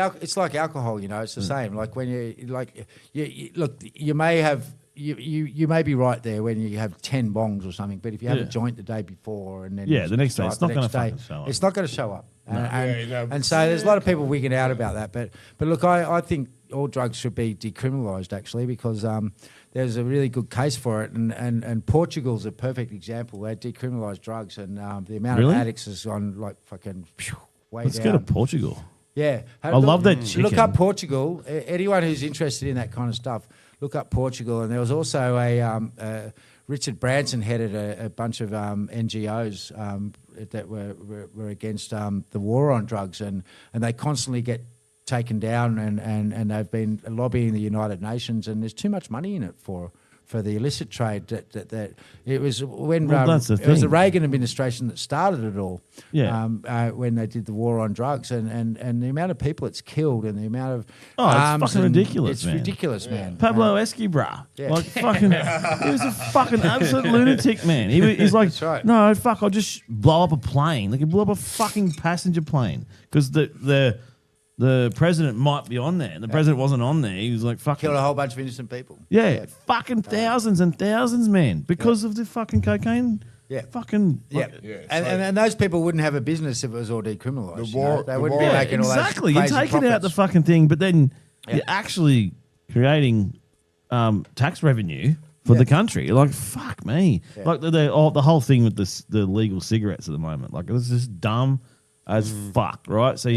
alcohol, you know. It's the same. Like when you look, you may have. You may be right there when you have 10 bongs or something, but if you have a Yeah. joint the day before and then Yeah, you the next day, drive it's not the gonna next day, fucking show up. It's not going to show up. Yeah, And so there's a lot of people wigging out about that. But look, I think all drugs should be decriminalised actually because there's a really good case for it. And Portugal's a perfect example. They decriminalised drugs and the amount Really? of addicts has gone like fucking way Let's down. go to Portugal. Yeah. I love that Look chicken. up Portugal. Anyone who's interested in that kind of stuff, look up Portugal. And there was also Richard Branson headed a bunch of NGOs that were against the war on drugs, and they constantly get taken down, and they've been lobbying the United Nations, and there's too much money in it for the illicit trade. That it was when Well, that's the it was the thing. Reagan administration that started it all. Yeah. When they did the war on drugs, and the amount of people it's killed, and the amount of Oh, it's arms fucking and- ridiculous, It's man. ridiculous, man. Pablo Escobar, Yeah. like fucking, he was a fucking absolute lunatic, man. He's like, That's right. no, fuck, I'll just blow up a plane. They can blow up a fucking passenger plane because the president might be on there, and the president wasn't on there. He was like, fucking, Killed a whole bunch of innocent people. yeah, fucking thousands and thousands, man, because of the fucking cocaine. Yeah. Fucking, Yeah, like, and those people wouldn't have a business if it was all decriminalised. The war- They the wouldn't war- be making all those exactly. You're crazy taking out the profits. fucking thing, but then Yeah. you're actually creating tax revenue for the country. Like, fuck me. Yeah. Like the whole thing with the legal cigarettes at the moment. Like, it's just dumb as fuck, right? So,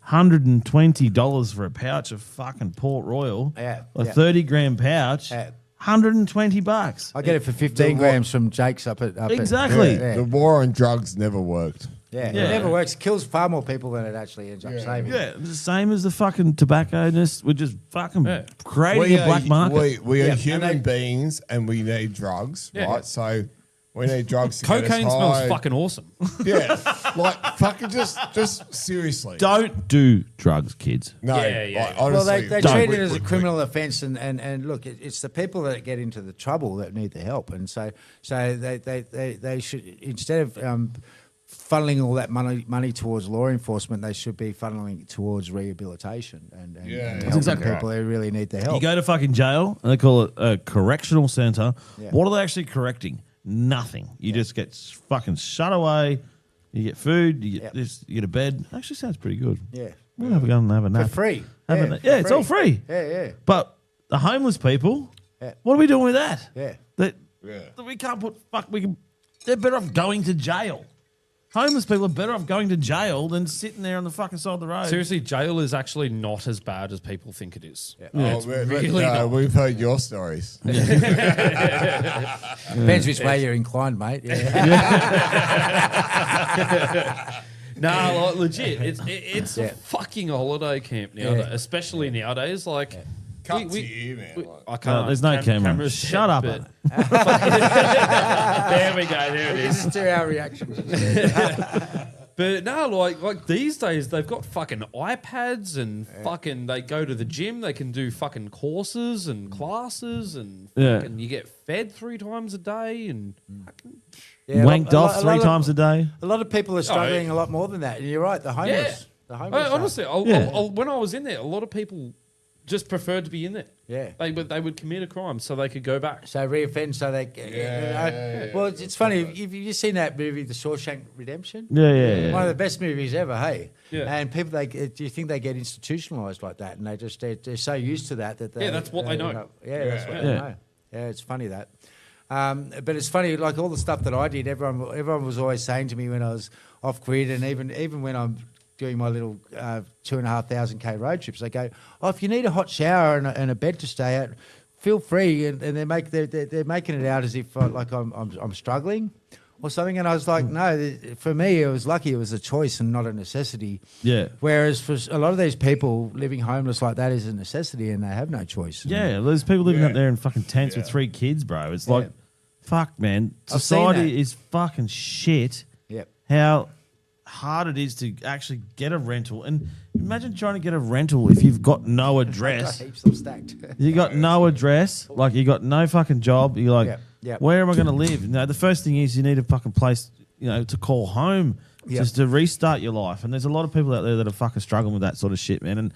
$120 for a pouch of fucking Port Royal, Yeah, a yeah. 30-gram pouch, Yeah. $120. I get it for 15 grams from Jake's up at Exactly. Yeah, The war on drugs never worked. yeah. Yeah. It never works. It kills far more people than it actually ends up saving. Yeah, it's the same as the fucking tobacco. We're just fucking creating We a black market. We Yeah, are and human they- beings and we need drugs, Yeah. right? So we need drugs to get us Cocaine smells high. fucking awesome. Yeah, like fucking just seriously. Don't do drugs, kids. No, Yeah, yeah, like, yeah. Well, honestly, they don't. treat it as a criminal offence, and look, it's the people that get into the trouble that need the help, and so they should, instead of funneling all that money towards law enforcement, they should be funneling it towards rehabilitation and Yeah, that's helping exactly people who really need the help. You go to fucking jail and they call it a correctional centre. Yeah. What are they actually correcting? Nothing. You just get fucking shut away. You get food. You get Yep. this. You get a bed. Actually, sounds pretty good. Yeah, We'll have a go and have a for nap. free. Have a Yeah, nap. for Yeah, it's all free. Yeah. But the homeless people, Yeah. what are we doing with that? Yeah. That we can't put. They're better off going to jail. Homeless people are better off going to jail than sitting there on the fucking side of the road. Seriously, jail is actually not as bad as people think it is. Oh, really not. we've heard your stories. Depends which way you're inclined, mate. Yeah. No, like, legit, it's Yeah. a fucking holiday camp nowadays, Yeah. especially nowadays. Like, Cut to you, man. Like, I can't. there's no camera. cameras Shut up. but- there we go. There it is. This is to our reactions. But no, like these days they've got fucking iPads and fucking they go to the gym. They can do fucking courses and classes and Yeah. fucking you get fed 3 times a day and Yeah, Wanked off 3 times a day. A lot of people are struggling a lot more than that. And you're right, the homeless. yeah. The homeless. Honestly, Yeah. when I was in there, a lot of people just preferred to be in there. Yeah. They would commit a crime so they could go back. So reoffend, so they. Well, it's funny. Have you seen that movie, The Shawshank Redemption? Yeah. One of the best movies ever. Hey. Yeah. And people, do you think they get institutionalized like that? And they're so used to that they. That's what they know. That's what they know. Yeah, it's funny that. But it's funny, like all the stuff that I did. Everyone was always saying to me when I was off grid, and even when I'm doing my little 2,500 road trips, they go, "Oh, if you need a hot shower and a bed to stay at, feel free." And they're making it out as if like I'm struggling or something. And I was like, no, for me, it was lucky. It was a choice and not a necessity. Yeah. Whereas for a lot of these people, living homeless like that is a necessity, and they have no choice. Yeah, there's people living up there in fucking tents with 3 kids, bro. It's like, fuck, man. I've seen Society is fucking shit. Yep. How hard it is to actually get a rental. And imagine trying to get a rental if you've got no address. Heaps of stacked. You got no address, like you got no fucking job. You're like, Yep. where am I going to live? You know, the first thing is you need a fucking place, to call home, just to restart your life. And there's a lot of people out there that are fucking struggling with that sort of shit, man, and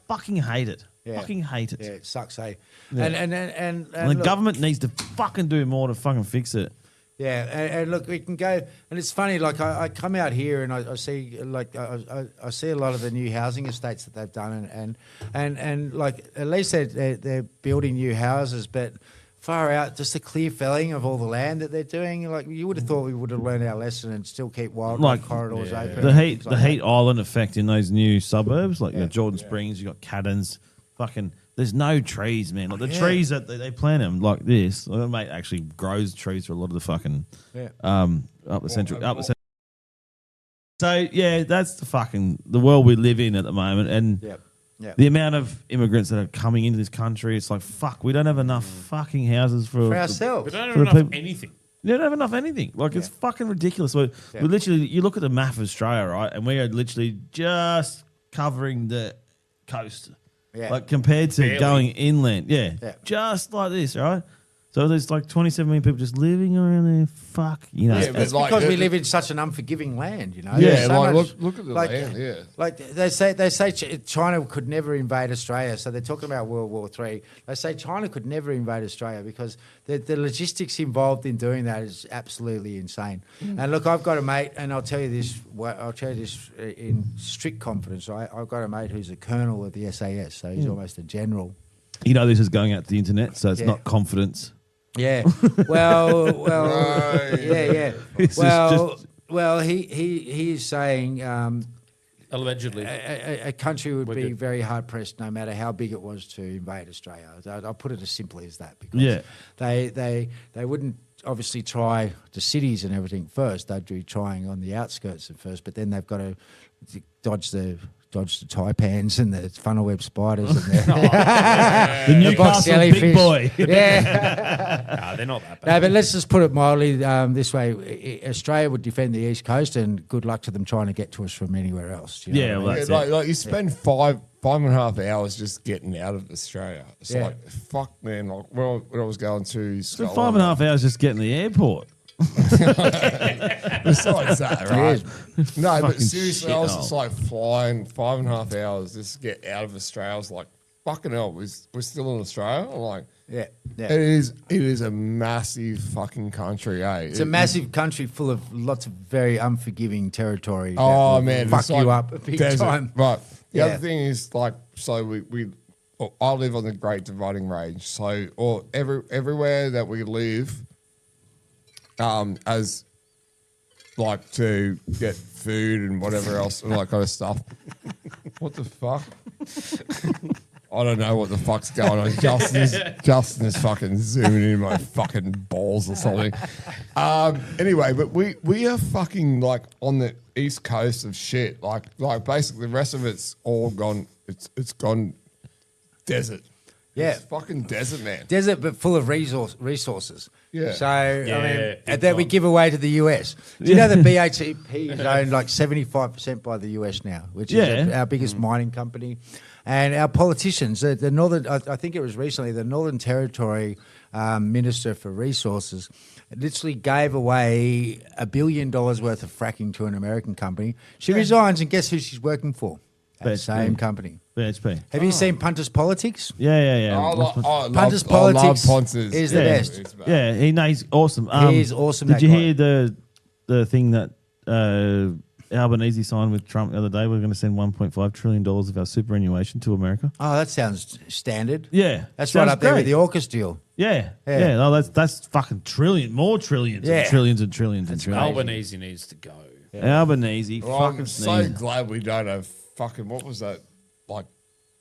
fucking hate it. Fucking hate it. Yeah, it sucks, eh? Yeah. And the look, government needs to fucking do more to fucking fix it. Yeah, and look, we can go, and it's funny. Like I come out here and I see I see a lot of the new housing estates that they've done, and like at least they're building new houses, but far out, just the clear felling of all the land that they're doing. Like you would have thought we would have learned our lesson and still keep wildlife corridors open. The heat island effect in those new suburbs, like Jordan Springs, you got Caddens, fucking. There's no trees, man. Like the trees that they plant them like this. My mate actually grows trees for a lot of the fucking up the central. So yeah, that's the world we live in at the moment, and the amount of immigrants that are coming into this country. It's like fuck. We don't have enough fucking houses for ourselves. We don't have enough anything. You don't have enough anything. Like it's fucking ridiculous. We literally, you look at the map of Australia, right, and we are literally just covering the coast. Yeah. Like compared to going inland. Just like this, right? So there's like 27 million people just living around there. Fuck, It's because we live in such an unforgiving land, Yeah, so like, much, look at the land, Like they say China could never invade Australia, so they're talking about World War III. They say China could never invade Australia because the logistics involved in doing that is absolutely insane. And look, I've got a mate, and I'll tell you this in strict confidence. I've got a mate who's a colonel of the SAS, so he's almost a general. This is going out to the internet, so it's not confidence. Yeah. Well, yeah. Well, he's saying allegedly a country would be very hard pressed, no matter how big it was, to invade Australia. I'll put it as simply as that, because they wouldn't obviously try the cities and everything first. They'd be trying on the outskirts at first, but then they've got to dodge the taipans and the funnel web spiders and the Newcastle big boy. Yeah. They're not that bad. No, but let's just put it mildly this way. Australia would defend the East Coast, and good luck to them trying to get to us from anywhere else. You know what I mean? Like you spend 5.5 hours just getting out of Australia. It's like, fuck, man. Like when I was going to Scotland, 5.5 hours just getting to the airport. Besides that, right? No, but seriously, shit, I was just like flying 5.5 hours just to get out of Australia. I was like, fucking hell, we're still in Australia? I'm like, it is a massive fucking country, eh? It's a massive country full of lots of very unforgiving territory. Oh, man. Fuck it's you up a big time. Right. The other thing is, like, so I live on the Great Dividing Range. So everywhere that we live, as like to get food and whatever else and all that kind of stuff. What the fuck? I don't know what the fuck's going on. Justin is fucking zooming in my fucking balls or something. Anyway, but we are fucking like on the east coast of shit. Like basically the rest of it's all gone. It's gone desert. Yeah. It's fucking desert, man. Desert, but full of resources. Yeah. So, I mean, that we give away to the US. Do you know that BHP is owned like 75% by the US now, which is our biggest mining company? And our politicians, the Northern, I think it was recently, the Northern Territory Minister for Resources literally gave away $1 billion worth of fracking to an American company. She resigns, and guess who she's working for? That same company. BHP. Have you seen Punters Politics? Yeah. I love Punters Politics Pontus. is the best. Yeah, he's awesome. He's awesome, Did that you guy. hear the thing that Albanese signed with Trump the other day? We're going to send $1.5 trillion of our superannuation to America. Oh, that sounds standard. Yeah, That's right sounds up there with great. the AUKUS deal. Yeah. Yeah. No, that's fucking more trillions, Yeah. and trillions and trillions and trillions. Albanese needs to go. Albanese, Well, fucking I'm so sneezing. glad we don't have fucking, what was that, like,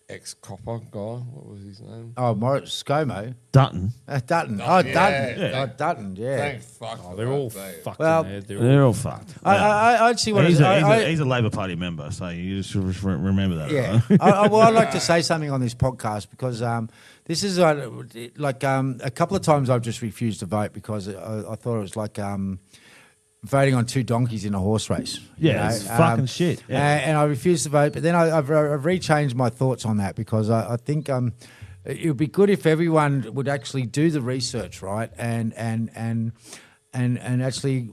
ex-copper guy? What was his name? Oh, Morris ScoMo. Dutton. Dutton. Oh, Yeah. Dutton. Yeah. Oh, Dutton, yeah. Thank fuck. Oh, they're all fucking Well, there. They're all fucked. I actually want He's to... he's a Labor Party member, so you just remember that. Yeah. right? I'd like to say something on this podcast because this is like a couple of times I've just refused to vote because I thought it was like voting on two donkeys in a horse race. you Yeah, know? it's fucking shit. Yeah. And I refused to vote, but then I've rechanged my thoughts on that because I think it would be good if everyone would actually do the research, right, and actually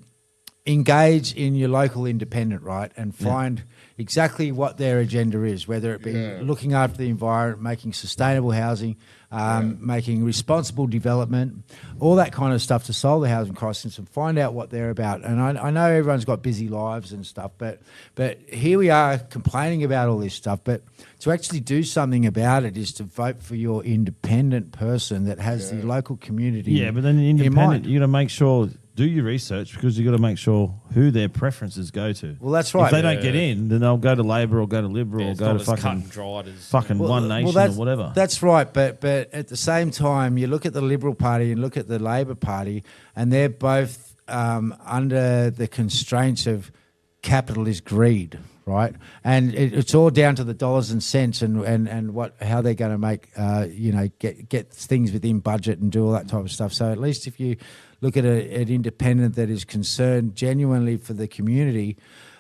engage in your local independent, right, and find exactly what their agenda is, whether it be looking after the environment, making sustainable housing, making responsible development, all that kind of stuff to solve the housing crisis and find out what they're about. And I know everyone's got busy lives and stuff, but here we are complaining about all this stuff, but to actually do something about it is to vote for your independent person that has the local community Yeah, but then the in independent, mind. you got to make sure, do your research because you got to make sure who their preferences go to. Well, that's right. If they don't get in, then they'll go to Labor or go to Liberal or It's go not to as cut fucking and dried as One Nation or that's, whatever. That's right, but at the same time, you look at the Liberal Party and look at the Labor Party, and they're both under the constraints of capitalist greed, right? And it's all down to the dollars and cents and how they're going to make get things within budget and do all that type of stuff. So at least if you look at an independent that is concerned genuinely for the community,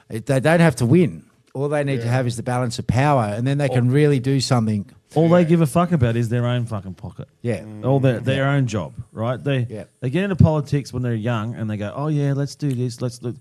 they don't have to win. All they need to have is the balance of power, and then they can really do something. All they give a fuck about is their own fucking pocket. Yeah. All their own job, right? They get into politics when they're young and they go, oh yeah, let's do this, let's for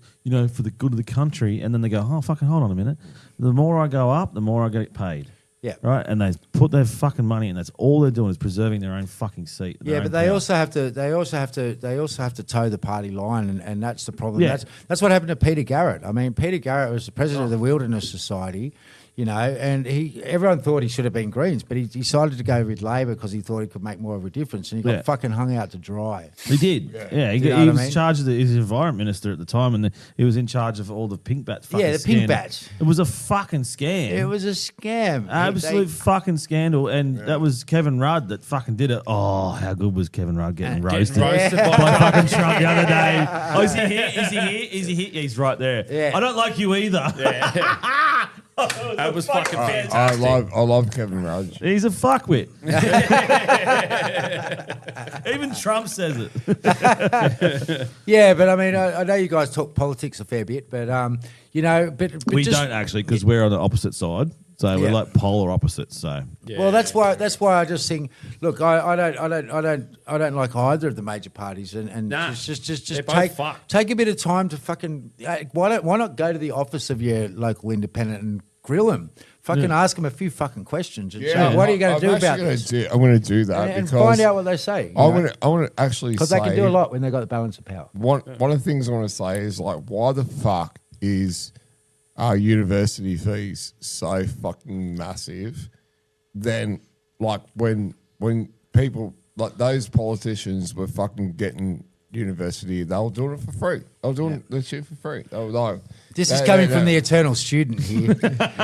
the good of the country, and then they go, oh fucking hold on a minute. The more I go up, the more I get paid. Yeah. Right? And they put their fucking money in. That's all they're doing is preserving their own fucking seat. Yeah, but they also have to toe the party line, and that's the problem. Yeah. That's what happened to Peter Garrett. I mean, Peter Garrett was the president of the Wilderness Society, and everyone thought he should have been Greens, but he decided to go with Labor because he thought he could make more of a difference, and he got fucking hung out to dry. He did. Yeah, he know what I was mean? charged of he was the environment minister at the time, and he was in charge of all the pink bats. Fucking Yeah, the pink scandal. bats. It was a fucking scam. It was a scam. Absolute fucking scandal, and that was Kevin Rudd that fucking did it. Oh, how good was Kevin Rudd getting roasted roasted by fucking Trump the other day? Oh, is he here? Is he here? Is he here? Yeah, he's right there. Yeah. I don't like you either. that was fucking I fantastic. love Kevin Rudd. He's a fuckwit. Even Trump says it. Yeah, but I mean, I know you guys talk politics a fair bit, but but We just, don't actually because we're on the opposite side, so we're Yeah. like polar opposites. So Well, that's why I just think. Look, I don't like either of the major parties, and Nah, just they're both fucked. take a bit of time to fucking. Why not go to the office of your local independent and grill them? Fucking ask them a few fucking questions and say, what are you going to do about this? I'm going to do that And because find out what they say. I want to actually because say they can do a lot when they got the balance of power. One of the things I want to say is like, why the fuck is university fees so fucking massive? Then, like when people like those politicians were fucking getting university, they were doing it for free. They were doing the shit for free. They were like, This is coming from the eternal student here.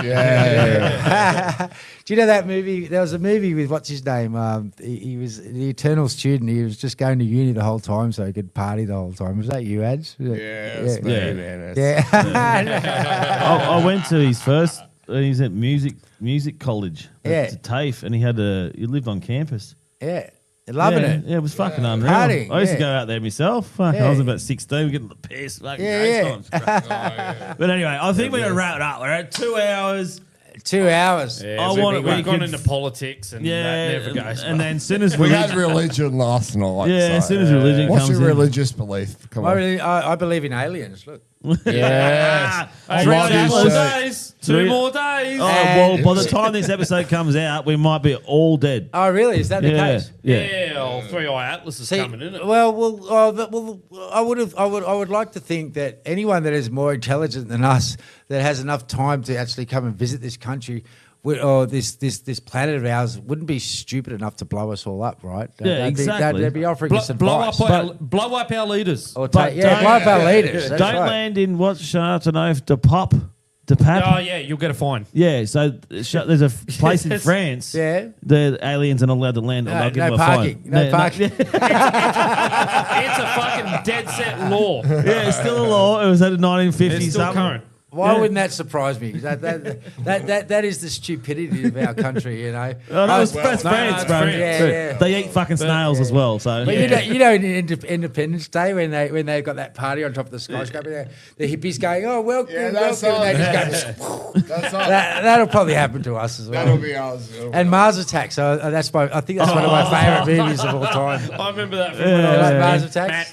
yeah. Do you know that movie? There was a movie with what's his name? He was the eternal student. He was just going to uni the whole time so he could party the whole time. Was that you, Ads? It's me, Yeah. man. Yeah. I went to his first. He's at music college. Yeah. To TAFE, and he lived on campus. Yeah. Loving it. Yeah, it was fucking unreal. Partying, I used to yeah. go out there myself. Fuck, Yeah. I was about 16. We're getting the piss. Fucking Yeah, great yeah. times. But anyway, I think we're going to wrap it up. We're at 2 hours. 2 hours. Yeah, I we've want it- we gone could- into politics and Yeah. that never goes. And then as soon as We had religion, religion last night. as soon as religion What's comes your in. religious belief? Come on. I believe in aliens. Look. Yes. Hey, love Apple your shirt. days. 2 more days. Oh, well, by the time this episode comes out, we might be all dead. Oh, really? Is that the case? Yeah, Three Eye Atlas is coming, isn't it? I would like to think that anyone that is more intelligent than us, that has enough time to actually come and visit this country, or this planet of ours, wouldn't be stupid enough to blow us all up, right? Exactly. They'd be offering us advice. Blow up our leaders. Or But blow up our leaders. That's Don't right. land in what's Charteauneuf de Pop. De Pap. Oh, yeah, you'll get a fine. Yeah, so there's a place in France. Yeah. The aliens are not allowed to land. They'll give them a parking. fine. No parking. It's a fucking dead set law. Yeah, it's still a law. It was at 1950 It's still something. current. Why wouldn't that surprise me? That is the stupidity of our country, you know. Oh, no, it's France, it's bro. France. Yeah. They eat fucking snails as well. So But you know, in Independence Day when they got that party on top of the skyscraper, the hippies going, "Oh, welcome, Yeah, welcome," and they just go, That's all. that'll probably happen to us as well. That'll be ours. And Mars Attacks. So I think that's one of my favourite movies of all time. I remember that from You when I was like a Mars kid. Attacks?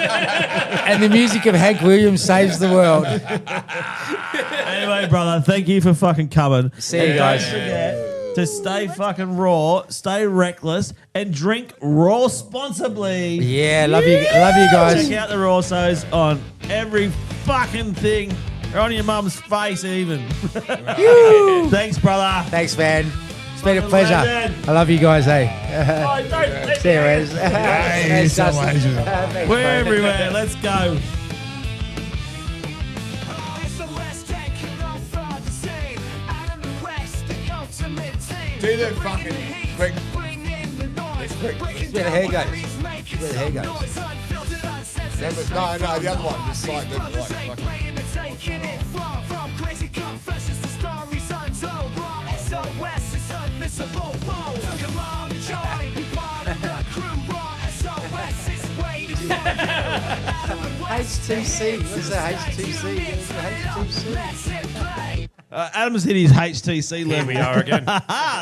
And the music of Hank Williams saves the world. anyway, brother, thank you for fucking coming. See you And guys. Don't forget to stay fucking raw, stay reckless, and drink raw responsibly. Yeah, love you guys. Check out the raw so's on every fucking thing. Or on your mum's face, even. Thanks, brother. Thanks, man. It's been a pleasure. Legend. I love you guys, hey. Oh, don't See you, Wes. you're Thanks, so Justin. amazing. Thanks, We're bro. everywhere. Let's go. It's the West End, on fraud the same. Out of the West, the ultimate team. Do the fucking quick. Bring in the noise. Breaking where the hair down goes. barriers, making Where the hair some goes. noise. Unfiltered, uncensored. No, the other one. Just like the like. Playing and taking it from crazy confessions to stories untold. Raw SOS is unmissable. Whoa, come on, join. Be part of the crew. Raw SOS is way to go. HTC. What's the HTC? Adam's hit his HTC level. Here we are again.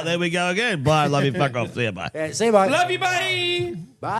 There we go again. Bye. Love you. Fuck off. See you. Bye. Yeah, see you, mate. Love you, bye. Bye.